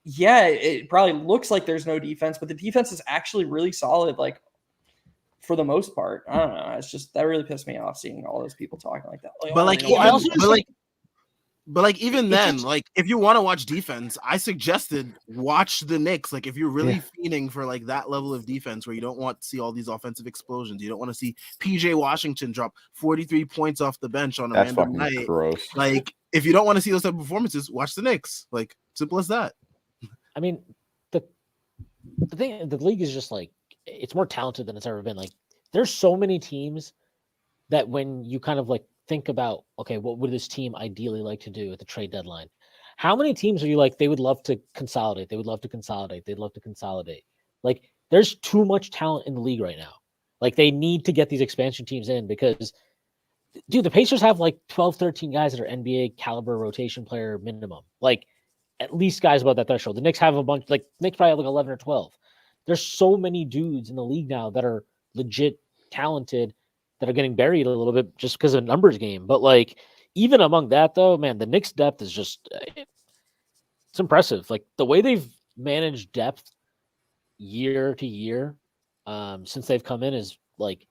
yeah, it probably looks like there's no defense, but the defense is actually really solid, like for the most part. I don't know. It's just that really pissed me off seeing all those people talking like that. But even then, like if you want to watch defense, I suggested watch the Knicks. Like if you're really fiending for like that level of defense where you don't want to see all these offensive explosions, you don't want to see PJ Washington drop 43 points off the bench on a random night. Gross. Like if you don't want to see those type of performances, watch the Knicks. Like, simple as that. I mean, the thing, the league is just like, it's more talented than it's ever been. Like, there's so many teams that when you kind of like think about, okay, what would this team ideally like to do at the trade deadline? How many teams are you like, they would love to consolidate? They would love to consolidate. They'd love to consolidate. Like, there's too much talent in the league right now. Like, they need to get these expansion teams in because, dude, the Pacers have like 12, 13 guys that are NBA caliber rotation player minimum. Like, at least guys above that threshold. The Knicks have a bunch, like, Knicks probably have like 11 or 12. There's so many dudes in the league now that are legit talented that are getting buried a little bit just because of a numbers game. But, like, even among that, though, man, the Knicks' depth is just, it's impressive. Like, the way they've managed depth year to year since they've come in is, like,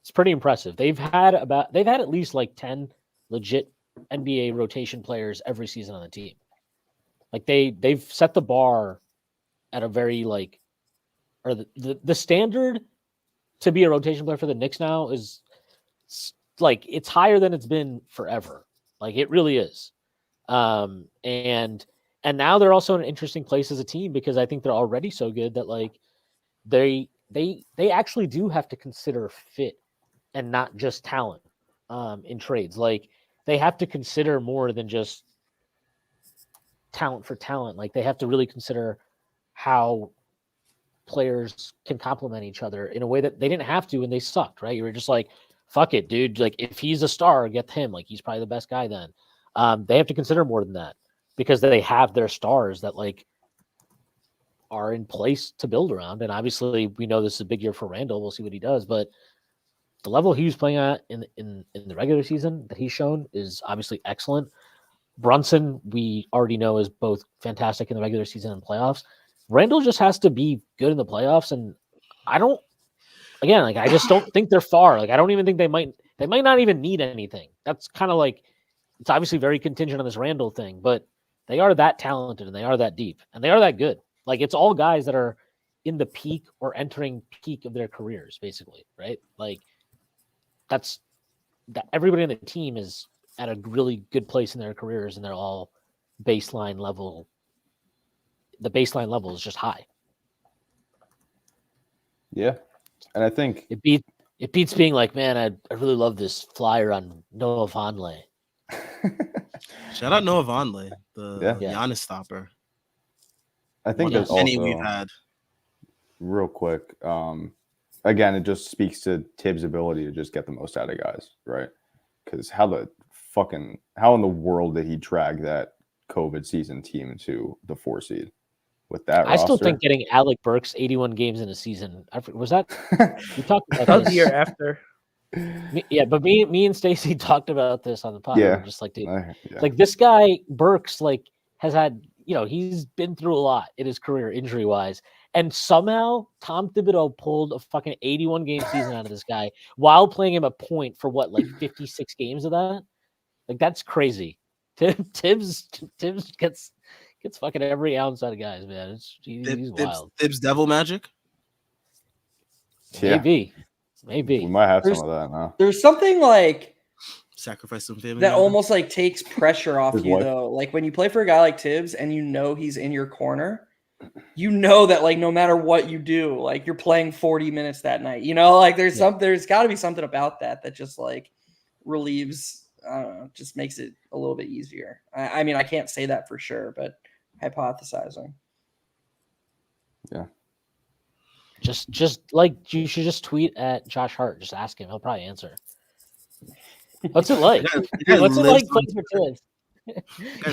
it's pretty impressive. They've had at least like 10 legit NBA rotation players every season on the team. Like, they've set the bar at a very, like, or the standard to be a rotation player for the Knicks now is like, it's higher than it's been forever. Like, it really is. And now they're also in an interesting place as a team because I think they're already so good that, like, they actually do have to consider fit and not just talent in trades. Like, they have to consider more than just talent for talent. Like, they have to really consider how players can complement each other in a way that they didn't have to when they sucked, right? You were just like, fuck it, dude. Like, if he's a star, get him. Like, he's probably the best guy then. They have to consider more than that because they have their stars that, like, are in place to build around. And obviously we know this is a big year for Randall. We'll see what he does, but the level he was playing at in the regular season that he's shown is obviously excellent. Brunson, we already know, is both fantastic in the regular season and playoffs. Randall just has to be good in the playoffs. And I just don't think they're far. Like, I don't even think they might not even need anything. That's kind of like, it's obviously very contingent on this Randall thing, but they are that talented and they are that deep and they are that good. Like, it's all guys that are in the peak or entering peak of their careers, basically, right? Like, that's that everybody on the team is at a really good place in their careers and they're all baseline level. The baseline level is just high. Yeah. And I think it beats being like, man, I really love this flyer on Noah Vonleh. Shout out Noah Vonleh, the Giannis stopper. I think there's also we've had. Real quick. Again, it just speaks to Tibbs' ability to just get the most out of guys, right? Because how in the world did he drag that COVID season team to the 4 seed with that roster? I still think getting Alec Burks 81 games in a season, was that we talked about that was this the year after. But me and Stacey talked about this on the podcast. Yeah. We're just like, dude, like, this guy Burks, like, has had, he's been through a lot in his career injury wise. And somehow Tom Thibodeau pulled a fucking 81 game season out of this guy while playing him a point for what, like 56 games of that? Like, that's crazy. Tibbs gets fucking every ounce out of guys, man. He's wild. Tibbs devil magic? Yeah. Maybe. We might have some of that now. There's something like sacrifice some family that member. almost like takes pressure off His you wife. though. Like, when you play for a guy like Tibbs and he's in your corner, that, like, no matter what you do, like, you're playing 40 minutes that night. Like, there's got to be something about that just, like, relieves. I don't know, just makes it a little bit easier. I mean, I can't say that for sure, but hypothesizing. Yeah. Just like, you should just tweet at Josh Hart. Just ask him. He'll probably answer. What's it like? What's it like playing for Tibbs?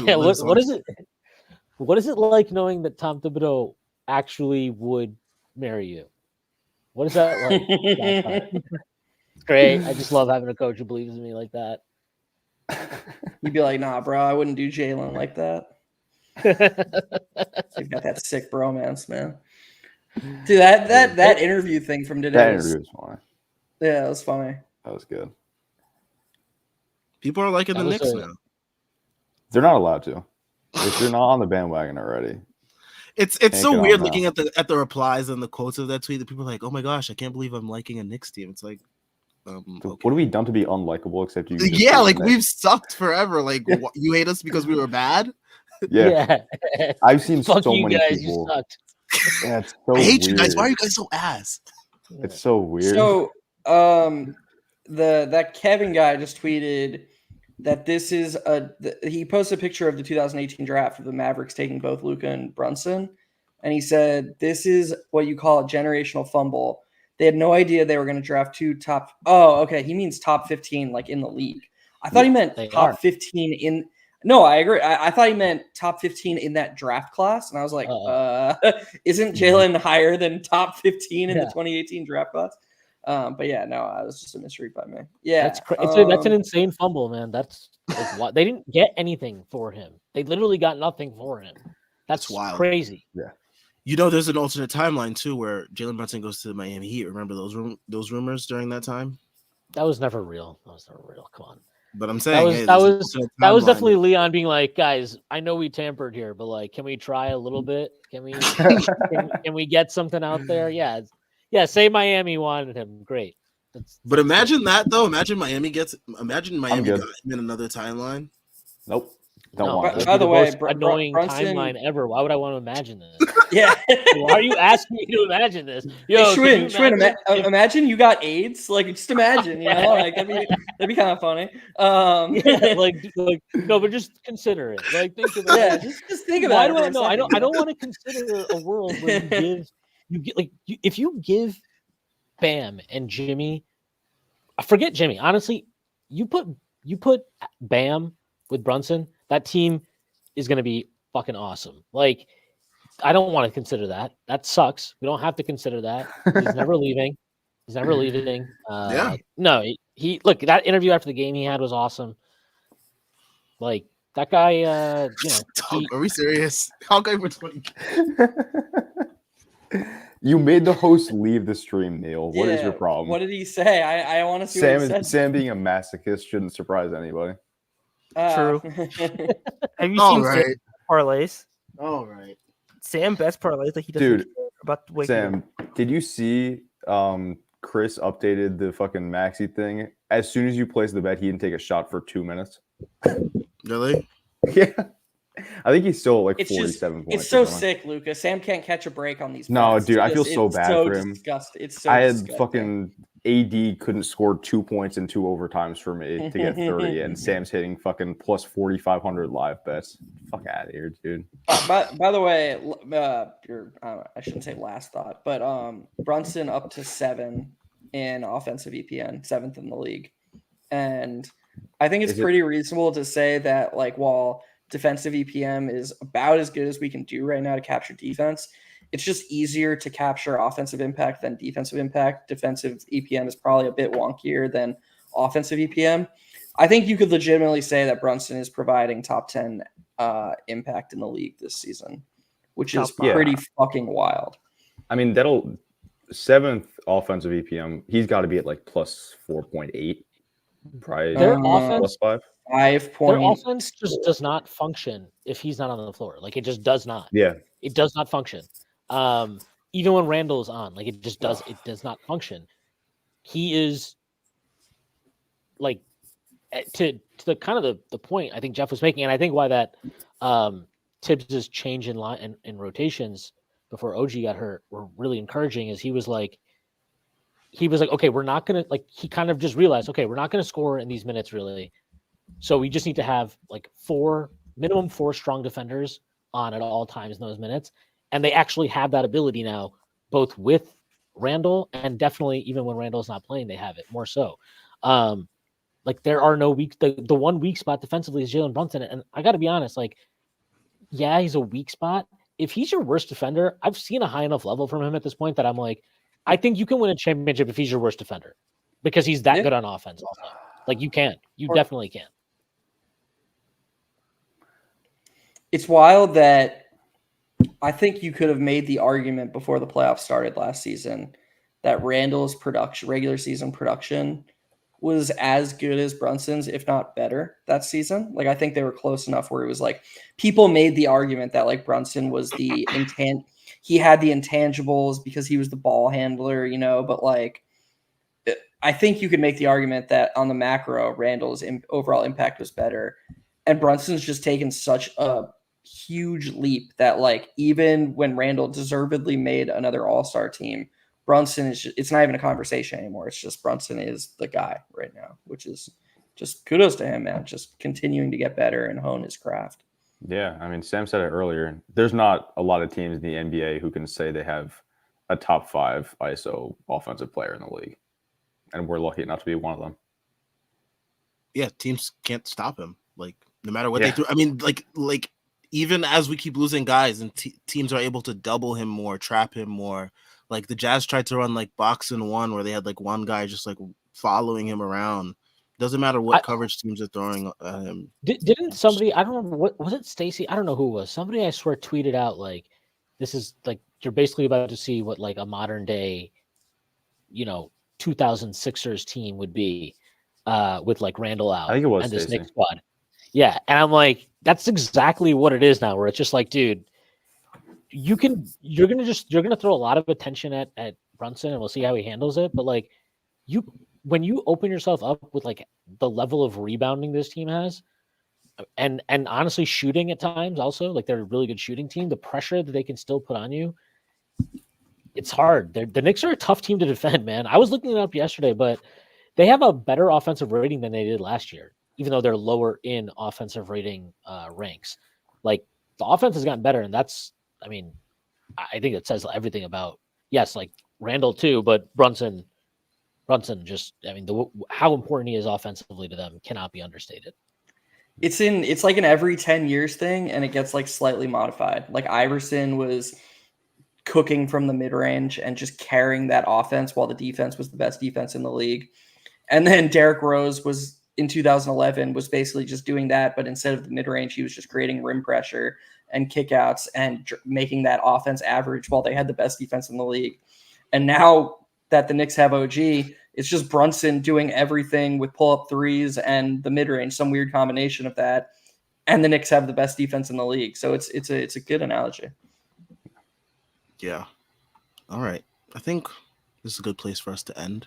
Yeah, what is it? What is it like knowing that Tom Thibodeau actually would marry you? What is that like? It's great. I just love having a coach who believes in me like that. You'd be like, nah, bro, I wouldn't do Jalen like that. You've got that sick bromance, man. Dude, that interview thing from today. That interview was funny. Yeah, it was funny. That was good. People are liking the Knicks now. They're not allowed to. If you're not on the bandwagon already. It's so weird looking at the replies and the quotes of that tweet that people are like, oh my gosh, I can't believe I'm liking a Knicks team. It's like, What have we done to be unlikable except you? Yeah, like we've sucked forever. Like you hate us because we were bad. Yeah. I've seen Fuck so you many guys, people. you sucked. Yeah, it's so I hate weird. you guys. Why are you guys so ass? It's so weird. So, that Kevin guy just tweeted that this is he posted a picture of the 2018 draft of the Mavericks taking both Luka and Brunson, and he said this is what you call a generational fumble. They had no idea they were going to draft two top. Oh, okay. He means top 15, like in the league. I thought he meant top 15 in. No, I agree. I thought he meant top 15 in that draft class, and I was like, isn't Jalen higher than top 15 in the 2018 draft class? But yeah, no, it was just a misread by me. Yeah, that's an insane fumble, man. That's like, what they didn't get anything for him. They literally got nothing for him. That's wild, crazy. Yeah. You know, there's an alternate timeline too, where Jalen Brunson goes to the Miami Heat. Remember those rumors during that time? That was never real. Come on. But I'm saying that was definitely Leon being like, guys, I know we tampered here, but like, can we try a little bit? Can we can we get something out there? Yeah. Say Miami wanted him. Great. But imagine that though. Imagine Miami got him in another timeline. Nope. Don't want by the way, annoying timeline ever. Why would I want to imagine this? Yeah. Why are you asking me to imagine this? Yo, hey, Schwinn, imagine you got AIDS. Like, just imagine, you know, like that'd be kind of funny. No, but just consider it. Like, think about it. Just think about it. No, I don't want to consider a world where if you give Bam and Jimmy, forget Jimmy. Honestly, you put Bam with Brunson, that team is going to be fucking awesome. Like, I don't want to consider that. That sucks. We don't have to consider that. He's never leaving. No, he look, that interview after the game he had was awesome. Like, that guy, are we serious? How good for 20? You made the host leave the stream, Neil. What is your problem? What did he say? I want to see what he said. Sam being a masochist shouldn't surprise anybody. True. Have you seen Sam parlays? All right. Sam best parlays, like he doesn't care about the way. Sam, did you see Chris updated the fucking Maxi thing? As soon as you place the bet, he didn't take a shot for 2 minutes. Really? Yeah. I think he's still like 47 points. It's so sick, Luca. Sam can't catch a break on these. No, dude, I feel so bad for him. It's so I had disgusting. fucking AD couldn't score 2 points in 2 overtimes for me to get 30, and Sam's hitting fucking plus 4,500 live bets. Fuck out of here, dude. By the way, I shouldn't say last thought, but Brunson up to 7 in offensive EPN, 7th in the league, and I think it's pretty reasonable to say that, like, while defensive EPM is about as good as we can do right now to capture defense, it's just easier to capture offensive impact than defensive impact. Defensive EPM is probably a bit wonkier than offensive EPM. I think you could legitimately say that Brunson is providing top 10 impact in the league this season, which is pretty fucking wild. I mean, 7th offensive EPM, he's got to be at like plus 4.8. Probably their offense, plus 5. 5 point. Their offense just does not function if he's not on the floor. Like, it just does not. Yeah. It does not function. Even when Randall's on, like, it just does. It does not function. He is like to the kind of the point I think Jeff was making, and I think why that Tibbs' change in line in rotations before OG got hurt were really encouraging. Is he was like, okay, we're not gonna, like, he kind of just realized, okay, we're not gonna score in these minutes really, so we just need to have like minimum four strong defenders on at all times in those minutes. And they actually have that ability now, both with Randall and definitely even when Randall's not playing, they have it more so. Like, there are no weak. The one weak spot defensively is Jalen Brunson, and I got to be honest, like, yeah, he's a weak spot. If he's your worst defender, I've seen a high enough level from him at this point that I'm like, I think you can win a championship if he's your worst defender because he's that good on offense. Also, like, you definitely can. It's wild that I think you could have made the argument before the playoffs started last season that Randall's regular season production was as good as Brunson's, if not better, that season. Like, I think they were close enough where it was like, people made the argument that, like, Brunson was he had the intangibles because he was the ball handler, you know, but, like, I think you could make the argument that on the macro, Randall's overall impact was better. And Brunson's just taken such a huge leap that, like, even when Randall deservedly made another all-star team, Brunson is it's not even a conversation anymore. It's just Brunson is the guy right now, which is just kudos to him, man. Just continuing to get better and hone his craft. Yeah, I mean, Sam said it earlier. There's not a lot of teams in the NBA who can say they have a top 5 ISO offensive player in the league. And we're lucky enough to be one of them. Yeah, teams can't stop him. Like, no matter what they do. I mean, like even as we keep losing guys and teams are able to double him more, trap him more. Like the Jazz tried to run like box and one where they had like one guy just like following him around. Doesn't matter what coverage teams are throwing at him. Didn't somebody, I don't remember, what was it, Stacy? I don't know who it was. Somebody, I swear, tweeted out like, this is like, you're basically about to see what like a modern day, 2006ers team would be with like Randall out I think it was and this Stacey. Knicks squad. Yeah. And I'm like, that's exactly what it is now, where it's just like, dude, you're gonna throw a lot of attention at Brunson and we'll see how he handles it. But like when you open yourself up with like the level of rebounding this team has, and honestly shooting at times also, like they're a really good shooting team, the pressure that they can still put on you, it's hard. The Knicks are a tough team to defend, man. I was looking it up yesterday, but they have a better offensive rating than they did last year, even though they're lower in offensive rating ranks. Like the offense has gotten better, and that's, I mean, I think it says everything about, yes, like Randall too, but Brunson just, I mean, how important he is offensively to them cannot be understated. It's like an every 10 years thing, and it gets like slightly modified. Like Iverson was cooking from the mid-range and just carrying that offense while the defense was the best defense in the league. And then Derrick Rose was in 2011 was basically just doing that, but instead of the mid-range, he was just creating rim pressure and kickouts and making that offense average while they had the best defense in the league. And now that the Knicks have OG, it's just Brunson doing everything with pull-up threes and the mid-range, some weird combination of that. And the Knicks have the best defense in the league. So it's a good analogy. Yeah. All right. I think this is a good place for us to end.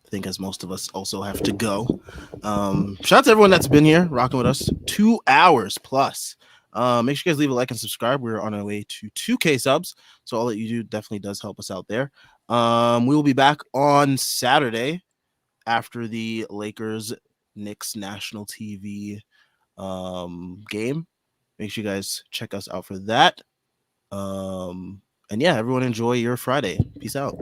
I think as most of us also have to go. Shout out to everyone that's been here rocking with us 2 hours plus. Make sure you guys leave a like and subscribe. We're on our way to 2K subs. So all that you do definitely does help us out there. We will be back on Saturday after the Lakers Knicks national TV game. Make sure you guys check us out for that. And yeah, everyone enjoy your Friday. Peace out.